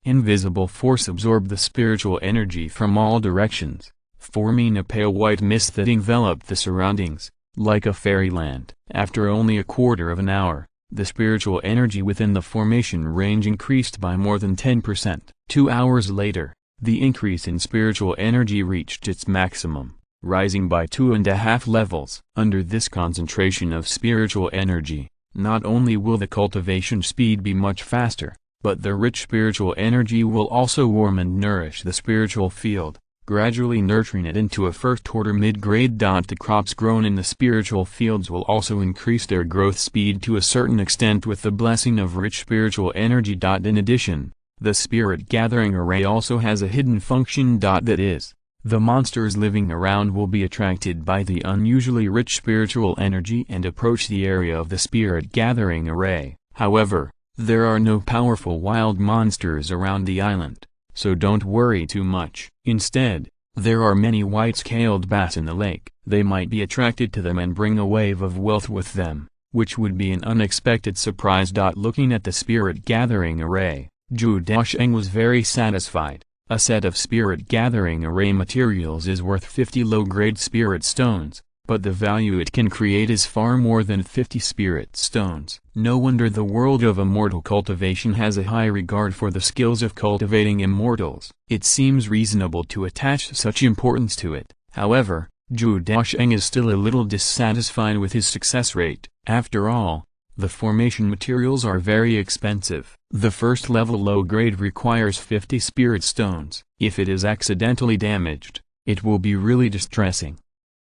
Invisible force absorbed the spiritual energy from all directions, forming a pale white mist that enveloped the surroundings, like a fairyland. After only a quarter of an hour, the spiritual energy within the formation range increased by more than 10%. 2 hours later, the increase in spiritual energy reached its maximum, rising by 2.5 levels. Under this concentration of spiritual energy, not only will the cultivation speed be much faster, but the rich spiritual energy will also warm and nourish the spiritual field, gradually nurturing it into a first-order mid-grade. The crops grown in the spiritual fields will also increase their growth speed to a certain extent with the blessing of rich spiritual energy. In addition, the spirit-gathering array also has a hidden function. That is, the monsters living around will be attracted by the unusually rich spiritual energy and approach the area of the spirit-gathering array. However, there are no powerful wild monsters around the island, so don't worry too much. Instead, there are many white-scaled bass in the lake. They might be attracted to them and bring a wave of wealth with them, which would be an unexpected surprise. Looking at the spirit-gathering array, Zhou Daocheng was very satisfied. A set of spirit-gathering array materials is worth 50 low-grade spirit stones, but the value it can create is far more than 50 spirit stones. No wonder the world of immortal cultivation has a high regard for the skills of cultivating immortals. It seems reasonable to attach such importance to it. However, Zhou Daocheng is still a little dissatisfied with his success rate. After all, the formation materials are very expensive. The first level low grade requires 50 spirit stones. If it is accidentally damaged, it will be really distressing.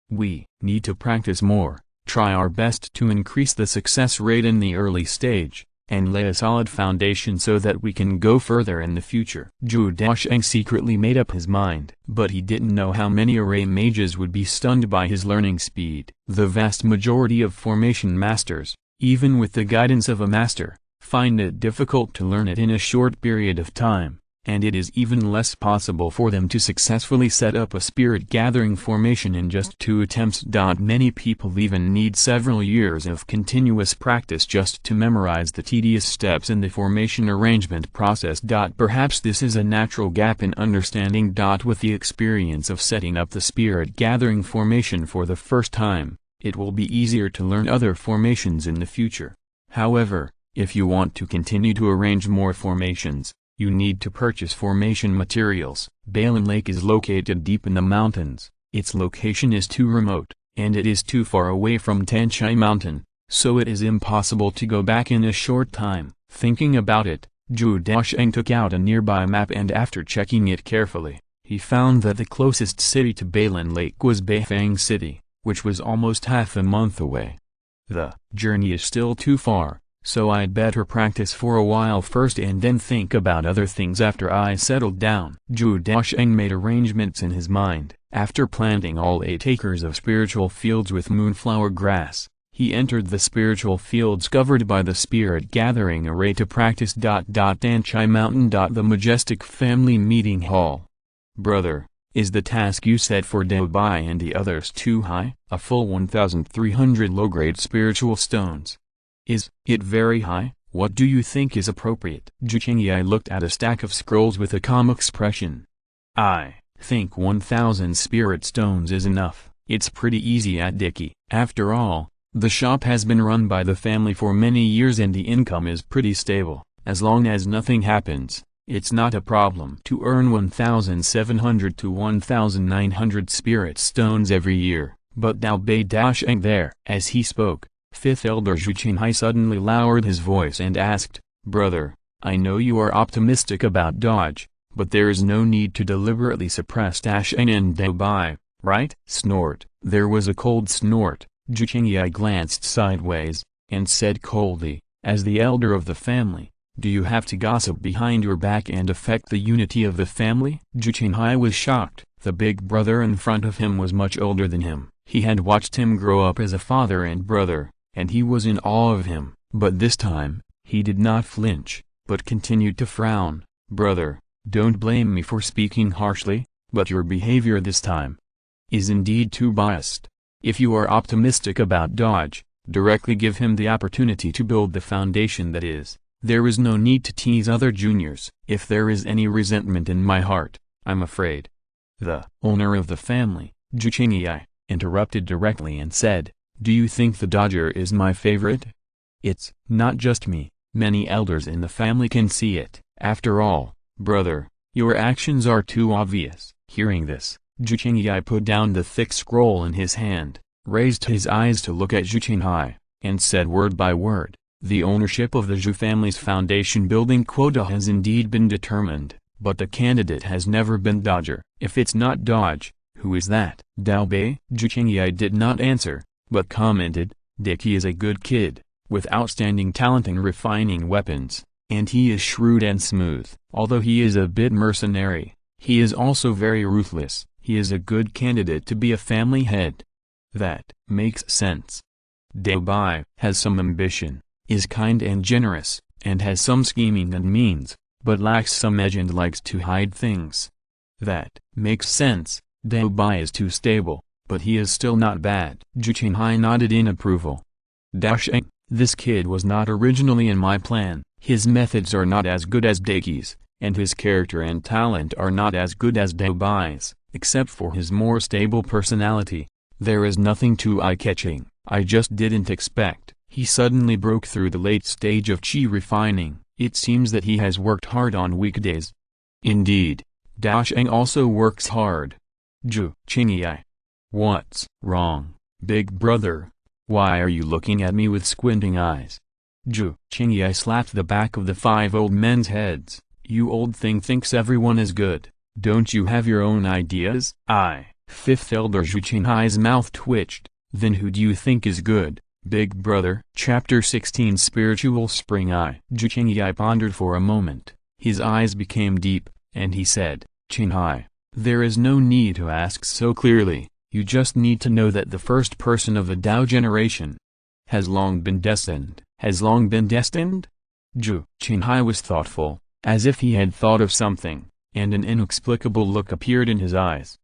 We need to practice more, try our best to increase the success rate in the early stage, and lay a solid foundation so that we can go further in the future. Zhou Daocheng secretly made up his mind, but he didn't know how many array mages would be stunned by his learning speed. The vast majority of formation masters, even with the guidance of a master, find it difficult to learn it in a short period of time. and it is even less possible for them to successfully set up a spirit-gathering formation in just 2 attempts. Many people even need several years of continuous practice just to memorize the tedious steps in the formation arrangement process. Perhaps this is a natural gap in understanding. With the experience of setting up the spirit-gathering formation for the first time, it will be easier to learn other formations in the future. However, if you want to continue to arrange more formations, you need to purchase formation materials. Balan Lake is located deep in the mountains. Its location is too remote, and it is too far away from Tanchai Mountain, so it is impossible to go back in a short time. Thinking about it, Zhou Daocheng took out a nearby map, and after checking it carefully, he found that the closest city to Balan Lake was Beifang City, which was almost half a month away. The journey is still too far, so I'd better practice for a while first and then think about other things after I settled down. Zhou Daocheng made arrangements in his mind. After planting all 8 acres of spiritual fields with moonflower grass, he entered the spiritual fields covered by the spirit gathering array to practice. Tanchai Mountain. The majestic family meeting hall. Brother, is the task you set for Dao Bai and the others too high? A full 1,300 low-grade spiritual stones. Is it very high? What do you think is appropriate? Zhu Chengyai looked at a stack of scrolls with a calm expression. I think 1,000 spirit stones is enough. It's pretty easy at Dicky. After all, the shop has been run by the family for many years and the income is pretty stable. As long as nothing happens, it's not a problem to earn 1,700 to 1,900 spirit stones every year. But Dao Bai Daocheng there. As he spoke, 5th Elder Zhu Chenghai suddenly lowered his voice and asked, Brother, I know you are optimistic about Dodge, but there is no need to deliberately suppress Daocheng and Dao Bai, right? Snort. There was a cold snort. Zhu Chenghai glanced sideways, and said coldly, as the elder of the family, do you have to gossip behind your back and affect the unity of the family? Zhu Chenghai was shocked. The big brother in front of him was much older than him. He had watched him grow up as a father and brother, and he was in awe of him. But this time, he did not flinch, but continued to frown. Brother, don't blame me for speaking harshly, but your behavior this time is indeed too biased. If you are optimistic about Dodge, directly give him the opportunity to build the foundation that is. There is no need to tease other juniors. If there is any resentment in my heart, I'm afraid. The owner of the family, Zhu Chengyai, interrupted directly and said, do you think the Dodger is my favorite? It's not just me, many elders in the family can see it. After all, brother, your actions are too obvious. Hearing this, Zhu Chengyai put down the thick scroll in his hand, raised his eyes to look at Zhu Chenghai, and said word by word, the ownership of the Zhu family's foundation building quota has indeed been determined, but the candidate has never been Dodger. If it's not Dodge, who is that? Dao Bai? Zhu Chengyai did not answer, but commented, Dicky is a good kid, with outstanding talent in refining weapons, and he is shrewd and smooth. Although he is a bit mercenary, he is also very ruthless. He is a good candidate to be a family head. That makes sense. Dao Bai has some ambition, is kind and generous, and has some scheming and means, but lacks some edge and likes to hide things. That makes sense. Dao Bai is too stable, but he is still not bad. Zhu Chenghai nodded in approval. Daocheng, this kid was not originally in my plan. His methods are not as good as Dicky's, and his character and talent are not as good as Dao Bai's, except for his more stable personality. There is nothing too eye-catching. I just didn't expect. He suddenly broke through the late stage of chi refining. It seems that he has worked hard on weekdays. Indeed, Daocheng also works hard. Zhu Chengyai. What's wrong, big brother? Why are you looking at me with squinting eyes? Zhu Chengyai slapped the back of the 5 old men's heads. You old thing thinks everyone is good. Don't you have your own ideas? 5th Elder Zhu Chenghai's mouth twitched. Then who do you think is good, big brother? Chapter 16 Spiritual Spring Eye. Zhu Chengyai pondered for a moment. His eyes became deep, and he said, Chenghai, there is no need to ask so clearly. You just need to know that the first person of the Dao generation has long been destined. Has long been destined? Zhu Chenghai was thoughtful. as if he had thought of something, and an inexplicable look appeared in his eyes.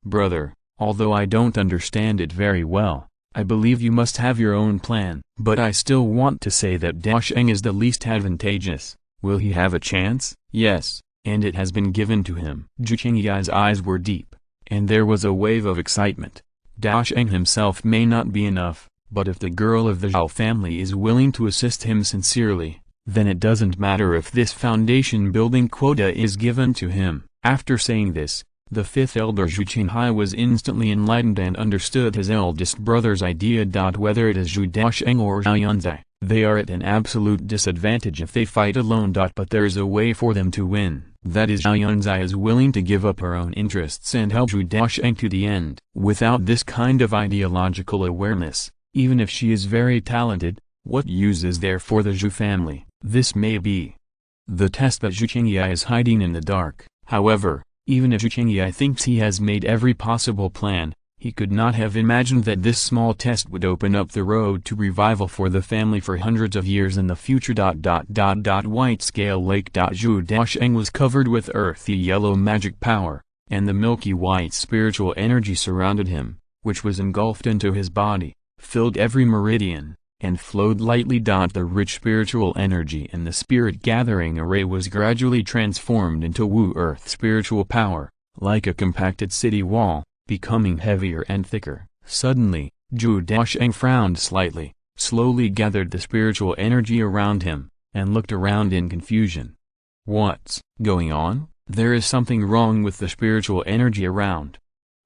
"Brother, although I don't understand it very well, I believe you must have your own plan. But I still want to say that Daocheng is the least advantageous. Will he have a chance?" "Yes, and it has been given to him." Zhou Chengyai's eyes were deep, and there was a wave of excitement. Daocheng himself may not be enough, but if the girl of the Zhao family is willing to assist him sincerely, then it doesn't matter if this foundation building quota is given to him. After saying this, the fifth elder Zhou Chenghai was instantly enlightened and understood his eldest brother's idea. Whether it is Zhou Daocheng or Zhao Yunzhi, they are at an absolute disadvantage if they fight alone. But there is a way for them to win. That is, Zhao Yunzhi is willing to give up her own interests and help Zhou Daocheng to the end. Without this kind of ideological awareness, even if she is very talented, what use is there for the Zhou family? This may be the test that Zhou Chengyai is hiding in the dark. However, even if Zhou Chengyai thinks he has made every possible plan, he could not have imagined that this small test would open up the road to revival for the family for hundreds of years in the future. White Scale Lake. Zhou Daocheng was covered with earthy yellow magic power, and the milky white spiritual energy surrounded him, which was engulfed into his body, filled every meridian, and flowed lightly. The rich spiritual energy in the spirit gathering array was gradually transformed into Wu Earth spiritual power, like a compacted city wall, becoming heavier and thicker. Suddenly, Zhou Daocheng frowned slightly, slowly gathered the spiritual energy around him, and looked around in confusion. What's going on? There is something wrong with the spiritual energy around.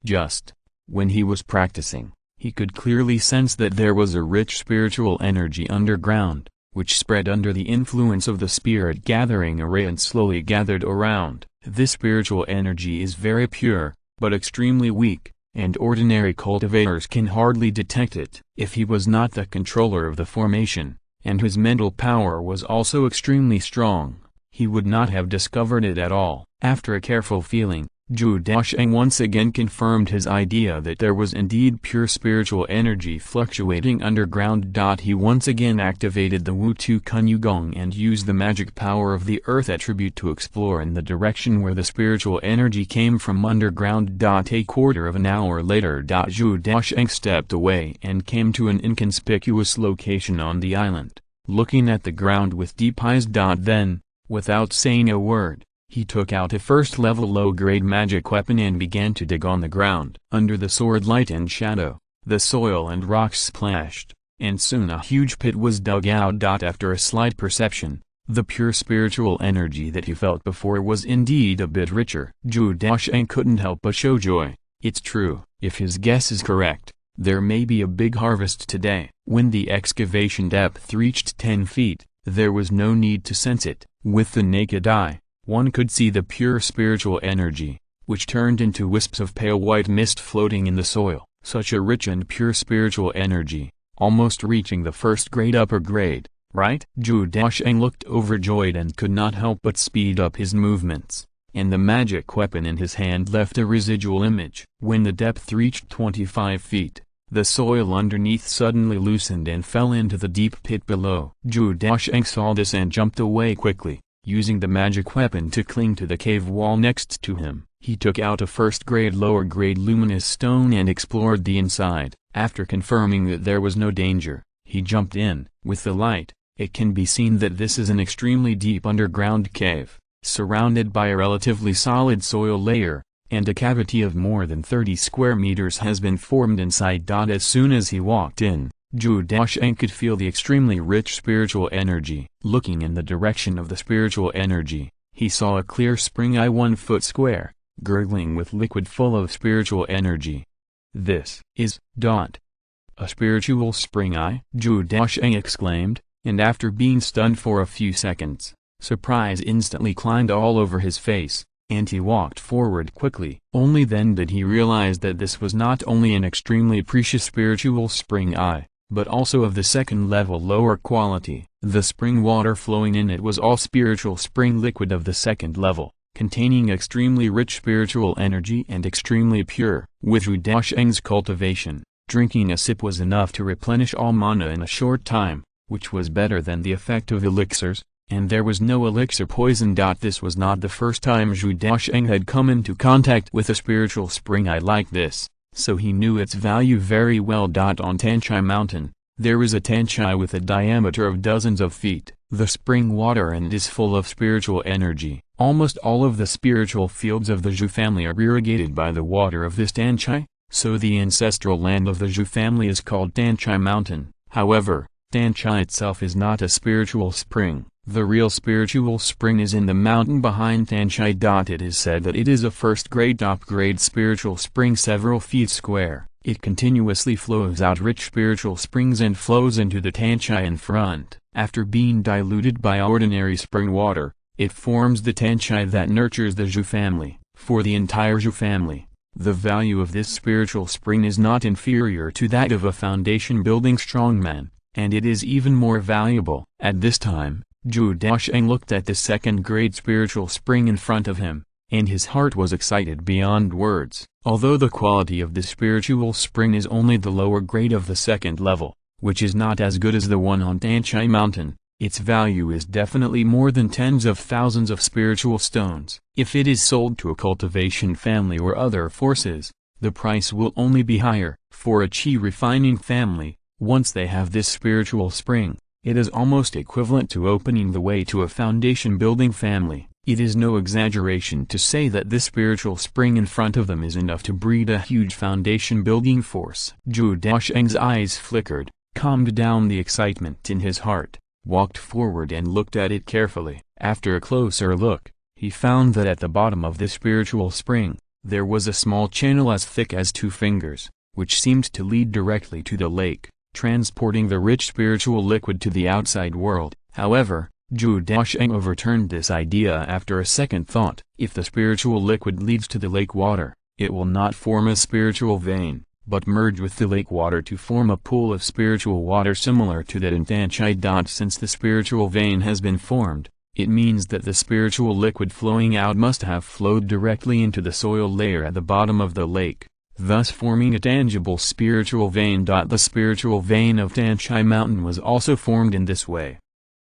Just when he was practicing, he could clearly sense that there was a rich spiritual energy underground, which spread under the influence of the spirit gathering array and slowly gathered around. This spiritual energy is very pure, but extremely weak, and ordinary cultivators can hardly detect it. If he was not the controller of the formation, and his mental power was also extremely strong, he would not have discovered it at all. After a careful feeling, Zhou Daocheng once again confirmed his idea that there was indeed pure spiritual energy fluctuating underground. He once again activated the Wu Tu Kun Yu Gong and used the magic power of the earth attribute to explore in the direction where the spiritual energy came from underground. A quarter of an hour later, Zhou Daocheng stepped away and came to an inconspicuous location on the island, looking at the ground with deep eyes. Then, without saying a word, he took out a first-level low-grade magic weapon and began to dig on the ground. Under the sword light and shadow, the soil and rocks splashed, and soon a huge pit was dug out. After a slight perception, the pure spiritual energy that he felt before was indeed a bit richer. Zhou Daocheng couldn't help but show joy. It's true, if his guess is correct, there may be a big harvest today. When the excavation depth reached 10 feet, there was no need to sense it. With the naked eye, one could see the pure spiritual energy, which turned into wisps of pale white mist floating in the soil. Such a rich and pure spiritual energy, almost reaching the first grade upper grade, right? Zhou Daocheng looked overjoyed and could not help but speed up his movements, and the magic weapon in his hand left a residual image. When the depth reached 25 feet, the soil underneath suddenly loosened and fell into the deep pit below. Zhou Daocheng saw this and jumped away quickly, using the magic weapon to cling to the cave wall next to him. He took out a first-grade lower-grade luminous stone and explored the inside. After confirming that there was no danger, he jumped in. With the light, it can be seen that this is an extremely deep underground cave, surrounded by a relatively solid soil layer, and a cavity of more than 30 square meters has been formed inside. As soon as he walked in, Zhou Daocheng could feel the extremely rich spiritual energy. Looking in the direction of the spiritual energy, he saw a clear spring 1 foot square, gurgling with liquid full of spiritual energy. This is a spiritual spring eye? Zhou Daocheng exclaimed, and after being stunned for a few seconds, surprise instantly climbed all over his face, and he walked forward quickly. Only then did he realize that this was not only an extremely precious spiritual spring eye, but also of the second level lower quality. The spring water flowing in it was all spiritual spring liquid of the second level, containing extremely rich spiritual energy and extremely pure. With Zhou Daocheng's cultivation, drinking a sip was enough to replenish all mana in a short time, which was better than the effect of elixirs, and there was no elixir poison. This was not the first time Zhou Daocheng had come into contact with a spiritual spring like this, so he knew its value very well. On Tanchai Mountain, there is a Tanchai with a diameter of dozens of feet. The spring water and is full of spiritual energy. Almost all of the spiritual fields of the Zhou family are irrigated by the water of this Tanchai, so the ancestral land of the Zhou family is called Tanchai Mountain. However, Tanchai itself is not a spiritual spring. The real spiritual spring is in the mountain behind Tanchai. It is said that it is a first-grade top-grade spiritual spring several feet square. It continuously flows out rich spiritual springs and flows into the Tanchai in front. After being diluted by ordinary spring water, it forms the Tanchai that nurtures the Zhou family. For the entire Zhou family, the value of this spiritual spring is not inferior to that of a foundation-building strongman, and it is even more valuable. At this time, Zhou Daocheng looked at the second-grade spiritual spring in front of him, and his heart was excited beyond words. Although the quality of the spiritual spring is only the lower grade of the second level, which is not as good as the one on Tanchai Mountain, its value is definitely more than tens of thousands of spiritual stones. If it is sold to a cultivation family or other forces, the price will only be higher. For a chi refining family, once they have this spiritual spring, it is almost equivalent to opening the way to a foundation building family. It is no exaggeration to say that this spiritual spring in front of them is enough to breed a huge foundation building force. Zhou Daocheng's eyes flickered, calmed down the excitement in his heart, walked forward and looked at it carefully. After a closer look, he found that at the bottom of the spiritual spring, there was a small channel as thick as 2 fingers, which seemed to lead directly to the lake, transporting the rich spiritual liquid to the outside world. However, Zhou Daocheng overturned this idea after a second thought. If the spiritual liquid leads to the lake water, it will not form a spiritual vein, but merge with the lake water to form a pool of spiritual water similar to that in Tanchai. Since the spiritual vein has been formed, it means that the spiritual liquid flowing out must have flowed directly into the soil layer at the bottom of the lake, thus forming a tangible spiritual vein. The spiritual vein of Tanchai Mountain was also formed in this way.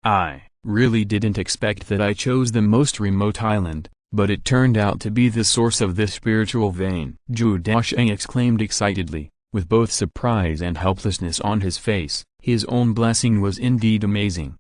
I really didn't expect that I chose the most remote island, but it turned out to be the source of this spiritual vein. Zhou Daocheng exclaimed excitedly, with both surprise and helplessness on his face. His own blessing was indeed amazing.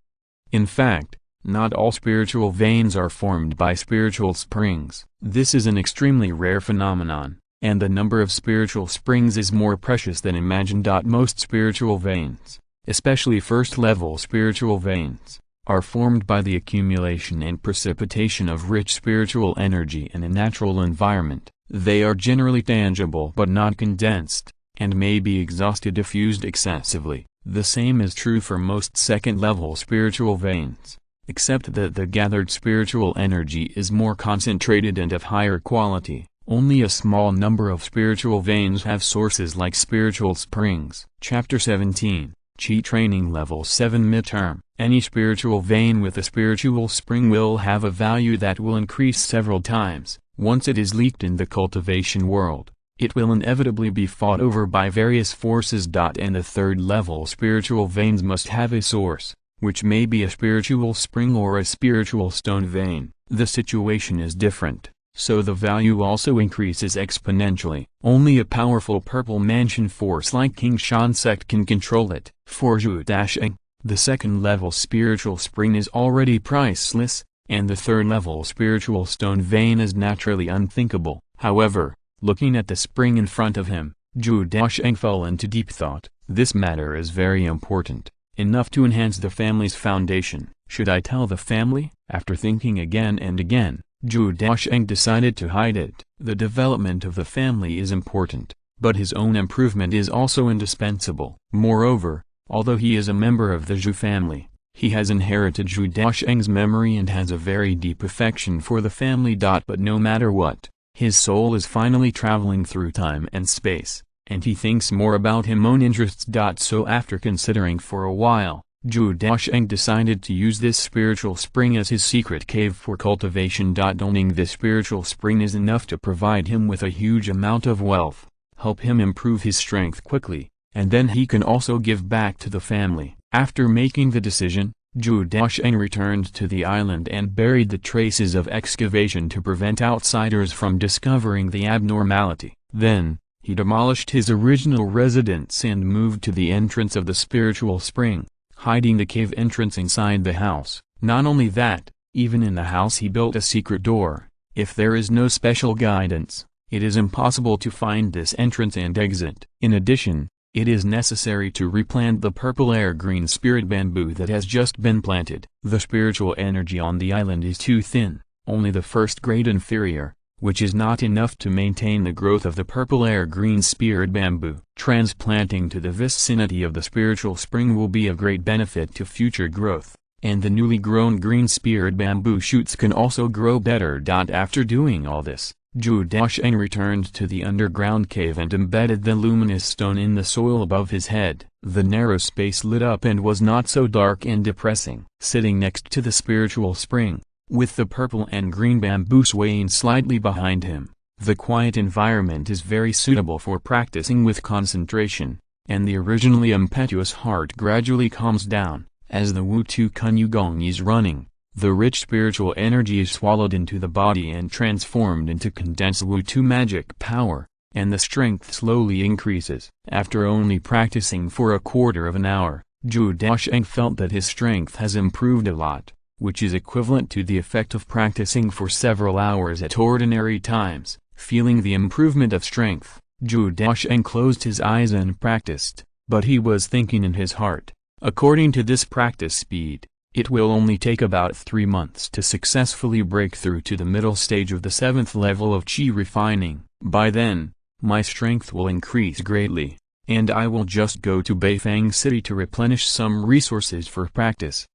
In fact, not all spiritual veins are formed by spiritual springs. This is an extremely rare phenomenon, and the number of spiritual springs is more precious than imagined. Most spiritual veins, especially first-level spiritual veins, are formed by the accumulation and precipitation of rich spiritual energy in a natural environment. They are generally tangible but not condensed, and may be exhausted if used excessively. The same is true for most second-level spiritual veins, except that the gathered spiritual energy is more concentrated and of higher quality. Only a small number of spiritual veins have sources like spiritual springs. Chapter 17, Chi Training Level 7 Midterm. Any spiritual vein with a spiritual spring will have a value that will increase several times. Once it is leaked in the cultivation world, it will inevitably be fought over by various forces. And the third-level spiritual veins must have a source, which may be a spiritual spring or a spiritual stone vein. The situation is different, so the value also increases exponentially. Only a powerful purple mansion force like King Shan sect can control it. For Zhou Daocheng, the second-level spiritual spring is already priceless, and the third-level spiritual stone vein is naturally unthinkable. However, looking at the spring in front of him, Zhou Daocheng fell into deep thought. This matter is very important, enough to enhance the family's foundation. Should I tell the family? After thinking again and again, Zhou Daocheng decided to hide it. The development of the family is important, but his own improvement is also indispensable. Moreover, although he is a member of the Zhou family, he has inherited Zhou Daocheng's memory and has a very deep affection for the family. But no matter what, his soul is finally traveling through time and space, and he thinks more about his own interests. So after considering for a while, Zhou Daocheng decided to use this spiritual spring as his secret cave for cultivation. Owning this spiritual spring is enough to provide him with a huge amount of wealth, help him improve his strength quickly, and then he can also give back to the family. After making the decision, Zhou Daocheng returned to the island and buried the traces of excavation to prevent outsiders from discovering the abnormality. Then, he demolished his original residence and moved to the entrance of the spiritual spring, hiding the cave entrance inside the house. Not only that, even in the house he built a secret door. If there is no special guidance, it is impossible to find this entrance and exit. In addition, it is necessary to replant the purple air-green spirit bamboo that has just been planted. The spiritual energy on the island is too thin, only the first grade inferior, which is not enough to maintain the growth of the purple air-green spirit bamboo. Transplanting to the vicinity of the spiritual spring will be of great benefit to future growth, and the newly grown green spirit bamboo shoots can also grow better. After doing all this, Zhou Daocheng returned to the underground cave and embedded the luminous stone in the soil above his head. The narrow space lit up and was not so dark and depressing. Sitting next to the spiritual spring, with the purple and green bamboo swaying slightly behind him, the quiet environment is very suitable for practicing with concentration, and the originally impetuous heart gradually calms down. As the Wu-Tu Kunyugong is running, the rich spiritual energy is swallowed into the body and transformed into condensed Wu-Tu magic power, and the strength slowly increases. After only practicing for a quarter of an hour, Zhou Daocheng felt that his strength has improved a lot, which is equivalent to the effect of practicing for several hours at ordinary times. Feeling the improvement of strength, Zhou Daocheng closed his eyes and practiced, but he was thinking in his heart, according to this practice speed, it will only take about 3 months to successfully break through to the middle stage of the 7th level of qi refining. By then, my strength will increase greatly, and I will just go to Beifang City to replenish some resources for practice.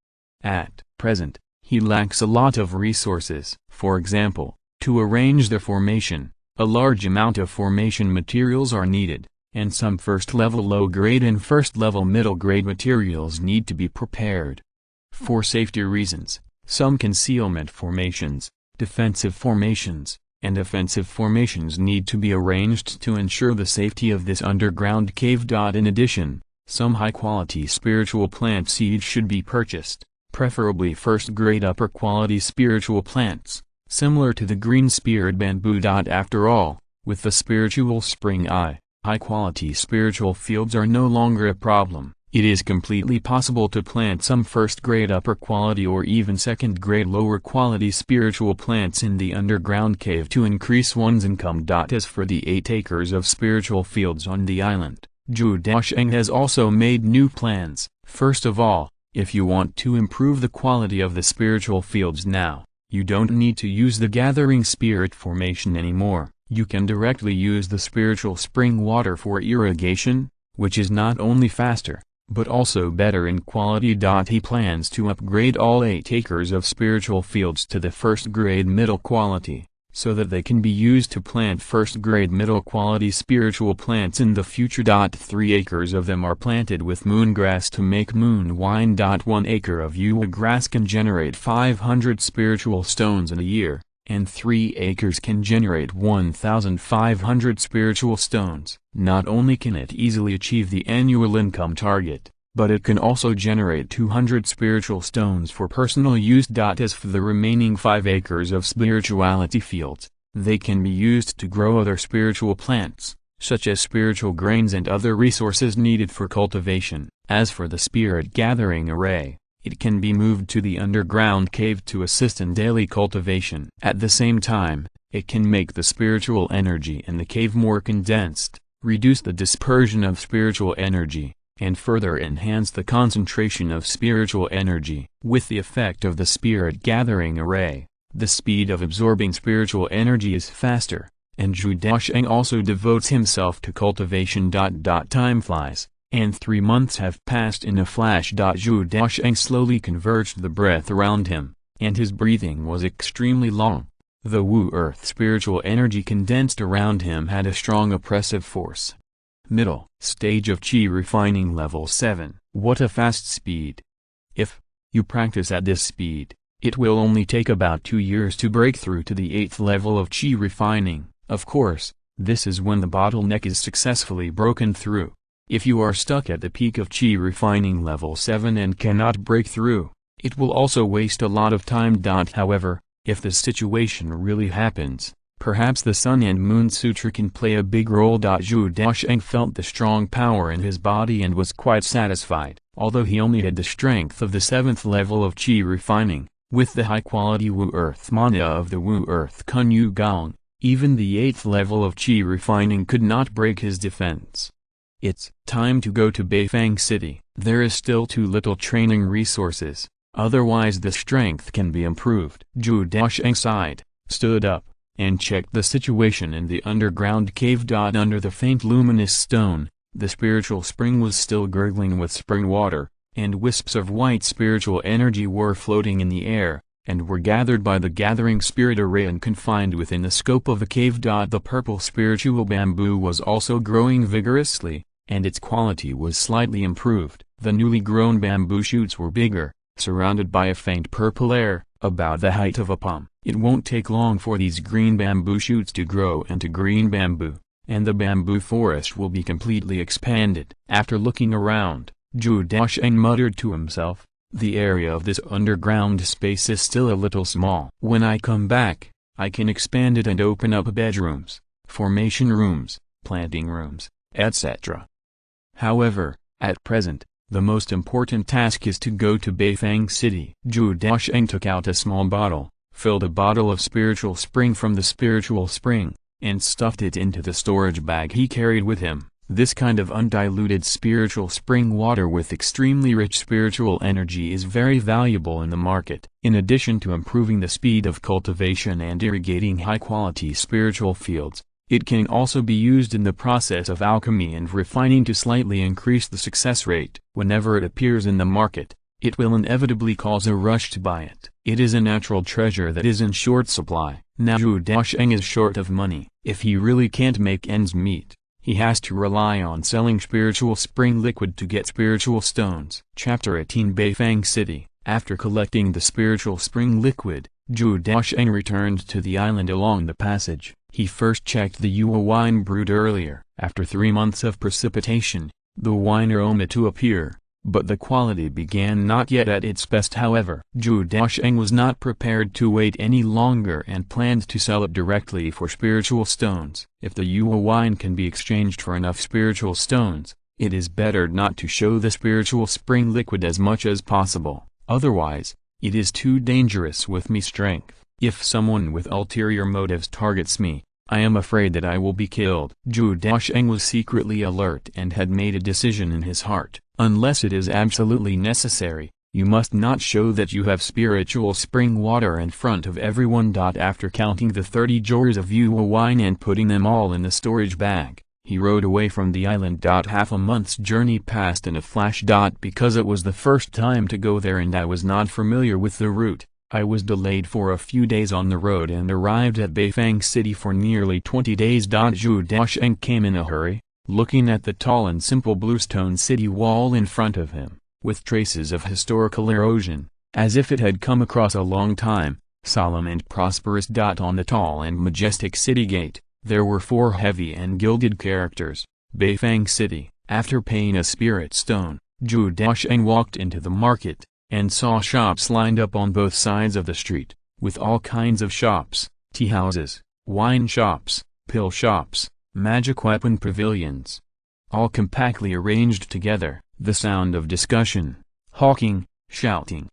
At present, he lacks a lot of resources. For example, to arrange the formation, a large amount of formation materials are needed, and some first-level low-grade and first-level middle-grade materials need to be prepared. For safety reasons, some concealment formations, defensive formations, and offensive formations need to be arranged to ensure the safety of this underground cave. In addition, some high-quality spiritual plant seeds should be purchased, preferably first-grade upper-quality spiritual plants, similar to the green spirit bamboo. After all, with the spiritual spring high-quality spiritual fields are no longer a problem. It is completely possible to plant some first-grade upper-quality or even second-grade lower-quality spiritual plants in the underground cave to increase one's income. As for the 8 acres of spiritual fields on the island, Zhou Daocheng has also made new plans. First of all, if you want to improve the quality of the spiritual fields now, you don't need to use the gathering spirit formation anymore. You can directly use the spiritual spring water for irrigation, which is not only faster, but also better in quality. He plans to upgrade all 8 acres of spiritual fields to the first-grade middle quality, so that they can be used to plant first-grade middle quality spiritual plants in the future. 3 acres of them are planted with moon grass to make moon wine. 1 acre of yuwa grass can generate 500 spiritual stones in a year, and 3 acres can generate 1,500 spiritual stones. Not only can it easily achieve the annual income target, but it can also generate 200 spiritual stones for personal use. As for the remaining 5 acres of spirituality fields, they can be used to grow other spiritual plants, such as spiritual grains and other resources needed for cultivation. As for the spirit gathering array, it can be moved to the underground cave to assist in daily cultivation. At the same time, it can make the spiritual energy in the cave more condensed, reduce the dispersion of spiritual energy, and further enhance the concentration of spiritual energy. With the effect of the spirit gathering array, the speed of absorbing spiritual energy is faster, and Zhou Daocheng also devotes himself to cultivation. Time flies, and 3 months have passed in a flash. Zhou Daocheng slowly converged the breath around him, and his breathing was extremely long. The Wu-Earth spiritual energy condensed around him had a strong oppressive force. Middle stage of qi refining level 7. What a fast speed! If you practice at this speed, it will only take about 2 years to break through to the 8th level of qi refining. Of course, this is when the bottleneck is successfully broken through. If you are stuck at the peak of qi refining level 7 and cannot break through, It will also waste a lot of time. However, if this situation really happens, perhaps the Sun and Moon Sutra can play a big role. Zhou Daocheng felt the strong power in his body and was quite satisfied. Although he only had the strength of the 7th level of Qi refining, with the high-quality Wu Earth mana of the Wu Earth Kun Yu Gong, even the 8th level of Qi refining could not break his defense. It's time to go to Beifang City. There is still too little training resources, otherwise the strength can be improved. Zhou Daocheng sighed, stood up, and checked the situation in the underground cave. Under the faint luminous stone, the spiritual spring was still gurgling with spring water, and wisps of white spiritual energy were floating in the air, and were gathered by the gathering spirit array and confined within the scope of the cave. The purple spiritual bamboo was also growing vigorously, and its quality was slightly improved. The newly grown bamboo shoots were bigger, surrounded by a faint purple air, about the height of a palm. It won't take long for these green bamboo shoots to grow into green bamboo, and the bamboo forest will be completely expanded. After looking around, Zhou Daocheng muttered to himself, the area of this underground space is still a little small. When I come back, I can expand it and open up bedrooms, formation rooms, planting rooms, etc. However, at present, the most important task is to go to Beifang City. Zhou Daocheng took out a small bottle, filled a bottle of spiritual spring from the spiritual spring, and stuffed it into the storage bag he carried with him. This kind of undiluted spiritual spring water with extremely rich spiritual energy is very valuable in the market. In addition to improving the speed of cultivation and irrigating high-quality spiritual fields, it can also be used in the process of alchemy and refining to slightly increase the success rate. Whenever it appears in the market, it will inevitably cause a rush to buy it. It is a natural treasure that is in short supply. Now Zhou Daocheng is short of money. If he really can't make ends meet, he has to rely on selling spiritual spring liquid to get spiritual stones. Chapter 18 Beifang City. After collecting the spiritual spring liquid, Zhou Daocheng returned to the island along the passage. He first checked the Yua wine brewed earlier. After 3 months of precipitation, the wine aroma to appear, but the quality began not yet at its best. However, Zhou Daocheng was not prepared to wait any longer and planned to sell it directly for spiritual stones. If the Yua wine can be exchanged for enough spiritual stones, it is better not to show the spiritual spring liquid as much as possible. Otherwise, it is too dangerous with me strength. If someone with ulterior motives targets me, I am afraid that I will be killed. Zhou Daocheng was secretly alert and had made a decision in his heart. Unless it is absolutely necessary, you must not show that you have spiritual spring water in front of everyone. After counting the 30 jars of Yua wine and putting them all in the storage bag, he rode away from the island. Half a month's journey passed in a flash. Because it was the first time to go there and I was not familiar with the route, I was delayed for a few days on the road and arrived at Beifang City for nearly 20 days. Zhou Daocheng came in a hurry, looking at the tall and simple bluestone city wall in front of him, with traces of historical erosion, as if it had come across a long time, solemn and prosperous. On the tall and majestic city gate, there were 4 heavy and gilded characters, Beifang City. After paying a spirit stone, Zhou Daocheng walked into the market, and saw shops lined up on both sides of the street, with all kinds of shops, tea houses, wine shops, pill shops, magic weapon pavilions, all compactly arranged together. The sound of discussion, hawking, shouting,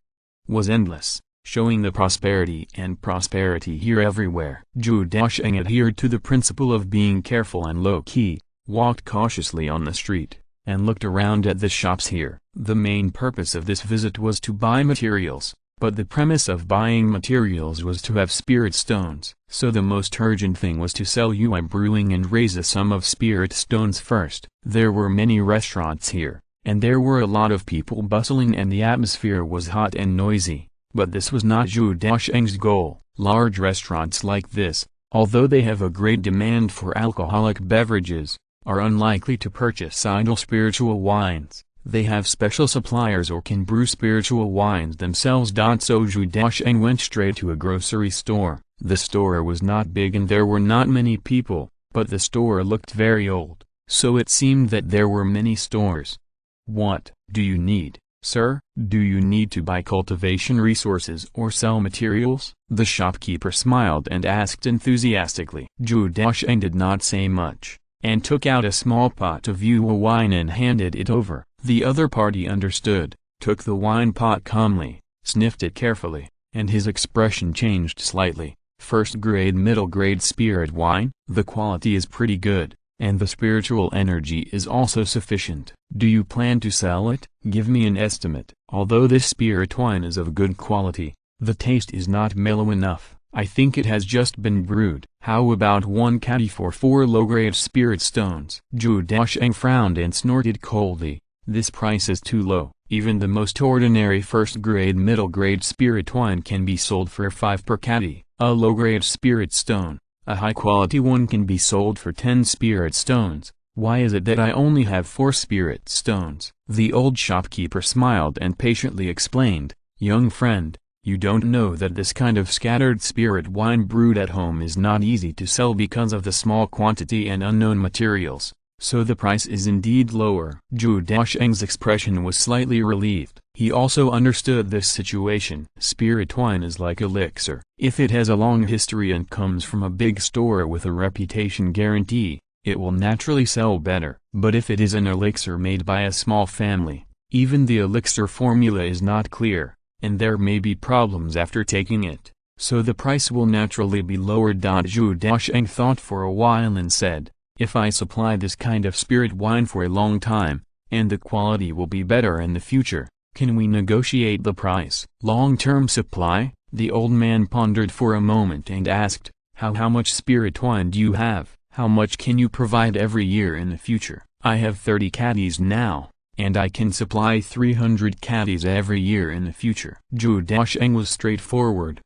was endless, showing the prosperity here everywhere. Zhou Daocheng adhered to the principle of being careful and low-key, walked cautiously on the street, and looked around at the shops here. The main purpose of this visit was to buy materials, but the premise of buying materials was to have spirit stones. So the most urgent thing was to sell Yua brewing and raise a sum of spirit stones first. There were many restaurants here, and there were a lot of people bustling and the atmosphere was hot and noisy. But this was not Zhou Daocheng's goal. Large restaurants like this, although they have a great demand for alcoholic beverages, are unlikely to purchase idle spiritual wines. They have special suppliers or can brew spiritual wines themselves. So Zhou Daocheng went straight to a grocery store. The store was not big and there were not many people, but the store looked very old, so it seemed that there were many stores. "What do you need?" "Sir, do you need to buy cultivation resources or sell materials?" The shopkeeper smiled and asked enthusiastically. Zhou Daocheng did not say much, and took out a small pot of Yue wine and handed it over. The other party understood, took the wine pot calmly, sniffed it carefully, and his expression changed slightly. "First grade, middle grade spirit wine? The quality is pretty good, and the spiritual energy is also sufficient. Do you plan to sell it? Give me an estimate." "Although this spirit wine is of good quality, the taste is not mellow enough. I think it has just been brewed." "How about 1 caddy for 4 low-grade spirit stones?" Zhou Daocheng frowned and snorted coldly. "This price is too low. Even the most ordinary first-grade middle-grade spirit wine can be sold for 5 per caddy. A low-grade spirit stone, a high-quality one, can be sold for 10 spirit stones. Why is it that I only have 4 spirit stones?" The old shopkeeper smiled and patiently explained, "Young friend, you don't know that this kind of scattered spirit wine brewed at home is not easy to sell because of the small quantity and unknown materials, so the price is indeed lower." Zhou Daocheng's expression was slightly relieved. He also understood this situation. Spirit wine is like elixir. If it has a long history and comes from a big store with a reputation guarantee, it will naturally sell better. But if it is an elixir made by a small family, even the elixir formula is not clear, and there may be problems after taking it, so the price will naturally be lower. Zhou Daocheng thought for a while and said, "If I supply this kind of spirit wine for a long time, and the quality will be better in the future, can we negotiate the price?" "Long-term supply?" The old man pondered for a moment and asked, How much spirit wine do you have? How much can you provide every year in the future?" "I have 30 caddies now, and I can supply 300 caddies every year in the future." Zhou Daocheng was straightforward.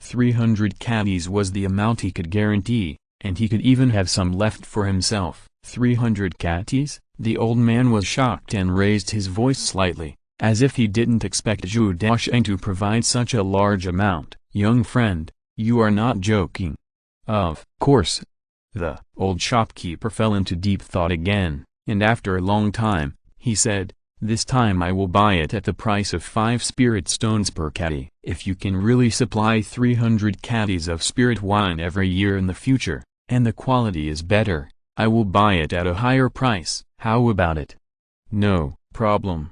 300 caddies was the amount he could guarantee, and he could even have some left for himself. 300 caddies? The old man was shocked and raised his voice slightly, as if he didn't expect Zhou Daocheng to provide such a large amount. "Young friend, you are not joking." "Of course." The old shopkeeper fell into deep thought again, and after a long time, he said, "This time I will buy it at the price of 5 spirit stones per caddy. If you can really supply 300 caddies of spirit wine every year in the future, and the quality is better, I will buy it at a higher price. How about it?" "No problem."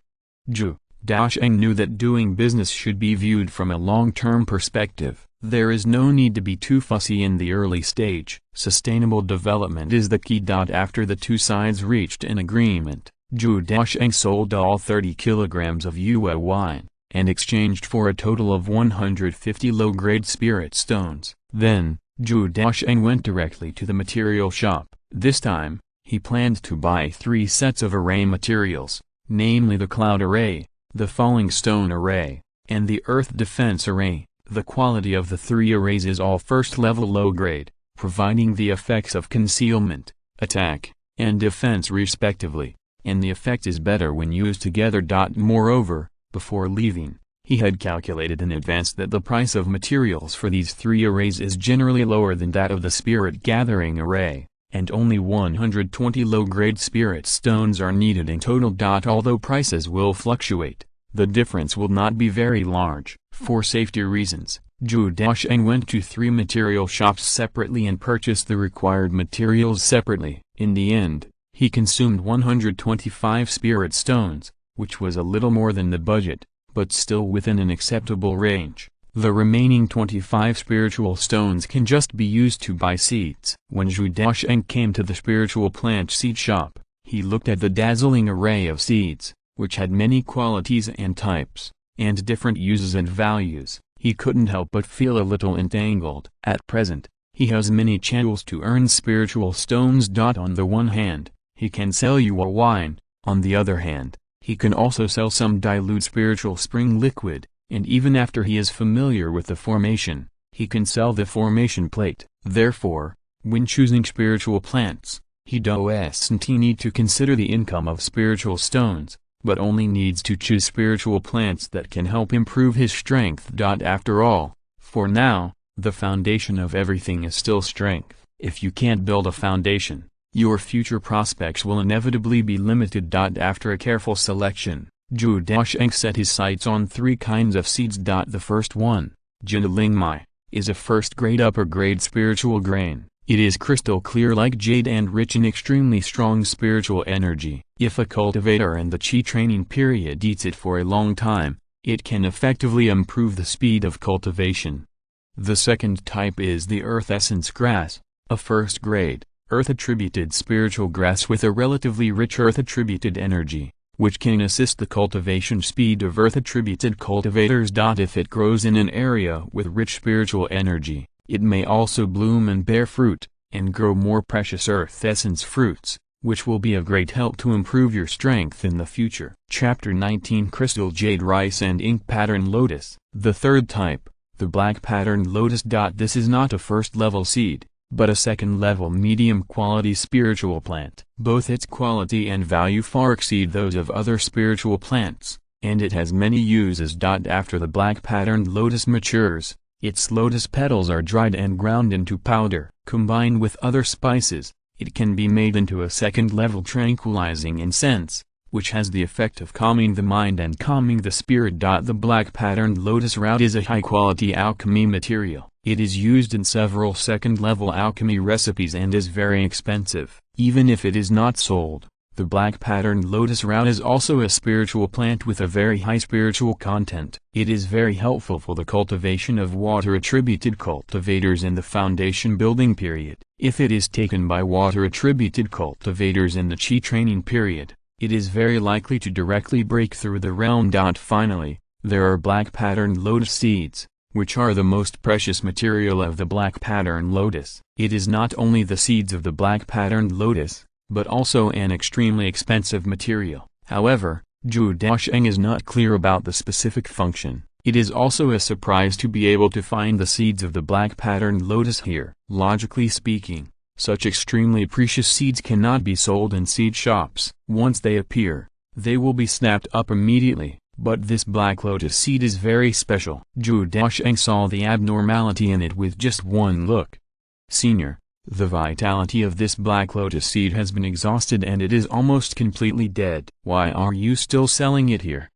Zhou Daocheng knew that doing business should be viewed from a long-term perspective. There is no need to be too fussy in the early stage. Sustainable development is the key. After the two sides reached an agreement, Zhou Daocheng sold all 30 kilograms of Yue wine, and exchanged for a total of 150 low-grade spirit stones. Then, Zhou Daocheng went directly to the material shop. This time, he planned to buy 3 sets of array materials, namely the cloud array, the falling stone array, and the earth defense array. The quality of the 3 arrays is all first-level low-grade, providing the effects of concealment, attack, and defense respectively, and the effect is better when used together. Moreover, before leaving, he had calculated in advance that the price of materials for these 3 arrays is generally lower than that of the spirit gathering array, and only 120 low-grade spirit stones are needed in total. Although prices will fluctuate, the difference will not be very large. For safety reasons, Zhou Daocheng went to 3 material shops separately and purchased the required materials separately. In the end, he consumed 125 spirit stones, which was a little more than the budget, but still within an acceptable range. The remaining 25 spiritual stones can just be used to buy seeds. When Zhou Daocheng came to the spiritual plant seed shop, he looked at the dazzling array of seeds, which had many qualities and types, and different uses and values. He couldn't help but feel a little entangled. At present, he has many channels to earn spiritual stones. On the one hand, he can sell you a wine, on the other hand, he can also sell some dilute spiritual spring liquid, and even after he is familiar with the formation, he can sell the formation plate. Therefore, when choosing spiritual plants, he doesn't need to consider the income of spiritual stones, but only needs to choose spiritual plants that can help improve his strength. After all, for now, the foundation of everything is still strength. If you can't build a foundation, your future prospects will inevitably be limited. After a careful selection, Zhou Daocheng set his sights on 3 kinds of seeds. The first one, Jinlingmai, is a first-grade upper-grade spiritual grain. It is crystal clear like jade and rich in extremely strong spiritual energy. If a cultivator in the Qi training period eats it for a long time, it can effectively improve the speed of cultivation. The second type is the earth essence grass, a first-grade, earth-attributed spiritual grass with a relatively rich earth-attributed energy, which can assist the cultivation speed of earth-attributed cultivators. If it grows in an area with rich spiritual energy, it may also bloom and bear fruit, and grow more precious earth essence fruits, which will be of great help to improve your strength in the future. Chapter 19 Crystal Jade Rice and Ink Pattern Lotus. The third type, the black patterned lotus. This is not a first-level seed, but a second-level medium-quality spiritual plant. Both its quality and value far exceed those of other spiritual plants, and it has many uses. After the black patterned lotus matures, its lotus petals are dried and ground into powder. Combined with other spices, it can be made into a second-level tranquilizing incense, which has the effect of calming the mind and calming the spirit. The black patterned lotus root is a high-quality alchemy material. It is used in several second-level alchemy recipes and is very expensive. Even if it is not sold, the black patterned lotus root is also a spiritual plant with a very high spiritual content. It is very helpful for the cultivation of water-attributed cultivators in the foundation building period. If it is taken by water-attributed cultivators in the Qi training period, it is very likely to directly break through the realm. Finally, there are black patterned lotus seeds, which are the most precious material of the black patterned lotus. It is not only the seeds of the black patterned lotus, but also an extremely expensive material. However, Zhou Daocheng is not clear about the specific function. It is also a surprise to be able to find the seeds of the black patterned lotus here. Logically speaking, such extremely precious seeds cannot be sold in seed shops. Once they appear, they will be snapped up immediately. But this black lotus seed is very special. Zhou Daocheng saw the abnormality in it with just one look. Senior, the vitality of this black lotus seed has been exhausted and it is almost completely dead. Why are you still selling it here?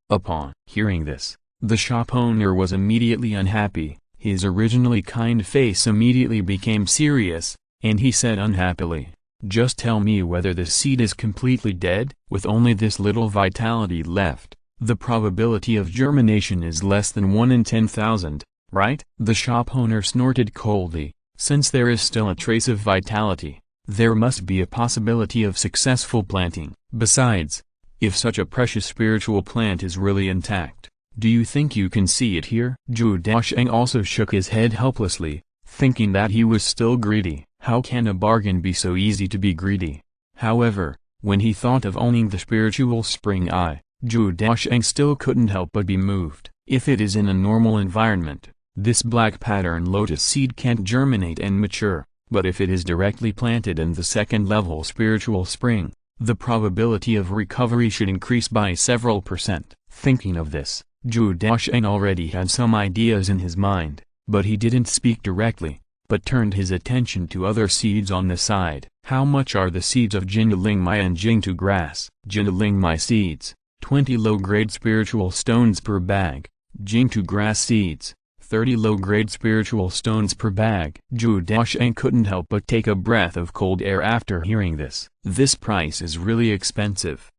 Upon hearing this, the shop owner was immediately unhappy. His originally kind face immediately became serious, and he said unhappily, "Just tell me whether this seed is completely dead." With only this little vitality left, the probability of germination is less than 1 in 10,000, right? The shop owner snorted coldly. Since there is still a trace of vitality, there must be a possibility of successful planting. Besides, if such a precious spiritual plant is really intact, do you think you can see it here? Zhou Daocheng also shook his head helplessly, thinking that he was still greedy. How can a bargain be so easy to be greedy? However, when he thought of owning the spiritual spring eye, Zhou Daocheng still couldn't help but be moved. If it is in a normal environment, this black pattern lotus seed can't germinate and mature, but if it is directly planted in the second-level spiritual spring, the probability of recovery should increase by several percent. Thinking of this, Zhou Daocheng already had some ideas in his mind, but he didn't speak directly, but turned his attention to other seeds on the side. How much are the seeds of Jinlingmai and Jingtu grass? Jinlingmai seeds, 20 low-grade spiritual stones per bag. Jingtu grass seeds, 30 low-grade spiritual stones per bag. Zhou Daocheng couldn't help but take a breath of cold air after hearing this. This price is really expensive.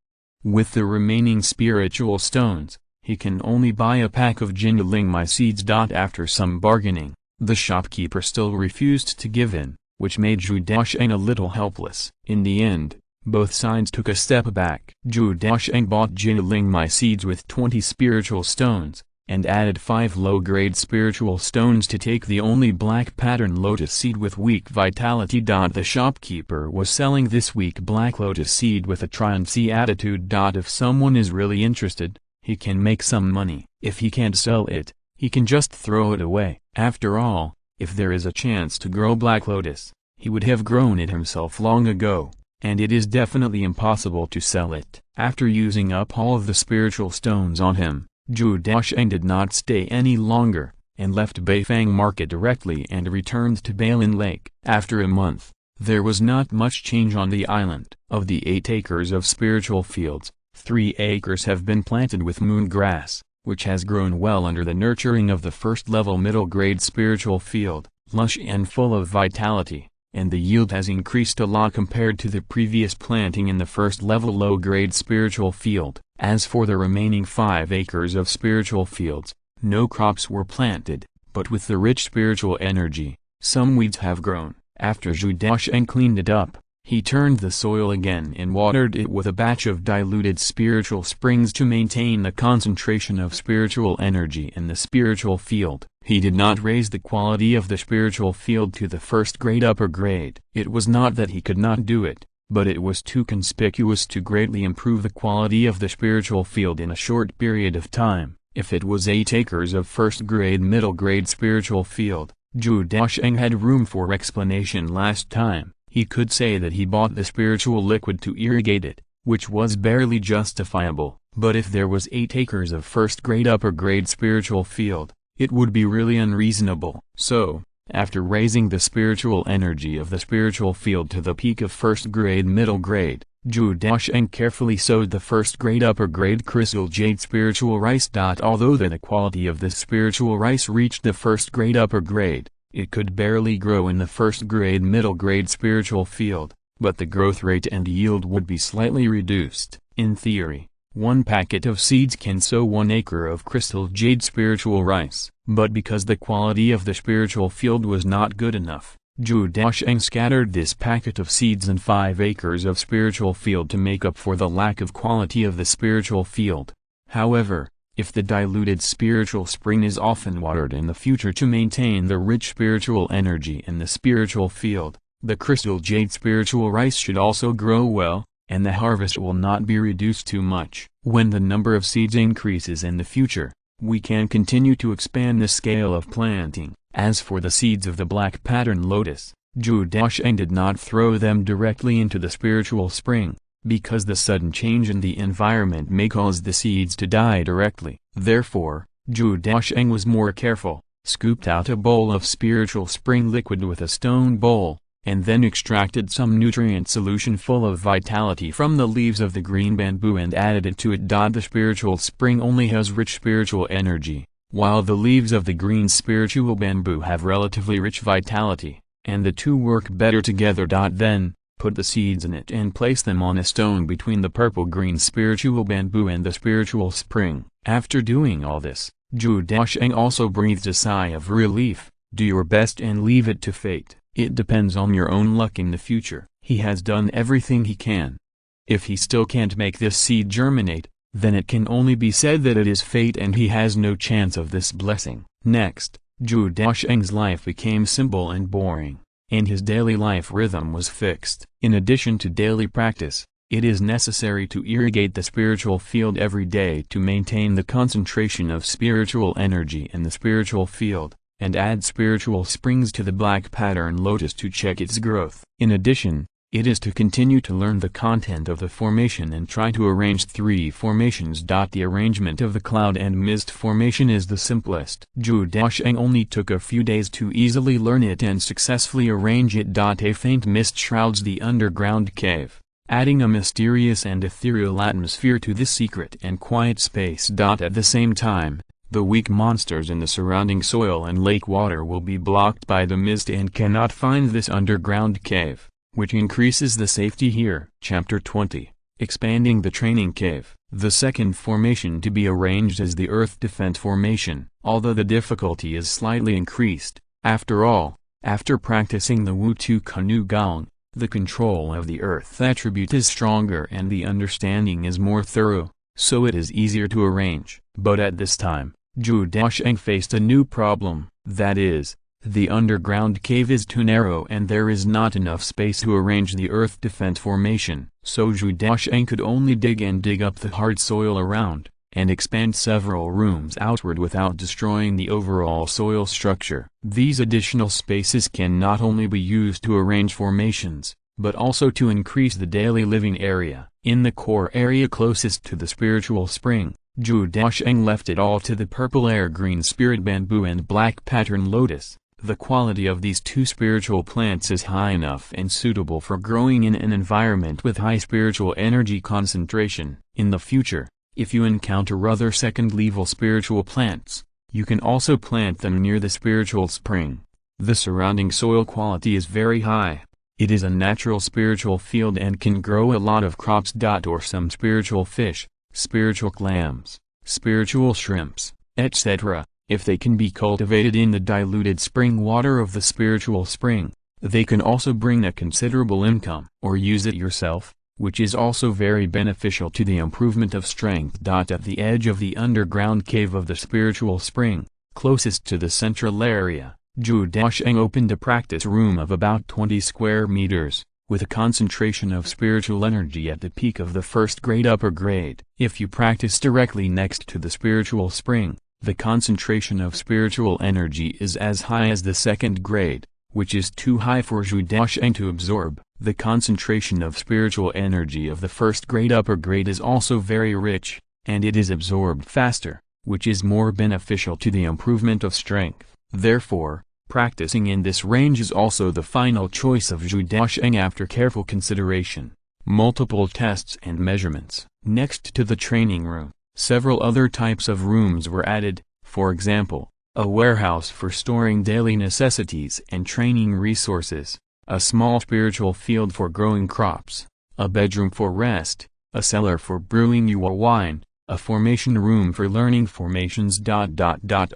With the remaining spiritual stones, he can only buy a pack of Jinlingmai seeds. After some bargaining, the shopkeeper still refused to give in, which made Zhou Daocheng a little helpless. In the end, both sides took a step back. Zhou Daocheng bought Jinlingmai seeds with 20 spiritual stones, and added 5 low-grade spiritual stones to take the only black pattern lotus seed with weak vitality. The shopkeeper was selling this weak black lotus seed with a try-and-see attitude. If someone is really interested, he can make some money. If he can't sell it, he can just throw it away. After all, if there is a chance to grow black lotus, he would have grown it himself long ago, and it is definitely impossible to sell it. After using up all of the spiritual stones on him, Zhou Daocheng did not stay any longer, and left Beifang Market directly and returned to Bailin Lake. After a month, there was not much change on the island. Of the 8 acres of spiritual fields, 3 acres have been planted with moon grass, which has grown well under the nurturing of the first-level middle-grade spiritual field, lush and full of vitality, and the yield has increased a lot compared to the previous planting in the first-level low-grade spiritual field. As for the remaining 5 acres of spiritual fields, no crops were planted, but with the rich spiritual energy, some weeds have grown. After Zhou Daocheng cleaned it up, he turned the soil again and watered it with a batch of diluted spiritual springs to maintain the concentration of spiritual energy in the spiritual field. He did not raise the quality of the spiritual field to the first grade upper grade. It was not that he could not do it, but it was too conspicuous to greatly improve the quality of the spiritual field in a short period of time. If it was 8 acres of first grade middle grade spiritual field, Zhou Daocheng had room for explanation last time. He could say that he bought the spiritual liquid to irrigate it, which was barely justifiable, but if there was 8 acres of first-grade upper-grade spiritual field, it would be really unreasonable. So, after raising the spiritual energy of the spiritual field to the peak of first-grade middle-grade, Zhou Daocheng carefully sowed the first-grade upper-grade crystal jade spiritual rice. Although the quality of this spiritual rice reached the first-grade upper-grade, it could barely grow in the first-grade middle-grade spiritual field, but the growth rate and yield would be slightly reduced. In theory, 1 packet of seeds can sow 1 acre of crystal jade spiritual rice, but because the quality of the spiritual field was not good enough, Zhou Daocheng scattered this packet of seeds in 5 acres of spiritual field to make up for the lack of quality of the spiritual field. However, if the diluted spiritual spring is often watered in the future to maintain the rich spiritual energy in the spiritual field, the crystal jade spiritual rice should also grow well, and the harvest will not be reduced too much. When the number of seeds increases in the future, we can continue to expand the scale of planting. As for the seeds of the black pattern lotus, Zhou Daocheng did not throw them directly into the spiritual spring, because the sudden change in the environment may cause the seeds to die directly. Therefore, Zhou Daocheng was more careful, scooped out a bowl of spiritual spring liquid with a stone bowl, and then extracted some nutrient solution full of vitality from the leaves of the green bamboo and added it to it. The spiritual spring only has rich spiritual energy, while the leaves of the green spiritual bamboo have relatively rich vitality, and the two work better together. Then, put the seeds in it and place them on a stone between the purple-green spiritual bamboo and the spiritual spring. After doing all this, Zhou Daocheng also breathed a sigh of relief. Do your best and leave it to fate. It depends on your own luck in the future. He has done everything he can. If he still can't make this seed germinate, then it can only be said that it is fate and he has no chance of this blessing. Next, Zhou Daocheng's life became simple and boring, and his daily life rhythm was fixed. In addition to daily practice, it is necessary to irrigate the spiritual field every day to maintain the concentration of spiritual energy in the spiritual field, and add spiritual springs to the black pattern lotus to check its growth. In addition, it is to continue to learn the content of the formation and try to arrange 3 formations. The arrangement of the cloud and mist formation is the simplest. Zhou Daocheng only took a few days to easily learn it and successfully arrange it. A faint mist shrouds the underground cave, adding a mysterious and ethereal atmosphere to this secret and quiet space. At the same time, the weak monsters in the surrounding soil and lake water will be blocked by the mist and cannot find this underground cave, which increases the safety here. Chapter 20, Expanding the Training Cave. The second formation to be arranged is the Earth Defense Formation, although the difficulty is slightly increased. After all, after practicing the Wu-Tu Kanu Gong, the control of the Earth attribute is stronger and the understanding is more thorough, so it is easier to arrange. But at this time, Zhou Daocheng faced a new problem, that is, the underground cave is too narrow and there is not enough space to arrange the Earth Defense Formation. So Zhou Daocheng could only dig up the hard soil around, and expand several rooms outward without destroying the overall soil structure. These additional spaces can not only be used to arrange formations, but also to increase the daily living area. In the core area closest to the spiritual spring, Zhou Daocheng left it all to the purple air green spirit bamboo and black pattern lotus. The quality of these two spiritual plants is high enough and suitable for growing in an environment with high spiritual energy concentration. In the future, if you encounter other second-level spiritual plants, you can also plant them near the spiritual spring. The surrounding soil quality is very high. It is a natural spiritual field and can grow a lot of crops. Or some spiritual fish, spiritual clams, spiritual shrimps, etc. If they can be cultivated in the diluted spring water of the spiritual spring, they can also bring a considerable income. Or use it yourself, which is also very beneficial to the improvement of strength. At the edge of the underground cave of the spiritual spring, closest to the central area, Zhou Daocheng opened a practice room of about 20 square meters, with a concentration of spiritual energy at the peak of the first grade upper grade. If you practice directly next to the spiritual spring, the concentration of spiritual energy is as high as the second grade, which is too high for Zhou Daocheng to absorb. The concentration of spiritual energy of the first grade upper grade is also very rich, and it is absorbed faster, which is more beneficial to the improvement of strength. Therefore, practicing in this range is also the final choice of Zhou Daocheng after careful consideration, multiple tests and measurements. Next to the training room, several other types of rooms were added, for example, a warehouse for storing daily necessities and training resources, a small spiritual field for growing crops, a bedroom for rest, a cellar for brewing your wine, a formation room for learning formations.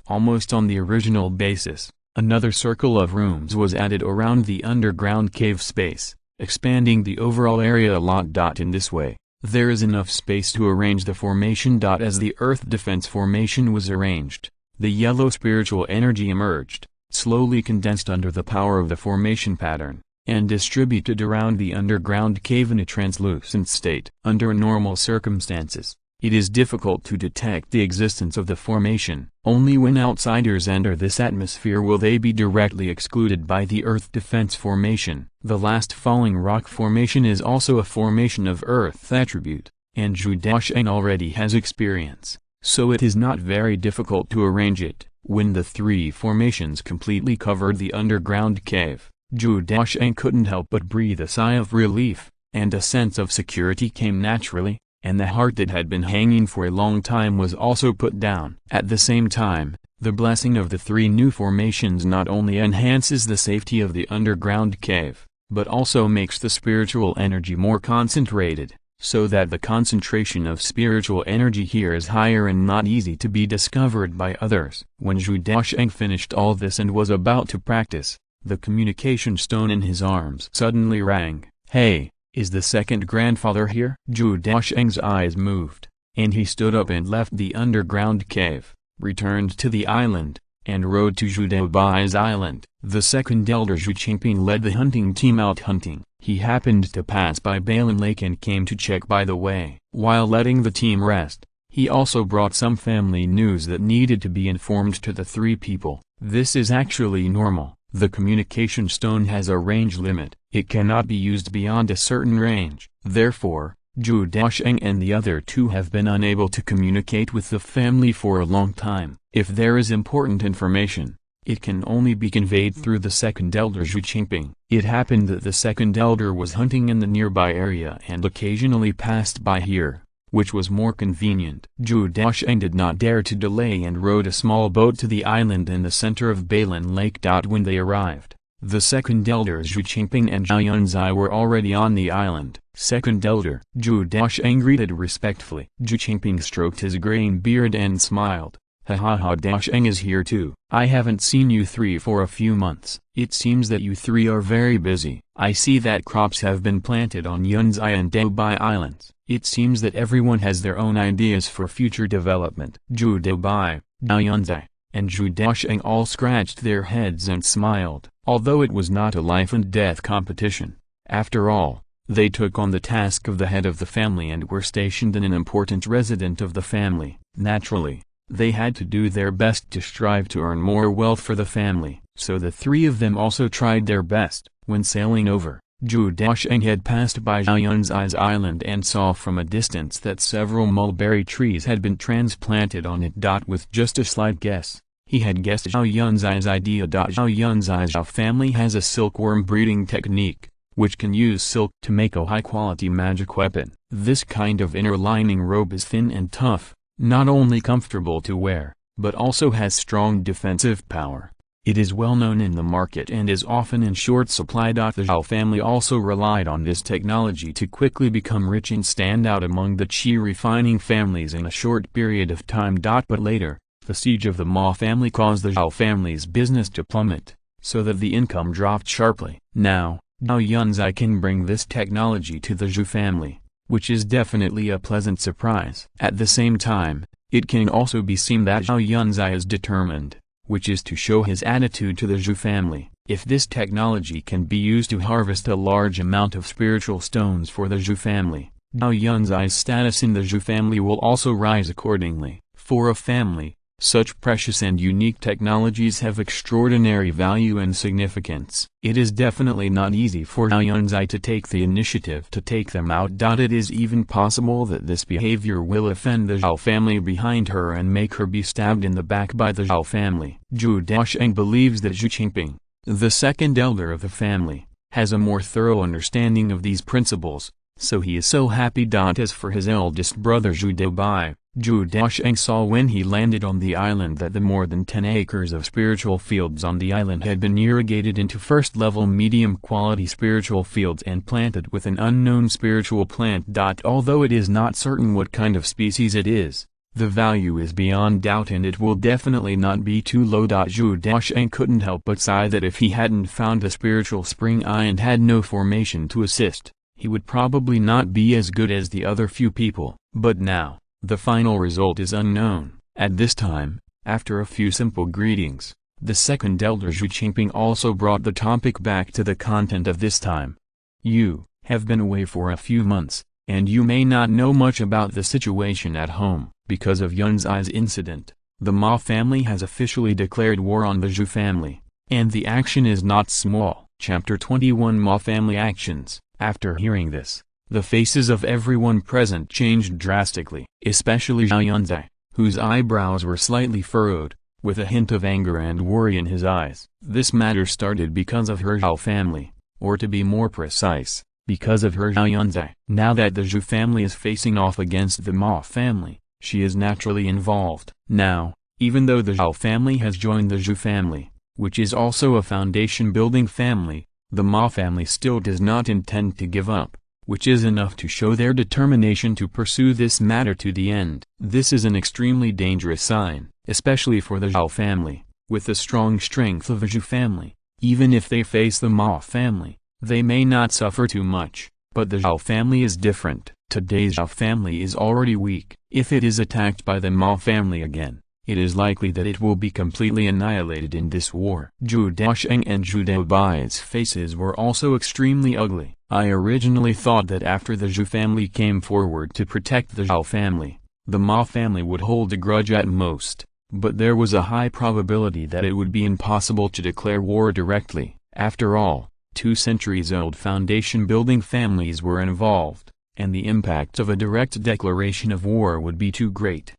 Almost on the original basis, another circle of rooms was added around the underground cave space, expanding the overall area a lot. In this way, there is enough space to arrange the formation. As the earth defense formation was arranged, the yellow spiritual energy emerged, slowly condensed under the power of the formation pattern, and distributed around the underground cave in a translucent state. Under normal circumstances, it is difficult to detect the existence of the formation. Only when outsiders enter this atmosphere will they be directly excluded by the Earth Defense Formation. The last falling rock formation is also a formation of Earth attribute, and Zhou Daocheng already has experience, so it is not very difficult to arrange it. When the three formations completely covered the underground cave, Zhou Daocheng couldn't help but breathe a sigh of relief, and a sense of security came naturally, and the heart that had been hanging for a long time was also put down. At the same time, the blessing of the three new formations not only enhances the safety of the underground cave, but also makes the spiritual energy more concentrated, so that the concentration of spiritual energy here is higher and not easy to be discovered by others. When Zhou Daocheng finished all this and was about to practice, the communication stone in his arms suddenly rang. "Hey! Is the second grandfather here?" Zhou Daocheng's eyes moved, and he stood up and left the underground cave, returned to the island, and rode to Zhou Daobai's island. The second elder Zhu Qingping led the hunting team out hunting. He happened to pass by Balan Lake and came to check by the way. While letting the team rest, he also brought some family news that needed to be informed to the three people. This is actually normal. The communication stone has a range limit. It cannot be used beyond a certain range. Therefore, Zhou Daocheng and the other two have been unable to communicate with the family for a long time. If there is important information, it can only be conveyed through the second elder Zhu Qingping. It happened that the second elder was hunting in the nearby area and occasionally passed by here, which was more convenient. Zhou Daocheng did not dare to delay and rowed a small boat to the island in the center of Balan Lake. When they arrived, the second elder Zhu Qingping and Zhao Yunzhi were already on the island. Second elder Zhou Daocheng greeted respectfully. Zhu Qingping stroked his graying beard and smiled. "Ha ha ha, Daocheng is here too. I haven't seen you three for a few months. It seems that you three are very busy. I see that crops have been planted on Yunzhi and Daobai Islands. It seems that everyone has their own ideas for future development." Zhou Daobai, Zhao Yunzhi, and Zhou Daocheng all scratched their heads and smiled. Although it was not a life-and-death competition, after all, they took on the task of the head of the family and were stationed in an important resident of the family. Naturally, they had to do their best to strive to earn more wealth for the family, so the three of them also tried their best. When sailing over, Zhou Daocheng had passed by Zhao Yunzhi's island and saw from a distance that several mulberry trees had been transplanted on it. With just a slight guess, He had guessed Zhao Yunzhi's idea. Zhao Yunzhi's Zhao family has a silkworm breeding technique, which can use silk to make a high-quality magic weapon. This kind of inner lining robe is thin and tough, not only comfortable to wear, but also has strong defensive power. It is well known in the market and is often in short supply. The Zhao family also relied on this technology to quickly become rich and stand out among the qi refining families in a short period of time. But later, the siege of the Ma family caused the Zhao family's business to plummet, so that the income dropped sharply. Now, Zhao Yunzhi can bring this technology to the Zhou family, which is definitely a pleasant surprise. At the same time, it can also be seen that Zhao Yunzhi is determined, which is to show his attitude to the Zhou family. If this technology can be used to harvest a large amount of spiritual stones for the Zhou family, Zhao Yunzhi's status in the Zhou family will also rise accordingly. For a family, such precious and unique technologies have extraordinary value and significance. It is definitely not easy for Zhao Yunzhi to take the initiative to take them out. It is even possible that this behavior will offend the Zhao family behind her and make her be stabbed in the back by the Zhao family. Zhou Daocheng believes that Zhou Qingping, the second elder of the family, has a more thorough understanding of these principles, so he is so happy. As for his eldest brother Zhou Daocheng, Zhou Daocheng saw when he landed on the island that the more than 10 acres of spiritual fields on the island had been irrigated into first-level medium-quality spiritual fields and planted with an unknown spiritual plant. Although it is not certain what kind of species it is, the value is beyond doubt and it will definitely not be too low. Zhou Daocheng couldn't help but sigh that if he hadn't found the spiritual spring eye and had no formation to assist, he would probably not be as good as the other few people. But now, the final result is unknown. At this time, after a few simple greetings, the second elder Zhou Qingping also brought the topic back to the content of this time. You have been away for a few months, and you may not know much about the situation at home. Because of Yunzhi's incident, the Ma family has officially declared war on the Zhou family, and the action is not small. Chapter 21 Ma Family Actions. After hearing this, the faces of everyone present changed drastically, especially Zhao Yunzhi, whose eyebrows were slightly furrowed, with a hint of anger and worry in his eyes. This matter started because of her Zhao family, or to be more precise, because of her Zhao Yunzhi. Now that the Zhou family is facing off against the Ma family, she is naturally involved. Now, even though the Zhao family has joined the Zhou family, which is also a foundation-building family, the Ma family still does not intend to give up, which is enough to show their determination to pursue this matter to the end. This is an extremely dangerous sign, especially for the Zhao family, with the strong strength of the Zhou family. Even if they face the Ma family, they may not suffer too much, but the Zhao family is different. Today's Zhao family is already weak. If it is attacked by the Ma family again, it is likely that it will be completely annihilated in this war. Zhou Daocheng and Zhou Daocheng's faces were also extremely ugly. I originally thought that after the Zhou family came forward to protect the Zhao family, the Ma family would hold a grudge at most, but there was a high probability that it would be impossible to declare war directly. After all, 2 centuries-old foundation-building families were involved, and the impact of a direct declaration of war would be too great.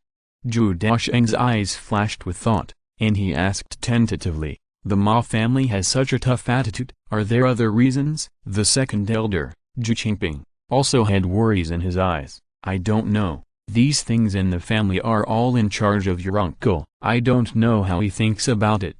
Zhou Daocheng's eyes flashed with thought, and he asked tentatively, "The Ma family has such a tough attitude, are there other reasons?" The second elder, Zhou Qingping, also had worries in his eyes. "I don't know. These things in the family are all in charge of your uncle. I don't know how he thinks about it."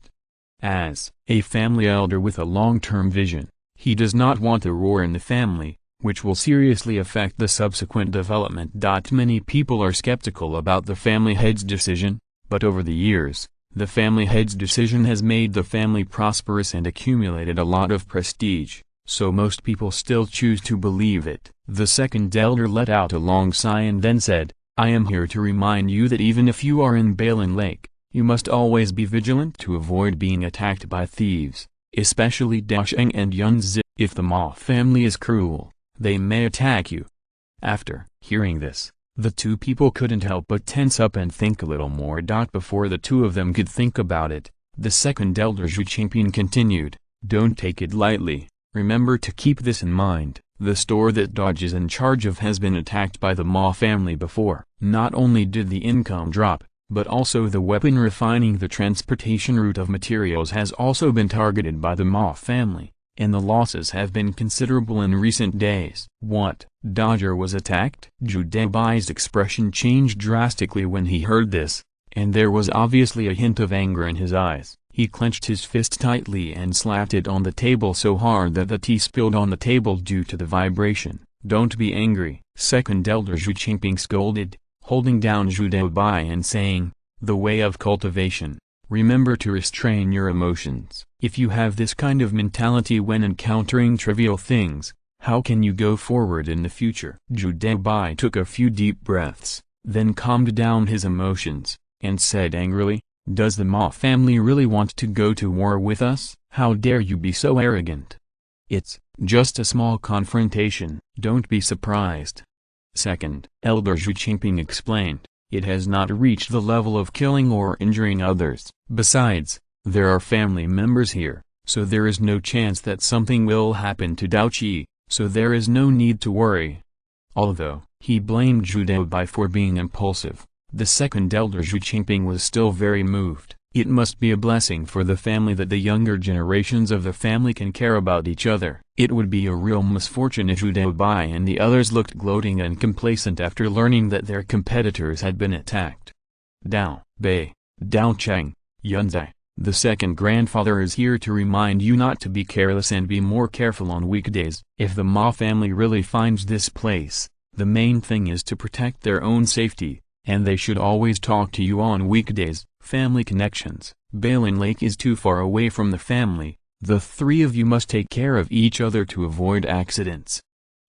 As a family elder with a long-term vision, he does not want a war in the family, which will seriously affect the subsequent development. Many people are skeptical about the family head's decision, but over the years, the family head's decision has made the family prosperous and accumulated a lot of prestige, so most people still choose to believe it. The second elder let out a long sigh and then said, "I am here to remind you that even if you are in Balin Lake, you must always be vigilant to avoid being attacked by thieves, especially Daocheng and Yunzhi. If the Ma family is cruel, they may attack you." After hearing this, the 2 people couldn't help but tense up and think a little more. Before the 2 of them could think about it, the second elder Zhou Qingping continued, "Don't take it lightly, remember to keep this in mind. The store that Dodge is in charge of has been attacked by the Ma family before. Not only did the income drop, but also the weapon refining the transportation route of materials has also been targeted by the Ma family, and the losses have been considerable in recent days. What? Dodger was attacked? Zhou Daocheng's expression changed drastically when he heard this, and there was obviously a hint of anger in his eyes. He clenched his fist tightly and slapped it on the table so hard that the tea spilled on the table due to the vibration. Don't be angry, Second Elder Zhou Qingping scolded, holding down Zhou Daocheng and saying, "The way of cultivation. Remember to restrain your emotions. If you have this kind of mentality when encountering trivial things, how can you go forward in the future?" Zhou Daocheng took a few deep breaths, then calmed down his emotions, and said angrily, "Does the Ma family really want to go to war with us? How dare you be so arrogant? It's just a small confrontation, don't be surprised." Second Elder Zhou Qingping explained, "It has not reached the level of killing or injuring others. Besides, there are family members here, so there is no chance that something will happen to Daochi, so there is no need to worry." Although he blamed Zhou Daocheng for being impulsive, the Second Elder Zhou Qingping was still very moved. It must be a blessing for the family that the younger generations of the family can care about each other. It would be a real misfortune if Zhou Daocheng and the others looked gloating and complacent after learning that their competitors had been attacked. Dao, Bei, Daocheng, Yunzhi, the second grandfather is here to remind you not to be careless and be more careful on weekdays. If the Ma family really finds this place, the main thing is to protect their own safety, and they should always talk to you on weekdays. Family connections. Balin Lake is too far away from the family, the three of you must take care of each other to avoid accidents.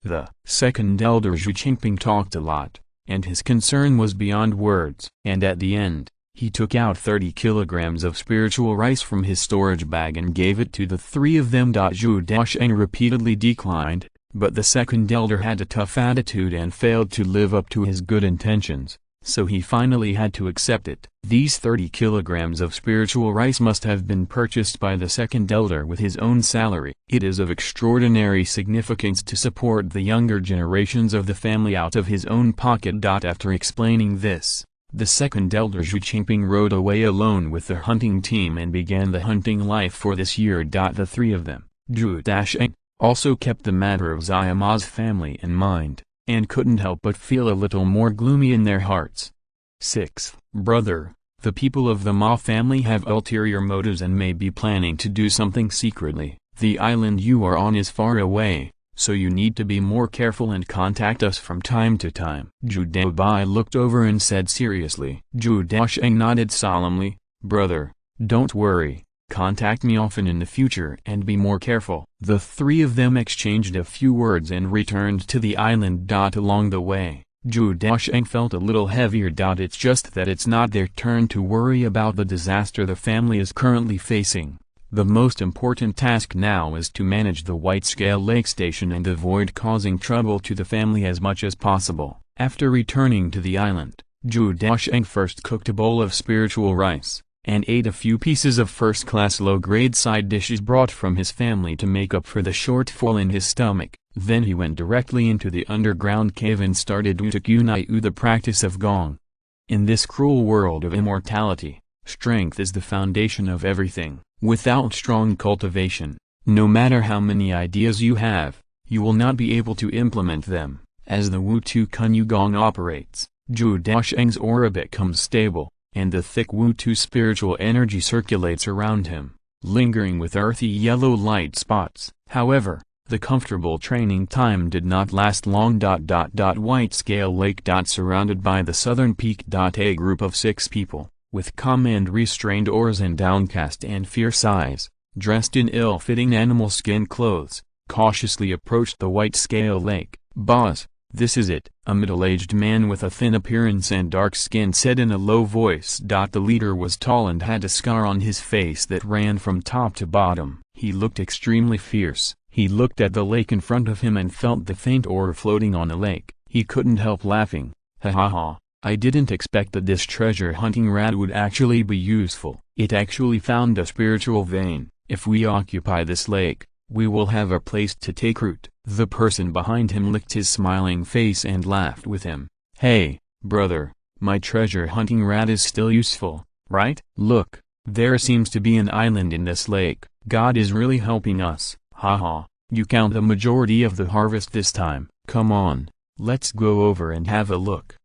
The Second Elder Zhou Qingping talked a lot, and his concern was beyond words. And at the end, he took out 30 kilograms of spiritual rice from his storage bag and gave it to the three of them. Zhou Daocheng repeatedly declined, but the Second Elder had a tough attitude and failed to live up to his good intentions, so he finally had to accept it. These 30 kilograms of spiritual rice must have been purchased by the Second Elder with his own salary. It is of extraordinary significance to support the younger generations of the family out of his own pocket. After explaining this, the Second Elder Zhou Qingping rode away alone with the hunting team and began the hunting life for this year. The three of them, Zhou Daocheng, also kept the matter of Zhao Ma's family in mind, and couldn't help but feel a little more gloomy in their hearts. Sixth brother, the people of the Ma family have ulterior motives and may be planning to do something secretly. The island you are on is far away, so you need to be more careful and contact us from time to time. Zhou Daocheng looked over and said seriously. Zhou Daocheng nodded solemnly, "Brother, don't worry. Contact me often in the future and be more careful." The three of them exchanged a few words and returned to the island. Along the way, Zhou Daocheng felt a little heavier. It's just that it's not their turn to worry about the disaster the family is currently facing. The most important task now is to manage the White-Scale Lake Station and avoid causing trouble to the family as much as possible. After returning to the island, Zhou Daocheng first cooked a bowl of spiritual rice, and ate a few pieces of first-class low-grade side dishes brought from his family to make up for the shortfall in his stomach. Then he went directly into the underground cave and started Utakunai, the practice of Gong. In this cruel world of immortality, strength is the foundation of everything. Without strong cultivation, no matter how many ideas you have, you will not be able to implement them. As the Wu-Tu Kunyu Gong operates, Zhou Daocheng's aura becomes stable, and the thick Wu-Tu spiritual energy circulates around him, lingering with earthy yellow light spots. However, the comfortable training time did not last long. White-Scale Lake. Surrounded by the southern peak. A group of 6 people, with calm and restrained auras and downcast and fierce eyes, dressed in ill-fitting animal skin clothes, cautiously approached the White-Scale Lake. "Boss, this is it," a middle-aged man with a thin appearance and dark skin said in a low voice. The leader was tall and had a scar on his face that ran from top to bottom. He looked extremely fierce. He looked at the lake in front of him and felt the faint aura floating on the lake. He couldn't help laughing. "Ha ha ha, I didn't expect that this treasure hunting rad would actually be useful. It actually found a spiritual vein. If we occupy this lake, we will have a place to take root." The person behind him licked his smiling face and laughed with him. "Hey, brother, My treasure hunting rat is still useful, right? Look, there seems to be an island in this lake. God is really helping us, haha. You count the majority of the harvest this time. Come on, let's go over and have a look.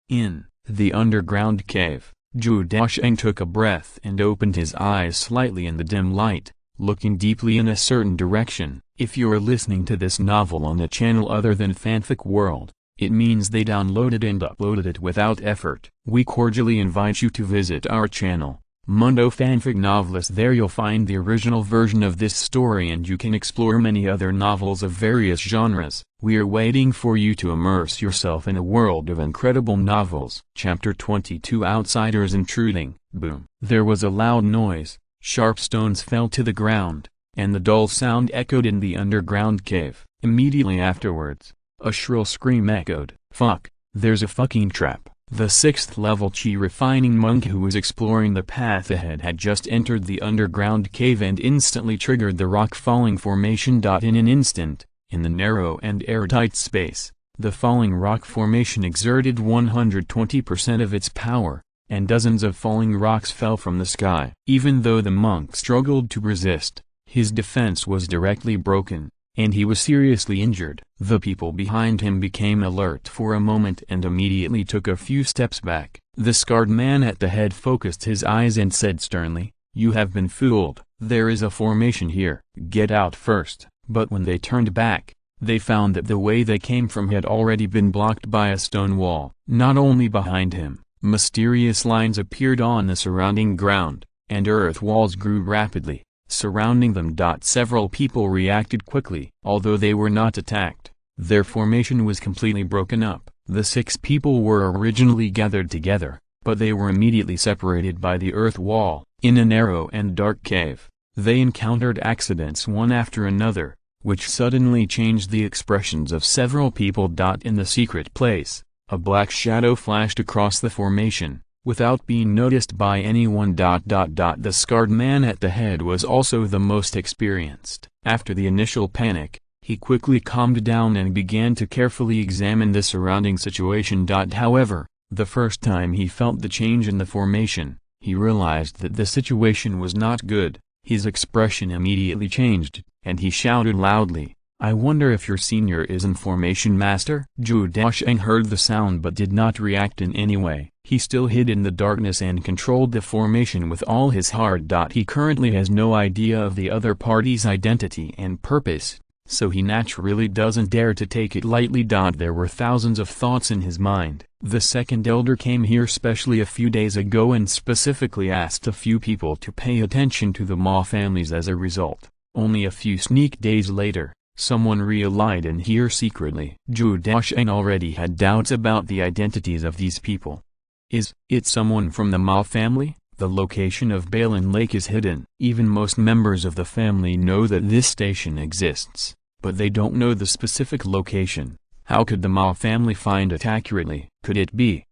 In the underground cave, Zhou Daocheng took a breath and opened his eyes slightly in the dim light, looking deeply in a certain direction. If you are listening to this novel on a channel other than Fanfic World, it means they downloaded and uploaded it without effort. We cordially invite you to visit our channel, Mundo Fanfic Novelist. There you'll find the original version of this story and you can explore many other novels of various genres. We are waiting for you to immerse yourself in a world of incredible novels. Chapter 22 Outsiders Intruding. Boom. There was a loud noise, sharp stones fell to the ground, and the dull sound echoed in the underground cave. Immediately afterwards, a shrill scream echoed. Fuck, there's a fucking trap. The 6th level chi refining monk who was exploring the path ahead had just entered the underground cave and instantly triggered the rock falling formation. In an instant, in the narrow and airtight space, the falling rock formation exerted 120% of its power, and dozens of falling rocks fell from the sky. Even though the monk struggled to resist, his defense was directly broken, and he was seriously injured. The people behind him became alert for a moment and immediately took a few steps back. The scarred man at the head focused his eyes and said sternly, "You have been fooled. There is a formation here. Get out first." But when they turned back, they found that the way they came from had already been blocked by a stone wall. Not only behind him, mysterious lines appeared on the surrounding ground, and earth walls grew rapidly, surrounding them. Several people reacted quickly. Although they were not attacked, their formation was completely broken up. The 6 people were originally gathered together, but they were immediately separated by the earth wall. In a narrow and dark cave, they encountered accidents one after another, which suddenly changed the expressions of several people. In the secret place, a black shadow flashed across the formation, without being noticed by anyone. The scarred man at the head was also the most experienced. After the initial panic, he quickly calmed down and began to carefully examine the surrounding situation. However, the first time he felt the change in the formation, he realized that the situation was not good. His expression immediately changed, and he shouted loudly, "I wonder if your senior is in formation, master?" Zhou Daocheng heard the sound but did not react in any way. He still hid in the darkness and controlled the formation with all his heart. He currently has no idea of the other party's identity and purpose, so he naturally doesn't dare to take it lightly. There were thousands of thoughts in his mind. The second elder came here specially a few days ago and specifically asked a few people to pay attention to the Ma families. As a result, only a few sneak days later, someone realigned in here secretly. Zhou Daocheng already had doubts about the identities of these people. Is it someone from the Ma family? The location of Balin Lake is hidden. Even most members of the family know that this station exists, but they don't know the specific location. How could the Ma family find it accurately? Could it be?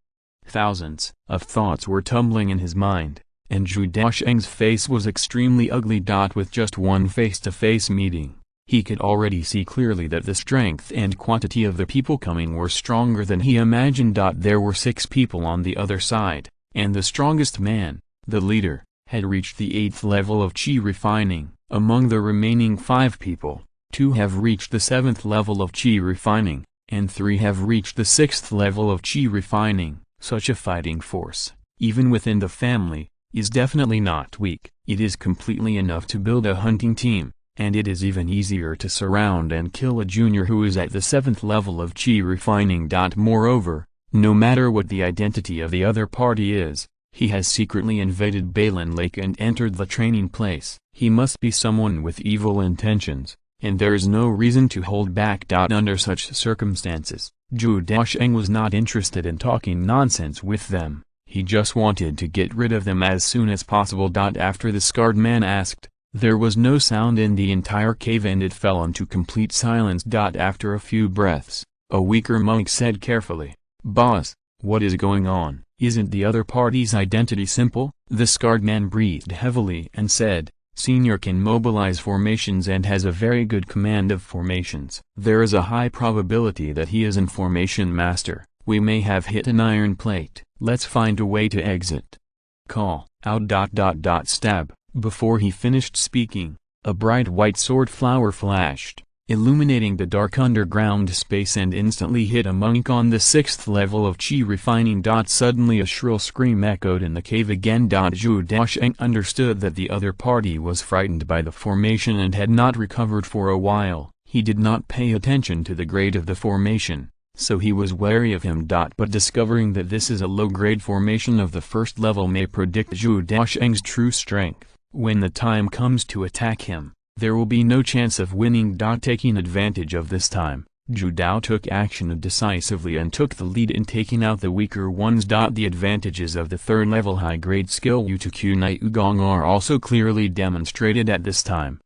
Thousands of thoughts were tumbling in his mind, and Zhou Daocheng's face was extremely ugly. With just one face-to-face meeting, he could already see clearly that the strength and quantity of the people coming were stronger than he imagined. There were 6 people on the other side, and the strongest man, the leader, had reached the 8th level of chi refining. Among the remaining 5 people, 2 have reached the 7th level of chi refining, and 3 have reached the 6th level of chi refining. Such a fighting force, even within the family, is definitely not weak. It is completely enough to build a hunting team, and it is even easier to surround and kill a junior who is at the 7th level of chi refining. Moreover, no matter what the identity of the other party is, he has secretly invaded Balin Lake and entered the training place. He must be someone with evil intentions, and there is no reason to hold back. Under such circumstances, Zhou Daocheng was not interested in talking nonsense with them. He just wanted to get rid of them as soon as possible. After the scarred man asked, there was no sound in the entire cave and it fell into complete silence. After a few breaths, a weaker monk said carefully, "Boss, what is going on? Isn't the other party's identity simple?" The scarred man breathed heavily and said, "Senior can mobilize formations and has a very good command of formations. There is a high probability that he is in formation, master, We may have hit an iron plate. Let's find a way to exit. Call out ... Stab. Before he finished speaking, a bright white sword flower flashed, illuminating the dark underground space and instantly hit a monk on the 6th level of Qi refining. Suddenly a shrill scream echoed in the cave again. Zhou Daocheng understood that the other party was frightened by the formation and had not recovered for a while. He did not pay attention to the grade of the formation, so he was wary of him. But discovering that this is a low-grade formation of the 1st level may predict Zhou Daocheng's true strength. When the time comes to attack him, there will be no chance of winning. Taking advantage of this time, Zhou Dao took action decisively and took the lead in taking out the weaker ones. The advantages of the 3rd level high-grade skill Yutuku Gong are also clearly demonstrated at this time.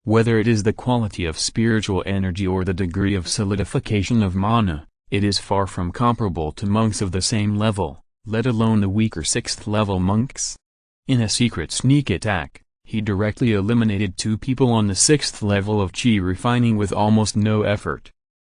Whether it is the quality of spiritual energy or the degree of solidification of mana, it is far from comparable to monks of the same level, let alone the weaker 6th level monks. In a secret sneak attack, he directly eliminated 2 people on the 6th level of Qi refining with almost no effort.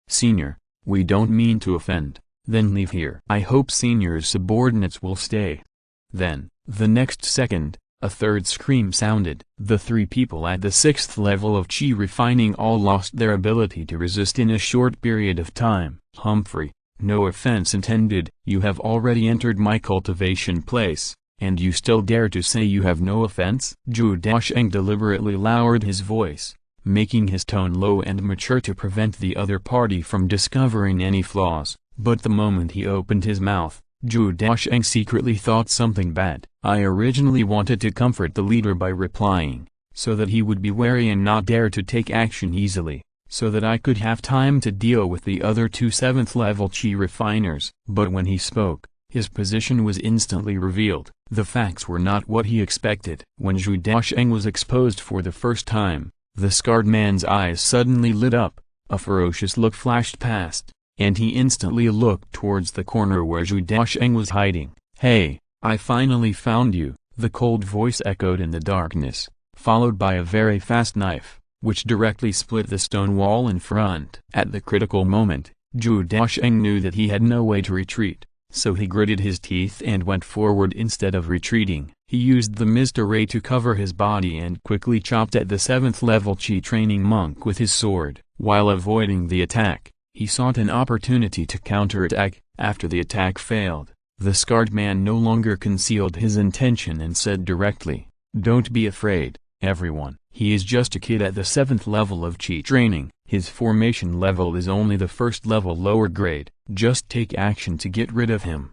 Senior, we don't mean to offend, then leave here. I hope Senior's subordinates will stay. Then, the next second, a 3rd scream sounded. The 3 people at the 6th level of Qi refining all lost their ability to resist in a short period of time. Humphrey, no offense intended, you have already entered my cultivation place, and you still dare to say you have no offense? Zhou Daocheng deliberately lowered his voice, making his tone low and mature to prevent the other party from discovering any flaws, but the moment he opened his mouth, Zhou Daocheng secretly thought something bad. I originally wanted to comfort the leader by replying, so that he would be wary and not dare to take action easily, so that I could have time to deal with the other 2 7th level Qi refiners. But when he spoke, his position was instantly revealed. The facts were not what he expected. When Zhou Daocheng was exposed for the first time, the scarred man's eyes suddenly lit up, a ferocious look flashed past, and he instantly looked towards the corner where Zhou Daocheng was hiding. Hey, I finally found you, the cold voice echoed in the darkness, followed by a very fast knife, which directly split the stone wall in front. At the critical moment, Zhou Daocheng knew that he had no way to retreat, so he gritted his teeth and went forward instead of retreating. He used the mist array to cover his body and quickly chopped at the 7th level Qi training monk with his sword. While avoiding the attack, he sought an opportunity to counterattack. After the attack failed, the scarred man no longer concealed his intention and said directly, "Don't be afraid, everyone. He is just a kid at the 7th level of Qi training. His formation level is only the 1st level lower grade. Just take action to get rid of him."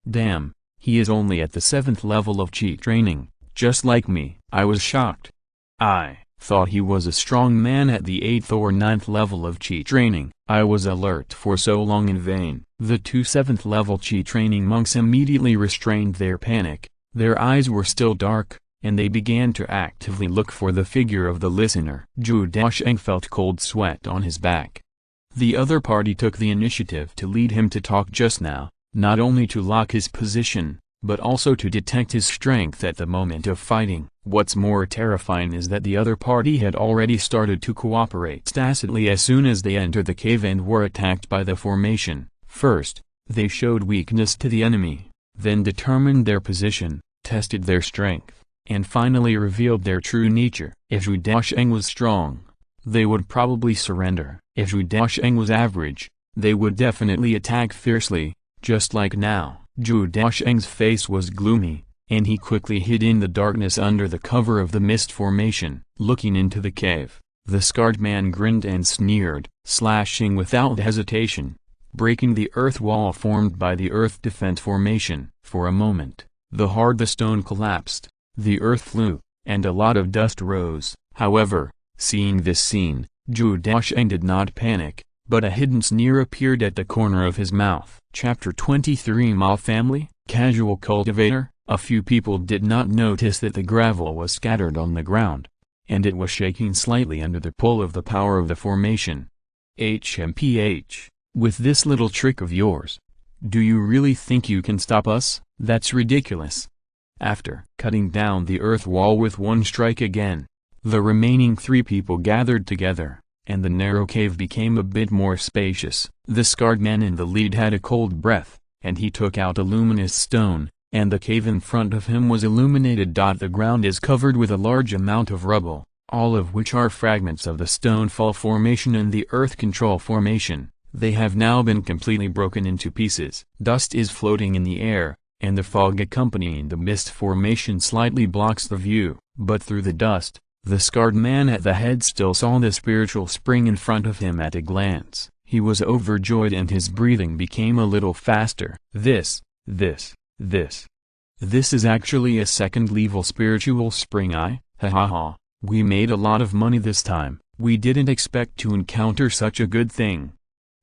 Damn, he is only at the 7th level of Qi training, just like me. I was shocked. I thought he was a strong man at the 8th or 9th level of Qi training. I was alert for so long in vain. The 2 7th level Qi training monks immediately restrained their panic. Their eyes were still dark, and they began to actively look for the figure of the listener. Zhou Daocheng felt cold sweat on his back. The other party took the initiative to lead him to talk just now, not only to lock his position, but also to detect his strength at the moment of fighting. What's more terrifying is that the other party had already started to cooperate tacitly as soon as they entered the cave and were attacked by the formation. First, they showed weakness to the enemy, then determined their position, tested their strength, and finally revealed their true nature. If Zhou Daocheng was strong, they would probably surrender. If Zhou Daocheng was average, they would definitely attack fiercely, just like now. Zhou Daocheng's face was gloomy, and he quickly hid in the darkness under the cover of the mist formation. Looking into the cave, the scarred man grinned and sneered, slashing without hesitation, breaking the earth wall formed by the earth defense formation. For a moment, the stone collapsed, the earth flew, and a lot of dust rose. However, seeing this scene, Zhou Daocheng did not panic, but a hidden sneer appeared at the corner of his mouth. Chapter 23 Ma Family, Casual Cultivator. A few people did not notice that the gravel was scattered on the ground, and it was shaking slightly under the pull of the power of the formation. HMPH, with this little trick of yours, do you really think you can stop us? That's ridiculous. After cutting down the earth wall with one strike again, the remaining 3 people gathered together, and the narrow cave became a bit more spacious. The scarred man in the lead had a cold breath, and he took out a luminous stone, and the cave in front of him was illuminated. The ground is covered with a large amount of rubble, all of which are fragments of the Stonefall Formation and the Earth Control Formation. They have now been completely broken into pieces. Dust is floating in the air, and the fog accompanying the mist formation slightly blocks the view. But through the dust, the scarred man at the head still saw the spiritual spring in front of him at a glance. He was overjoyed and his breathing became a little faster. This is actually a second level spiritual spring. Ha ha ha. We made a lot of money this time. We didn't expect to encounter such a good thing.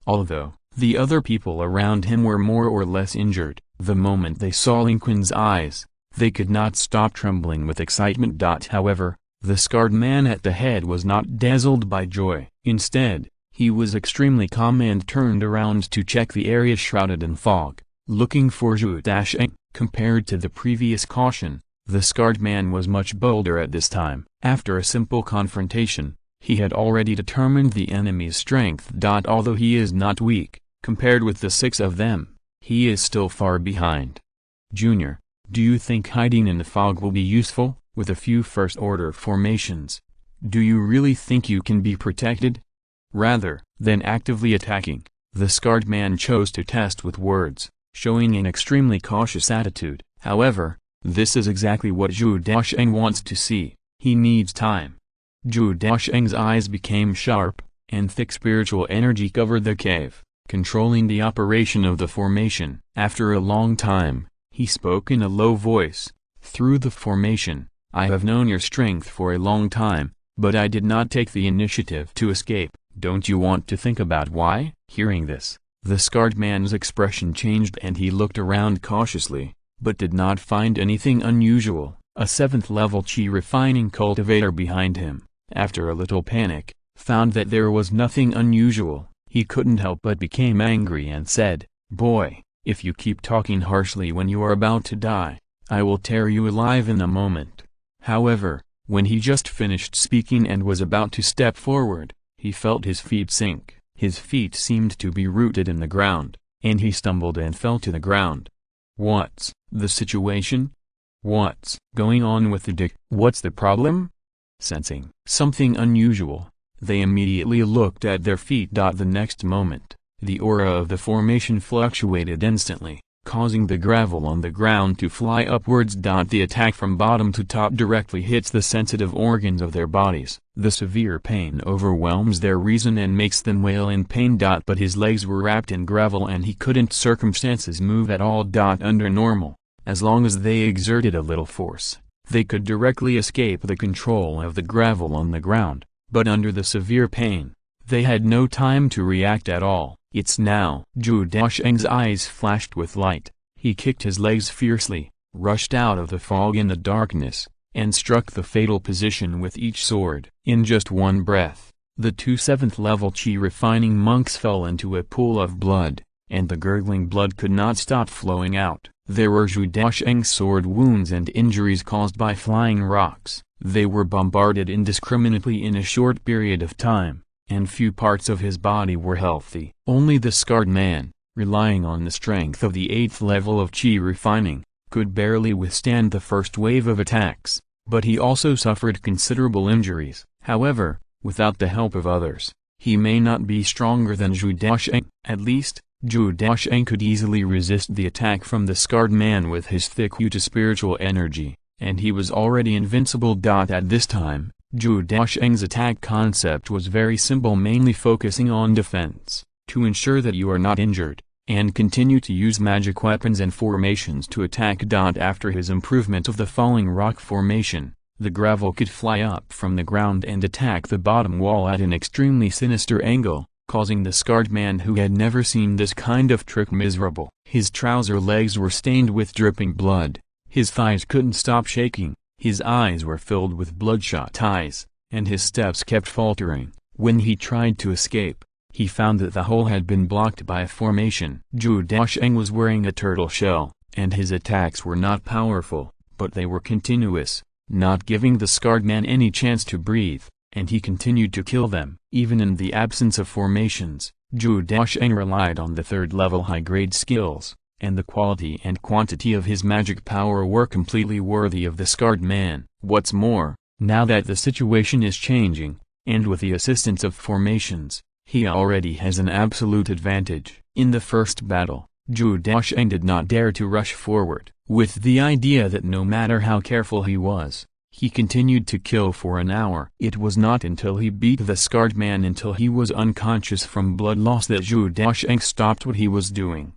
Although, the other people around him were more or less injured, the moment they saw Lin Kuan's eyes, they could not stop trembling with excitement. However, the scarred man at the head was not dazzled by joy. Instead, he was extremely calm and turned around to check the area shrouded in fog, looking for Zhou Daocheng. Compared to the previous caution, the scarred man was much bolder at this time. After a simple confrontation, he had already determined the enemy's strength. Although he is not weak, compared with the 6 of them, he is still far behind. Junior, do you think hiding in the fog will be useful? With a few first-order formations, do you really think you can be protected? Rather than actively attacking, the scarred man chose to test with words, showing an extremely cautious attitude. However, this is exactly what Zhou Daocheng wants to see. He needs time. Zhou Daocheng's eyes became sharp, and thick spiritual energy covered the cave, controlling the operation of the formation. After a long time, he spoke in a low voice, "Through the formation, I have known your strength for a long time, but I did not take the initiative to escape. Don't you want to think about why?" Hearing this, the scarred man's expression changed and he looked around cautiously, but did not find anything unusual. A 7th level chi refining cultivator behind him, after a little panic, found that there was nothing unusual. He couldn't help but became angry and said, "Boy, if you keep talking harshly when you are about to die, I will tear you alive in a moment." However, when he just finished speaking and was about to step forward, he felt his feet sink. His feet seemed to be rooted in the ground, and he stumbled and fell to the ground. "What's the situation? What's going on with the dick? What's the problem?" Sensing something unusual, they immediately looked at their feet. The next moment, the aura of the formation fluctuated instantly, causing the gravel on the ground to fly upwards. The attack from bottom to top directly hits the sensitive organs of their bodies. The severe pain overwhelms their reason and makes them wail in pain. But his legs were wrapped in gravel and he couldn't circumstances move at all. Under normal, as long as they exerted a little force, they could directly escape the control of the gravel on the ground, but under the severe pain, they had no time to react at all. "It's now." Zhou Daocheng's eyes flashed with light. He kicked his legs fiercely, rushed out of the fog in the darkness, and struck the fatal position with each sword. In just one breath, the 2 7th level chi refining monks fell into a pool of blood, and the gurgling blood could not stop flowing out. There were Zhou Daocheng's sword wounds and injuries caused by flying rocks. They were bombarded indiscriminately in a short period of time, and few parts of his body were healthy. Only the scarred man, relying on the strength of the 8th level of chi refining, could barely withstand the first wave of attacks, but he also suffered considerable injuries. However, without the help of others, he may not be stronger than Zhou Daocheng. At least, Zhou Daocheng could easily resist the attack from the scarred man with his thick spiritual energy, and he was already invincible. At this time, Zhou Daocheng's attack concept was very simple, mainly focusing on defense, to ensure that you are not injured, and continue to use magic weapons and formations to attack. After his improvement of the falling rock formation, the gravel could fly up from the ground and attack the bottom wall at an extremely sinister angle, causing the scarred man who had never seen this kind of trick miserable. His trouser legs were stained with dripping blood, his thighs couldn't stop shaking, his eyes were filled with bloodshot eyes, and his steps kept faltering. When he tried to escape, he found that the hole had been blocked by a formation. Zhou Daocheng was wearing a turtle shell, and his attacks were not powerful, but they were continuous, not giving the scarred man any chance to breathe, and he continued to kill them. Even in the absence of formations, Zhou Daocheng relied on the third-level high-grade skills, and the quality and quantity of his magic power were completely worthy of the scarred man. What's more, now that the situation is changing, and with the assistance of formations, he already has an absolute advantage. In the first battle, Zhou Daocheng did not dare to rush forward, with the idea that no matter how careful he was, he continued to kill for an hour. It was not until he beat the scarred man until he was unconscious from blood loss that Zhou Daocheng stopped what he was doing.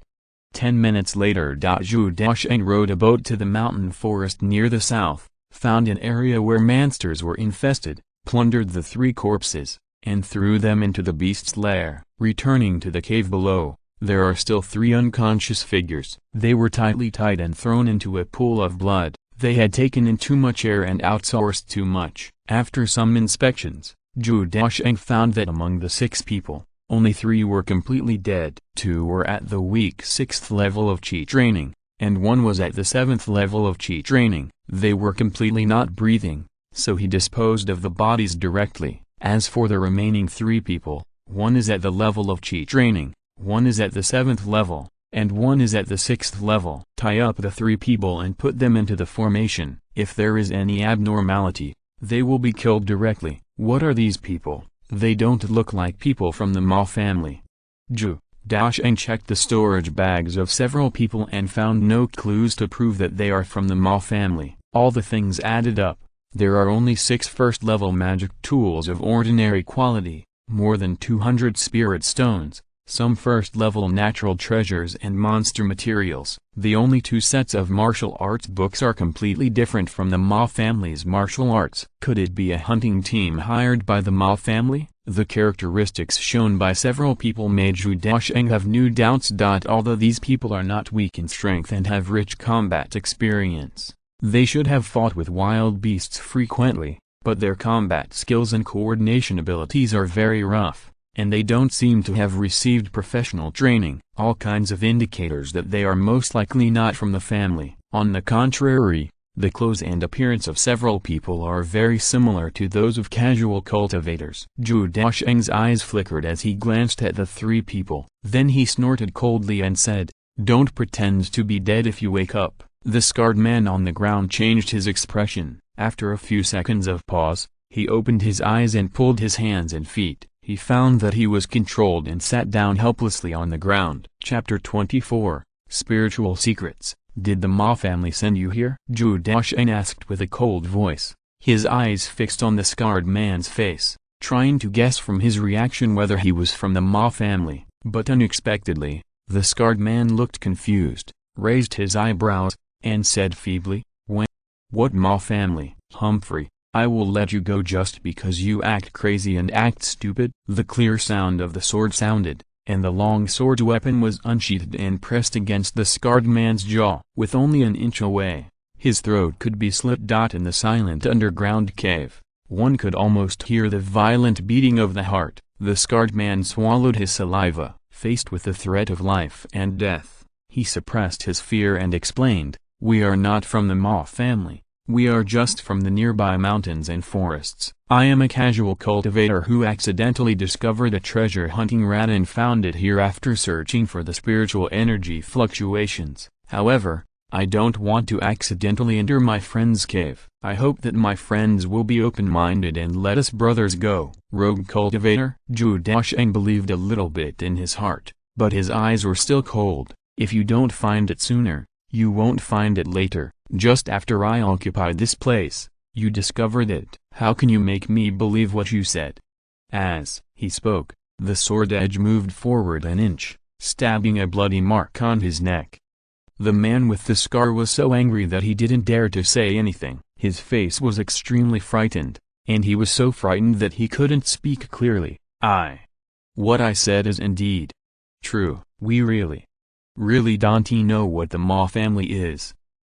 10 minutes later, Zhou Daocheng rode a boat to the mountain forest near the south, found an area where monsters were infested, plundered the 3 corpses, and threw them into the beast's lair. Returning to the cave below, there are still 3 unconscious figures. They were tightly tied and thrown into a pool of blood. They had taken in too much air and outsourced too much. After some inspections, Zhou Daocheng found that among the 6 people, only 3 were completely dead. 2 were at the weak 6th level of Qi training, and 1 was at the 7th level of Qi training. They were completely not breathing, so he disposed of the bodies directly. As for the remaining 3 people, 1 is at the level of Qi training, 1 is at the 7th level, and 1 is at the 6th level. Tie up the 3 people and put them into the formation. If there is any abnormality, they will be killed directly. What are these people? They don't look like people from the Ma family. Zhou Daocheng checked the storage bags of several people and found no clues to prove that they are from the Ma family. All the things added up. There are only 6 first-level magic tools of ordinary quality, more than 200 spirit stones, some first-level natural treasures and monster materials. The only 2 sets of martial arts books are completely different from the Ma family's martial arts. Could it be a hunting team hired by the Ma family? The characteristics shown by several people made Zhou Daocheng have new doubts. Although these people are not weak in strength and have rich combat experience, they should have fought with wild beasts frequently, but their combat skills and coordination abilities are very rough, and they don't seem to have received professional training. All kinds of indicators that they are most likely not from the family. On the contrary, the clothes and appearance of several people are very similar to those of casual cultivators. Zhou Daocheng's eyes flickered as he glanced at the 3 people. Then he snorted coldly and said, "Don't pretend to be dead if you wake up." The scarred man on the ground changed his expression. After a few seconds of pause, he opened his eyes and pulled his hands and feet. He found that he was controlled and sat down helplessly on the ground. Chapter 24, Spiritual Secrets. Did the Ma family send you here? Zhou Daocheng asked with a cold voice, his eyes fixed on the scarred man's face, trying to guess from his reaction whether he was from the Ma family. But unexpectedly, the scarred man looked confused, raised his eyebrows, and said feebly, "What Ma family, Humphrey? I will let you go just because you act crazy and act stupid." The clear sound of the sword sounded, and the long sword weapon was unsheathed and pressed against the scarred man's jaw. With only an inch away, his throat could be slit. In the silent underground cave, one could almost hear the violent beating of the heart. The scarred man swallowed his saliva. Faced with the threat of life and death, he suppressed his fear and explained, "We are not from the Ma family. We are just from the nearby mountains and forests. I am a casual cultivator who accidentally discovered a treasure hunting rat and found it here after searching for the spiritual energy fluctuations. However, I don't want to accidentally enter my friend's cave. I hope that my friends will be open-minded and let us brothers go." Rogue cultivator? Zhou Daocheng believed a little bit in his heart, but his eyes were still cold. "If you don't find it sooner, you won't find it later. Just after I occupied this place, you discovered it. How can you make me believe what you said?" As he spoke, the sword edge moved forward an inch, stabbing a bloody mark on his neck. The man with the scar was so angry that he didn't dare to say anything. His face was extremely frightened, and he was so frightened that he couldn't speak clearly. What I said is indeed true. We really don't know what the Ma family is."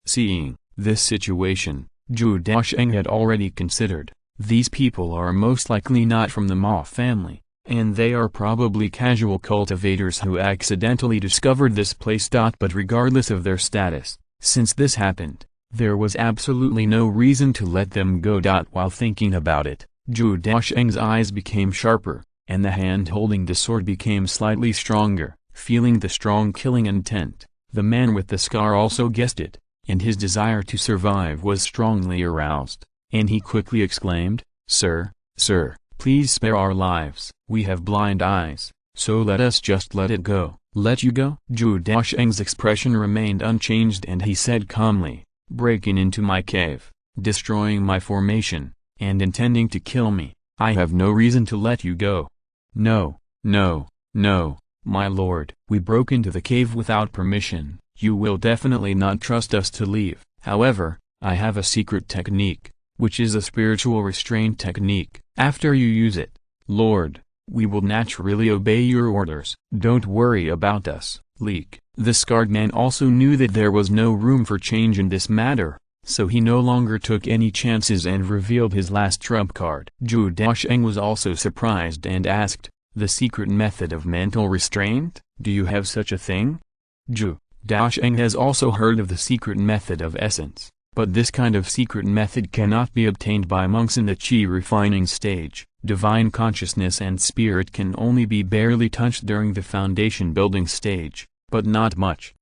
Seeing this situation, Zhou Daocheng had already considered, these people are most likely not from the Ma family, and they are probably casual cultivators who accidentally discovered this place. But regardless of their status, since this happened, there was absolutely no reason to let them go. While thinking about it, Zhou Daocheng's eyes became sharper, and the hand holding the sword became slightly stronger. Feeling the strong killing intent, the man with the scar also guessed it, and his desire to survive was strongly aroused, and he quickly exclaimed, "Sir, sir, please spare our lives. We have blind eyes, so let us just let it go." "Let you go?" Zhou Daocheng's expression remained unchanged, and he said calmly, "Breaking into my cave, destroying my formation, and intending to kill me, I have no reason to let you go." "No, no, no, my lord. We broke into the cave without permission. You will definitely not trust us to leave. However, I have a secret technique, which is a spiritual restraint technique. After you use it, Lord, we will naturally obey your orders. Don't worry about us." Leak. The scarred man also knew that there was no room for change in this matter, so he no longer took any chances and revealed his last trump card. Zhou Daocheng was also surprised and asked, "The secret method of mental restraint? Do you have such a thing?" Zhou Daocheng has also heard of the secret method of essence, but this kind of secret method cannot be obtained by monks in the qi refining stage. Divine consciousness and spirit can only be barely touched during the foundation building stage, but not much.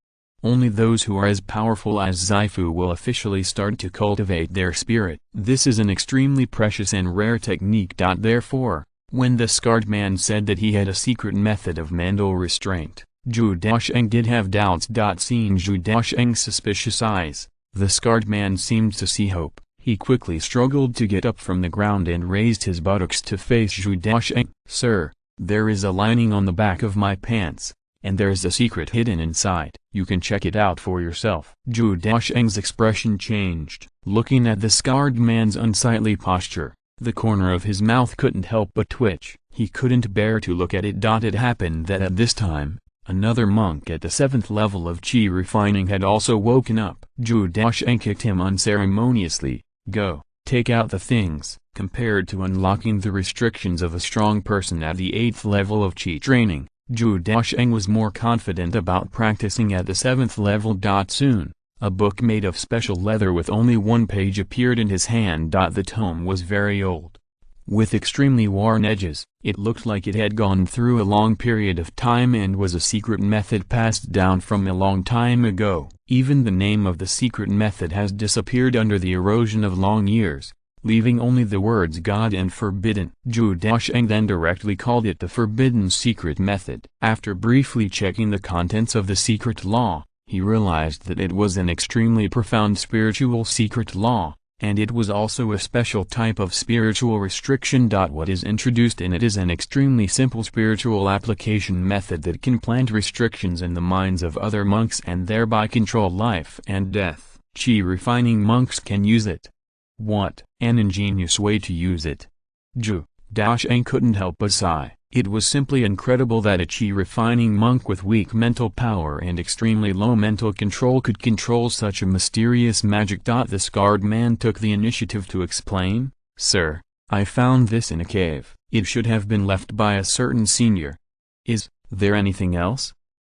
Only those who are as powerful as Zaifu will officially start to cultivate their spirit. This is an extremely precious and rare technique. Therefore, when the scarred man said that he had a secret method of mental restraint, Zhou Daocheng did have doubts. Seeing Zhou Daocheng's suspicious eyes, the scarred man seemed to see hope. He quickly struggled to get up from the ground and raised his buttocks to face Zhou Daocheng. "Sir, there is a lining on the back of my pants, and there is a secret hidden inside. You can check it out for yourself." Zhou Daocheng's expression changed. Looking at the scarred man's unsightly posture, the corner of his mouth couldn't help but twitch. He couldn't bear to look at it. It happened that at this time, another monk at the 7th level of qi refining had also woken up. Zhou Daocheng kicked him unceremoniously. "Go, take out the things." Compared to unlocking the restrictions of a strong person at the 8th level of qi training, Zhou Daocheng was more confident about practicing at the 7th level. Soon, a book made of special leather with only one page appeared in his hand. The tome was very old, with extremely worn edges. It looked like it had gone through a long period of time and was a secret method passed down from a long time ago. Even the name of the secret method has disappeared under the erosion of long years, leaving only the words God and forbidden. Zhou Daocheng then directly called it the forbidden secret method. After briefly checking the contents of the secret law, he realized that it was an extremely profound spiritual secret law, and it was also a special type of spiritual restriction. What is introduced in it is an extremely simple spiritual application method that can plant restrictions in the minds of other monks and thereby control life and death. Qi refining monks can use it. What an ingenious way to use it! Zhou Daocheng couldn't help but sigh. It was simply incredible that a qi refining monk with weak mental power and extremely low mental control could control such a mysterious magic. The scarred man took the initiative to explain, "Sir, I found this in a cave. It should have been left by a certain senior. Is there anything else?"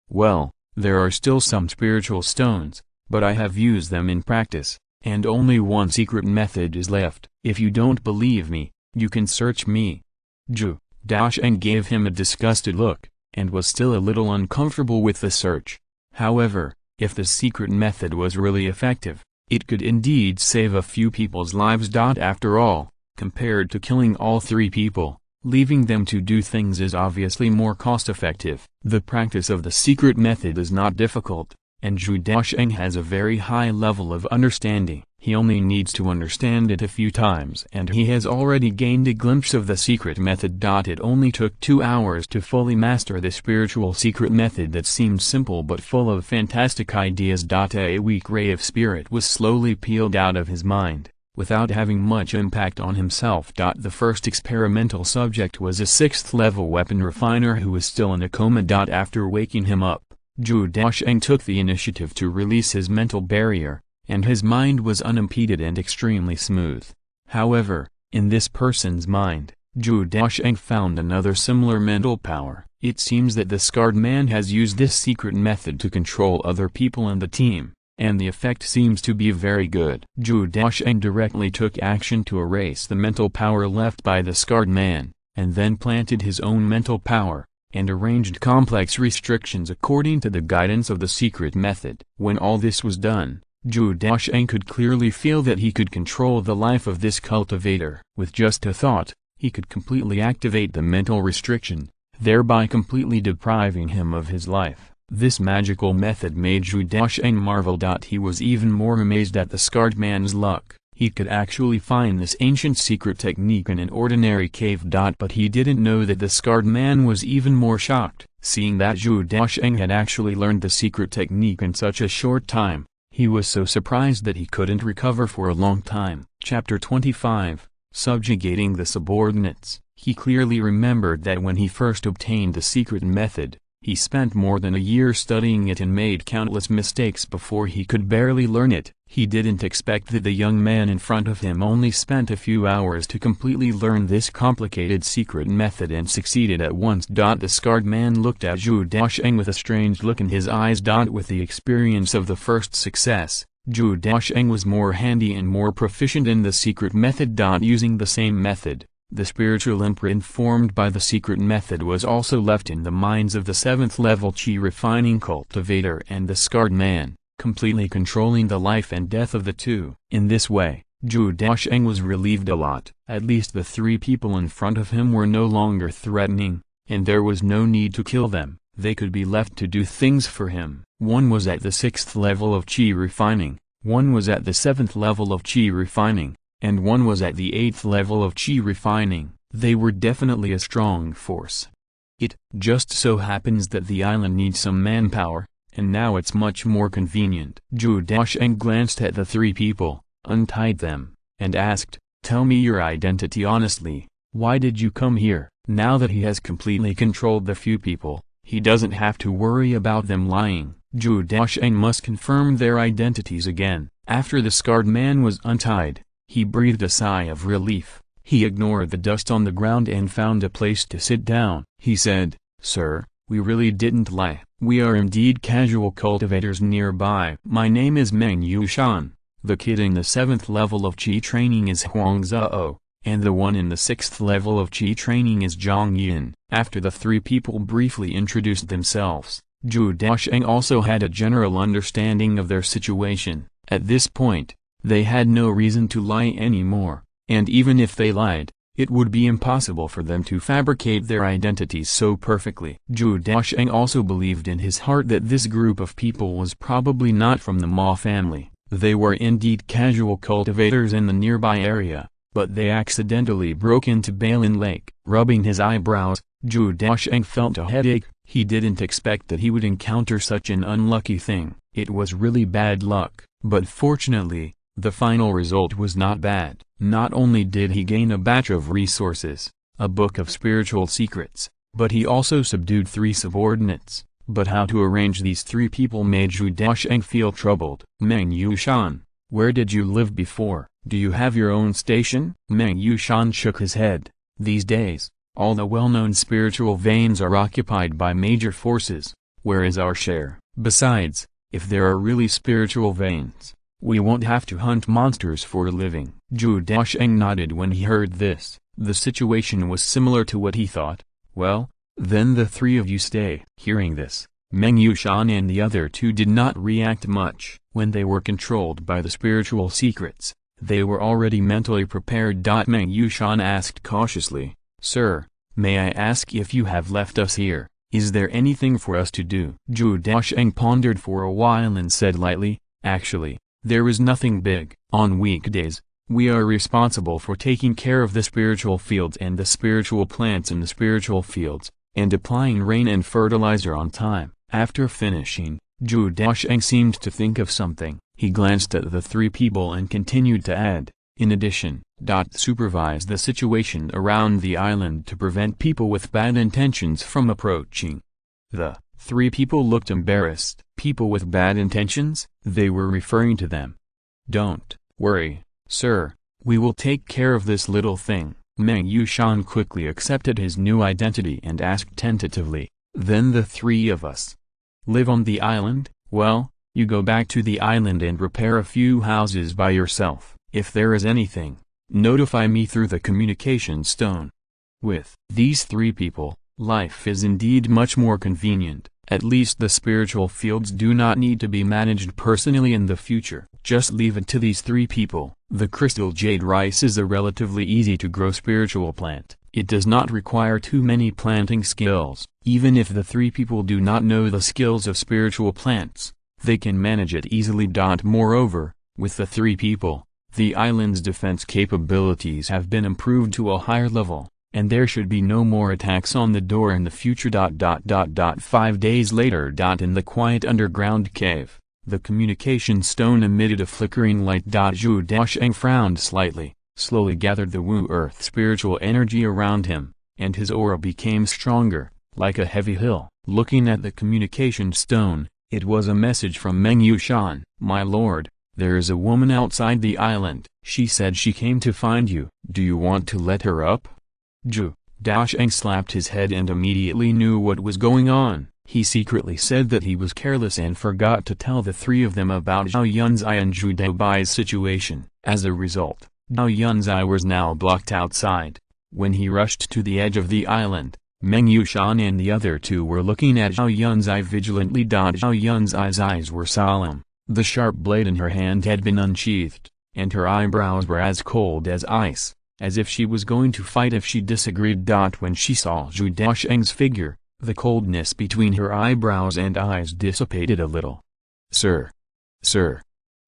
"Well, there are still some spiritual stones, but I have used them in practice, and only one secret method is left. If you don't believe me, you can search me." Zhou Daocheng gave him a disgusted look, and was still a little uncomfortable with the search. However, if the secret method was really effective, it could indeed save a few people's lives. After all, compared to killing all 3 people, leaving them to do things is obviously more cost-effective. The practice of the secret method is not difficult, and Zhou Daocheng has a very high level of understanding. He only needs to understand it a few times and he has already gained a glimpse of the secret method. It only took 2 hours to fully master the spiritual secret method that seemed simple but full of fantastic ideas. A weak ray of spirit was slowly peeled out of his mind, without having much impact on himself. The first experimental subject was a 6th level weapon refiner who was still in a coma. After waking him up, Zhou Daocheng took the initiative to release his mental barrier, and his mind was unimpeded and extremely smooth. However, in this person's mind, Zhou Daocheng found another similar mental power. It seems that the scarred man has used this secret method to control other people in the team, and the effect seems to be very good. Zhou Daocheng directly took action to erase the mental power left by the scarred man, and then planted his own mental power, and arranged complex restrictions according to the guidance of the secret method. When all this was done, Zhou Daocheng could clearly feel that he could control the life of this cultivator. With just a thought, he could completely activate the mental restriction, thereby completely depriving him of his life. This magical method made Zhou Daocheng marvel. He was even more amazed at the scarred man's luck. He could actually find this ancient secret technique in an ordinary cave. But he didn't know that the scarred man was even more shocked. Seeing that Zhou Daocheng had actually learned the secret technique in such a short time, he was so surprised that he couldn't recover for a long time. Chapter 25, Subjugating the Subordinates. He clearly remembered that when he first obtained the secret method, he spent more than a year studying it and made countless mistakes before he could barely learn it. He didn't expect that the young man in front of him only spent a few hours to completely learn this complicated secret method and succeeded at once. The scarred man looked at Zhou Daocheng with a strange look in his eyes. With the experience of the first success, Zhou Daocheng was more handy and more proficient in the secret method. Using the same method, the spiritual imprint formed by the secret method was also left in the minds of the 7th level Qi refining cultivator and the scarred man, completely controlling the life and death of the two. In this way, Zhou Daocheng was relieved a lot. At least the 3 people in front of him were no longer threatening, and there was no need to kill them. They could be left to do things for him. One was at the 6th level of Qi refining, one was at the 7th level of Qi refining, and one was at the 8th level of Qi refining. They were definitely a strong force. It just so happens that the island needs some manpower, and now it's much more convenient. Zhou Daocheng glanced at the 3 people, untied them, and asked, "Tell me your identity honestly. Why did you come here?" Now that he has completely controlled the few people, he doesn't have to worry about them lying. Zhou Daocheng must confirm their identities again. After the scarred man was untied, he breathed a sigh of relief. He ignored the dust on the ground and found a place to sit down. He said, "Sir, we really didn't lie. We are indeed casual cultivators nearby. My name is Meng Yushan. The kid in the 7th level of Qi training is Huang Zhao, and the one in the 6th level of Qi training is Zhang Yin." After the 3 people briefly introduced themselves, Zhou Daocheng also had a general understanding of their situation. At this point, they had no reason to lie anymore, and even if they lied, it would be impossible for them to fabricate their identities so perfectly. Zhou Daocheng also believed in his heart that this group of people was probably not from the Ma family. They were indeed casual cultivators in the nearby area, but they accidentally broke into Balin Lake. Rubbing his eyebrows, Zhou Daocheng felt a headache. He didn't expect that he would encounter such an unlucky thing. It was really bad luck, but fortunately, the final result was not bad. Not only did he gain a batch of resources, a book of spiritual secrets, but he also subdued 3 subordinates. But how to arrange these 3 people made Zhou Daocheng feel troubled. "Meng Yushan, where did you live before? Do you have your own station?" Meng Yushan shook his head. "These days, all the well-known spiritual veins are occupied by major forces. Where is our share? Besides, if there are really spiritual veins, we won't have to hunt monsters for a living." Zhou Daocheng nodded when he heard this. The situation was similar to what he thought. "Well, then the 3 of you stay." Hearing this, Meng Yushan and the other 2 did not react much. When they were controlled by the spiritual secrets, they were already mentally prepared. Meng Yushan asked cautiously, "Sir, may I ask if you have left us here? Is there anything for us to do?" Zhou Daocheng pondered for a while and said lightly, "Actually, there is nothing big. On weekdays, we are responsible for taking care of the spiritual fields and the spiritual plants in the spiritual fields, and applying rain and fertilizer on time." After finishing, Zhou Daocheng seemed to think of something. He glanced at the 3 people and continued to add, "In addition, supervise the situation around the island to prevent people with bad intentions from approaching." The 3 people looked embarrassed. People with bad intentions? They were referring to them. "Don't worry, sir, we will take care of this little thing." Meng Yushan quickly accepted his new identity and asked tentatively, "Then the 3 of us live on the island?" "Well, You go back to the island and repair a few houses by yourself. If there is anything, notify me through the communication stone. With these 3 people, life is indeed much more convenient. At least the spiritual fields do not need to be managed personally in the future. Just leave it to these 3 people. The crystal jade rice is a relatively easy to grow spiritual plant. It does not require too many planting skills. Even if the 3 people do not know the skills of spiritual plants, they can manage it easily. Moreover, with the 3 people, the island's defense capabilities have been improved to a higher level, and there should be no more attacks on the door in the future. 5 days later. In the quiet underground cave, the communication stone emitted a flickering light. Zhou Daocheng frowned slightly, slowly gathered the Wu Earth spiritual energy around him, and his aura became stronger, like a heavy hill. Looking at the communication stone, it was a message from Meng Yushan. "My lord, there is a woman outside the island. She said she came to find you. Do you want to let her up?" Zhou Daocheng slapped his head and immediately knew what was going on. He secretly said that he was careless and forgot to tell the 3 of them about Zhao Yunzhi and Zhou Daocheng's situation. As a result, Zhao Yunzhi was now blocked outside. When he rushed to the edge of the island, Meng Yushan and the other 2 were looking at Zhao Yunzhi vigilantly. Zhao Yunzhi's eyes were solemn, the sharp blade in her hand had been unsheathed, and her eyebrows were as cold as ice, as if she was going to fight if she disagreed. When she saw Zhou Daocheng's figure, the coldness between her eyebrows and eyes dissipated a little. Sir! Sir!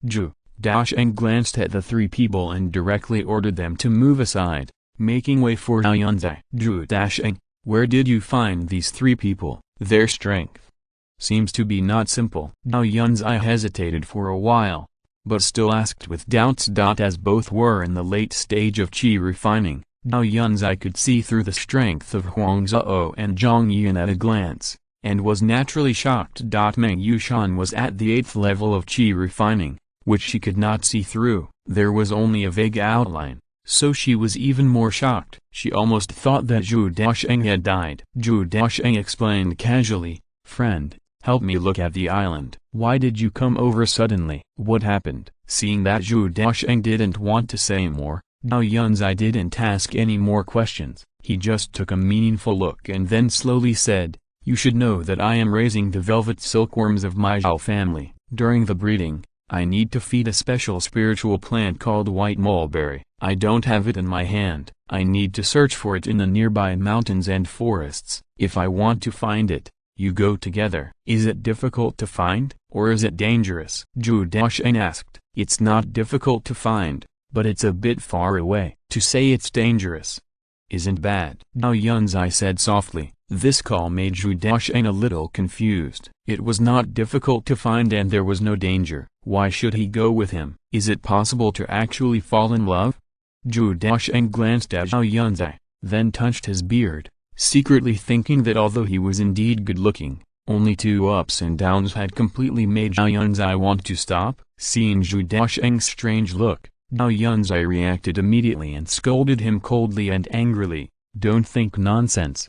Zhou Daocheng glanced at the 3 people and directly ordered them to move aside, making way for Zhao Yunzhi. Zhou Daocheng, where did you find these 3 people? Their strength seems to be not simple. Zhao Yunzhi hesitated for a while, but still asked with doubts. As both were in the late stage of qi refining, Zhao Yunzhi could see through the strength of Huang Zhao and Zhang Yan at a glance, and was naturally shocked. Meng Yushan was at the 8th level of qi refining, which she could not see through. There was only a vague outline, so she was even more shocked. She almost thought that Zhou Daocheng had died. Zhou Daocheng explained casually, "Friend, help me look at the island." "Why did you come over suddenly? What happened?" Seeing that Zhou Daocheng didn't want to say more, Zhao Yunzhi didn't ask any more questions. He just took a meaningful look and then slowly said, "You should know that I am raising the velvet silkworms of my Zhao family. During the breeding, I need to feed a special spiritual plant called white mulberry. I don't have it in my hand. I need to search for it in the nearby mountains and forests. If I want to find it, you go together." "Is it difficult to find, or is it dangerous?" Zhou Daocheng asked. "It's not difficult to find, but it's a bit far away. To say it's dangerous isn't bad," Zhao Yunzhi said softly. This call made Zhou Daocheng a little confused. It was not difficult to find and there was no danger. Why should he go with him? Is it possible to actually fall in love? Zhou Daocheng glanced at Zhao Yunzhi, then touched his beard, secretly thinking that although he was indeed good-looking, only 2 ups and downs had completely made Zhao Yunzhi want to stop. Seeing Zhou Daocheng's strange look, Zhao Yunzhi reacted immediately and scolded him coldly and angrily, "Don't think nonsense.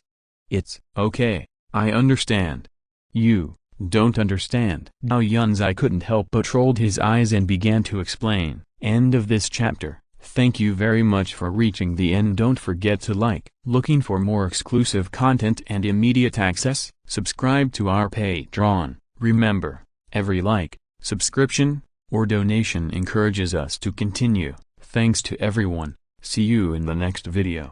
It's okay, I understand. You don't understand." Zhao Yunzhi couldn't help but rolled his eyes and began to explain. End of this chapter. Thank you very much for reaching the end. Don't forget to like. Looking for more exclusive content and immediate access? Subscribe to our Patreon. Remember, every like, subscription, or donation encourages us to continue. Thanks to everyone. See you in the next video.